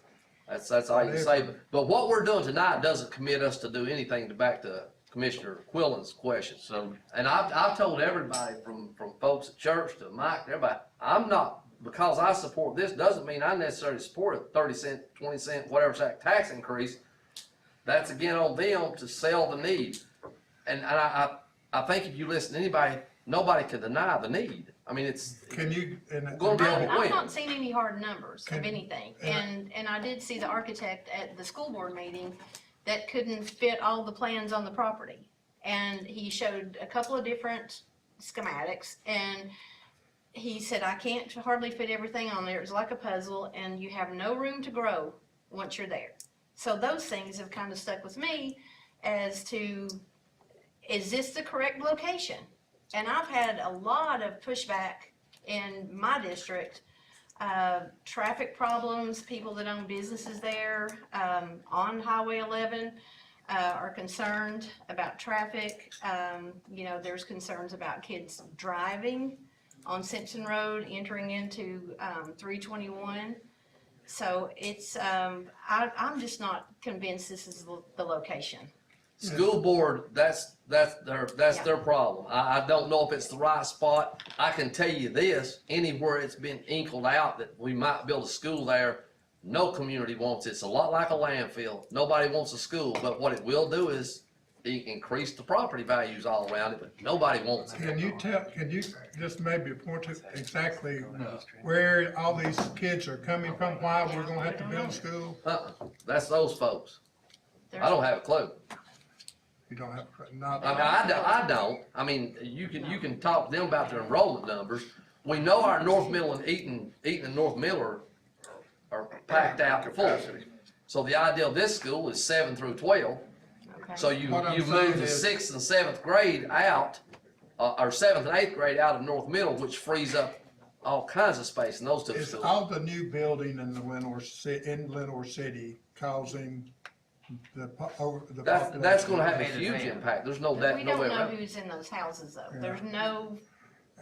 that's all you can say. But what we're doing tonight doesn't commit us to do anything to back to Commissioner Quillen's question. So, and I've told everybody from folks at church to Mike, to everybody, I'm not, because I support this, doesn't mean I necessarily support a 30 cent, 20 cent, whatever tax increase. That's again on them to sell the need. And I think if you listen to anybody, nobody can deny the need. I mean, it's. Can you, Gonna be on the I've way. not seen any hard numbers of anything, and I did see the architect at the school board meeting that couldn't fit all the plans on the property. And he showed a couple of different schematics, and he said, I can't hardly fit everything on there, it's like a puzzle, and you have no room to grow once you're there. So those things have kind of stuck with me as to, is this the correct location? And I've had a lot of pushback in my district, traffic problems, people that own businesses there, on Highway 11, are concerned about traffic. You know, there's concerns about kids driving on Simpson Road, entering into, 321. So it's, I'm just not convinced this is the location. School board, that's their problem. I don't know if it's the right spot. I can tell you this, anywhere it's been inkled out that we might build a school there, no community wants it. It's a lot like a landfill. Nobody wants a school, but what it will do is increase the property values all around it, but nobody wants it. can you just maybe point to exactly where all these kids are coming from, why we're gonna have to build a school? That's those folks. I don't have a clue. You don't have, not. I mean, I don't. I mean, you can talk to them about their enrollment numbers. We know our North Middle and Eaton and North Miller are packed out to full. So the idea of this school is 7 through 12. Okay. So you What I'm move saying the is- 6th and 7th grade out, or 7th and 8th grade out of North Middle, which frees up all kinds of space in those two Is schools. all the new building in Lenore City causing the population? That's gonna have a huge impact. There's no doubt, We no don't way know around it. who's in those houses though. Yeah. There's no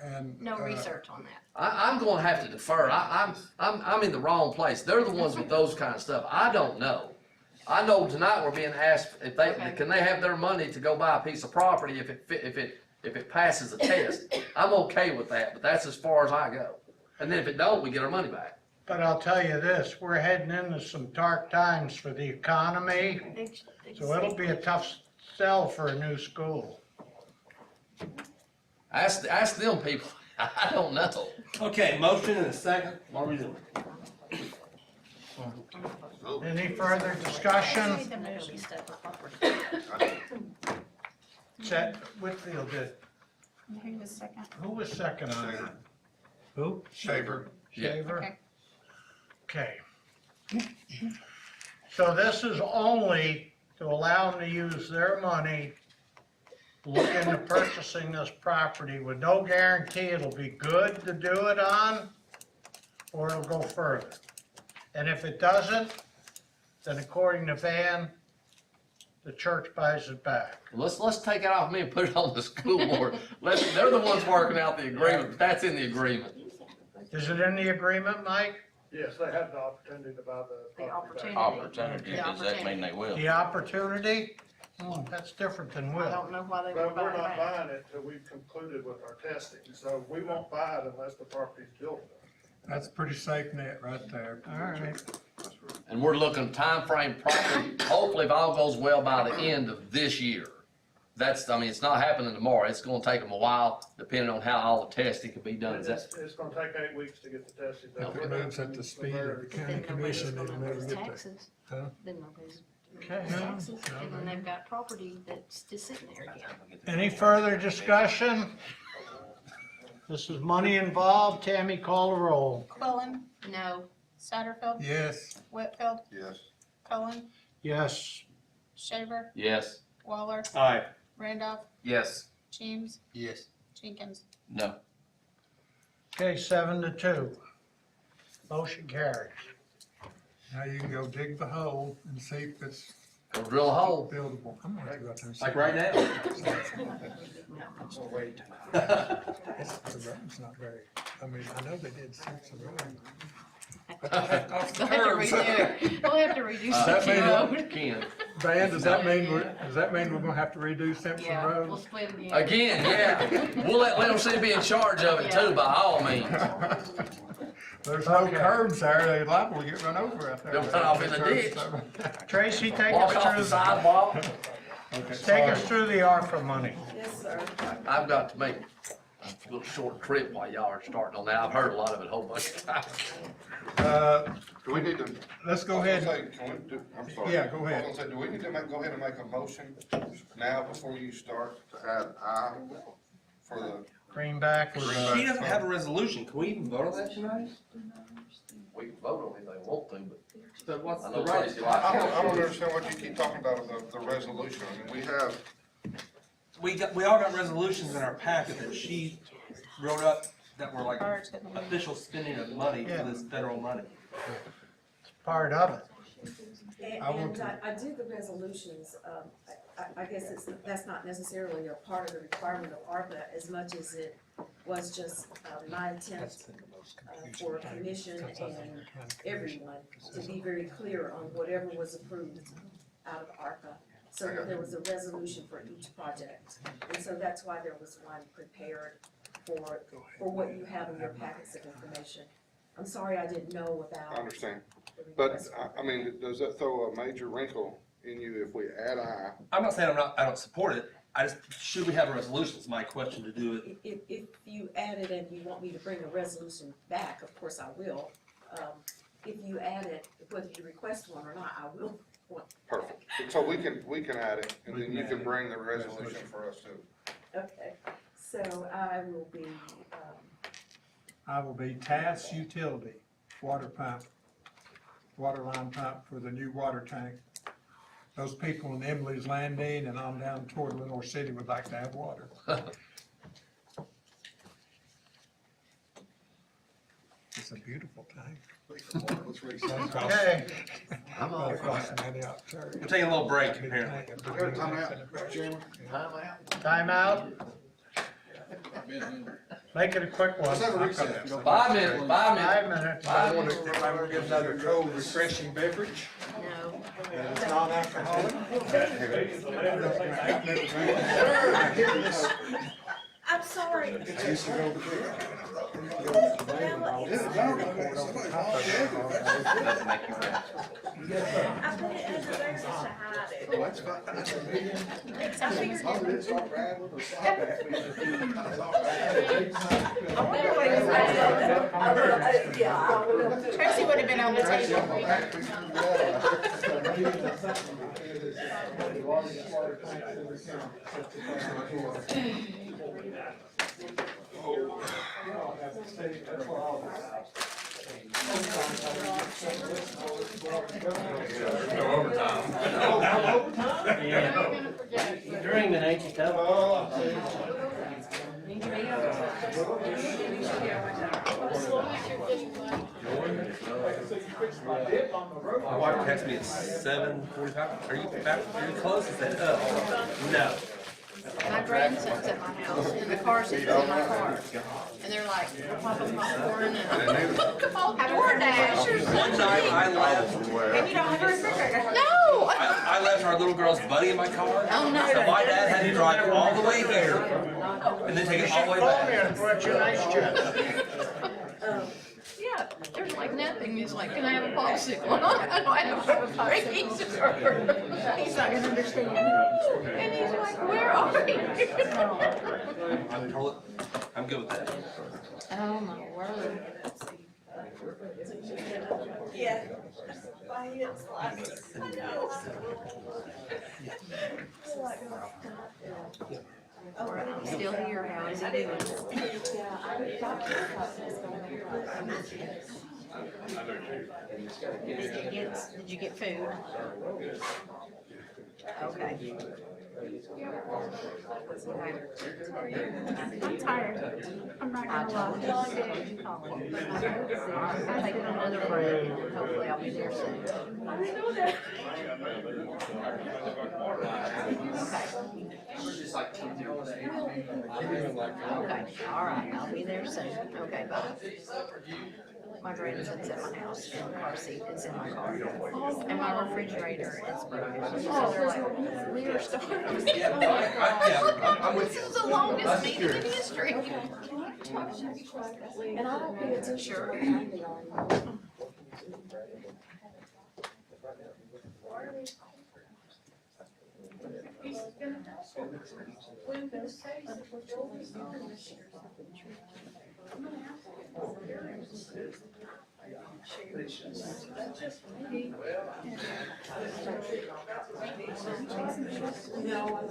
And, research on that. I'm gonna have to defer. I'm in the wrong place. They're the ones with those kind of stuff. I don't know. I know tonight we're being asked if can they have their money to go buy a piece of property if it passes the test. I'm okay with that, but that's as far as I go. And then if it don't, we get our money back. But I'll tell you this, we're heading into some dark times for the economy, so it'll be a tough sell for a new school. Ask them people. I don't know. Okay, motion and a second. What are we doing? Any further discussion? Chet Whitfield did. Who was second? Who was second on that? Who? Shaver. Shaver? Okay. So this is only to allow them to use their money, look into purchasing this property with no guarantee it'll be good to do it on, or it'll go further. And if it doesn't, then according to Van, the church buys it back. Let's take it off me and put it on the school board. They're the ones working out the agreement. That's in the agreement. Is it in the agreement, Mike? Yes, they have the opportunity to buy the property back. Opportunity, does that mean they will? The opportunity? Oh, that's different than I will. don't know why they But would buy we're it not back. buying it till we've concluded with our testing, so we won't buy it unless the property's built. that's a pretty safe net right there. All right. And we're looking timeframe probably, hopefully if all goes well by the end of this year. It's not happening tomorrow. It's gonna take them a while, depending on how all the testing can be done. Is that? It's gonna take 8 weeks to get the testing done. If it moves at the speed of the county commission, it'll never get there. Taxes. Huh? Then nobody's Okay. taxes, and then they've got property that's just sitting there again. Any further discussion? This is money involved. Tammy, call the roll. Quillen, No, Satterfield, Yes, Whitfield, Yes. Cullen, Yes. Shaver, Yes. Waller, Aye. Randolph, Yes. James, Yes. Jenkins. No. Okay, 7-2. Motion carries. now you can go dig the hole and see if it's Go drill a hole. buildable. I'm gonna have to go out there and see. Like right now. The road's not very, I mean, I know they did 6 of road. Off the We'll have to curbs. redo, we'll have to redo Does that Simpson mean- Road. Ken, Van, does that mean we're gonna have to redo Simpson Yeah, we'll Road? split again. again, yeah, we'll let Little City be in charge of it too, by all means. There's no curbs there, they're liable to get run over out there. They'll run off in the ditch. Tracy, take Walk us off the through, sidewalk. take us through the ARPA money. Yes, sir. I've got to make a little short trip while y'all are starting on that. I've heard a lot of it a whole bunch of times. Do we need to? Let's go ahead. I'm sorry. Yeah, go ahead. I was gonna say, do we need to go ahead and make a motion now before you start to add I for the? Greenback was, She doesn't have a resolution. Can we even vote on that tonight? We can vote on it if they want to, but. So what's I the know right? Tracy likes I it. don't understand what you keep talking about, the resolution. I mean, we have, We all got resolutions in our packet that she wrote up that were like official spending of money for this federal money. part of it. And I did the resolutions, I guess that's not necessarily a part of the requirement of ARPA as much as it was just my intent for commission and everyone to be very clear on whatever was approved out of ARPA, so that there was a resolution for each project. And so that's why there was one prepared for what you have in your packets of information. I'm sorry I didn't know about. I understand, the but request. I mean, does that throw a major wrinkle in you if we add I? I'm not saying I don't support it. I just, should we have a resolution? It's my question to do it. If you add it and you want me to bring a resolution back, of course I will. If you add it, whether you request one or not, I will. Perfect. So we can add it, and then you can bring the resolution for us too. Okay, so I will be, Tass Utility, water pump, water line pump for the new water tank. Those people in Emily's Landing and on down toward Lenore City would like to have water. It's a beautiful tank. Okay. I'm all across the Antioch Church. We're taking a little break apparently. Time out, Mr. Chairman. Time out. Make it a quick one. Let's have a recess. 5 minutes, 5 minutes. 5 minutes. If I were to get another cold refreshing beverage, No. and it's non-alcoholic. I'm sorry. I put it under there just to hide it. Oh, that's fine. I figured I didn't start riding with a stop at me. I wonder what he's like. Yeah, I will. Tracy would have been on the table. No overtime. Dreaming, ain't you, Toby? My wife texted me at 7:45. Are you back? Are you close? I said, no. My grandson's at my house, and the car sits in my car, and they're like, we're popping popcorn and. Have DoorDash. One night I left. And you don't have a refrigerator. No! I left our little girl's buddy in my car. Oh, no. So my dad had to drive all the way here and then take it all the way back. Put your nice chest. Yeah, there's like nothing, he's like, can I have a popsicle? I don't have a freezer. He's not gonna understand. And he's like, where are you? I'm good with that. Oh my word. Yeah. Buy it slices. I know. I'm still here, how is he doing? Did you get food? Okay. I'm tired. I'm not I gonna told you, lie. did you call me? I'm taking another break, and hopefully I'll be there soon. I didn't know that. Okay, all right, I'll be there soon. Okay, bye. My drink sits at my house, and the car seat is in my car, and my refrigerator is broken. So they're like, we are starting. I'm with you. This is the longest meeting in history. And I don't think it's Sure. No,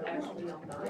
actually, I'm not.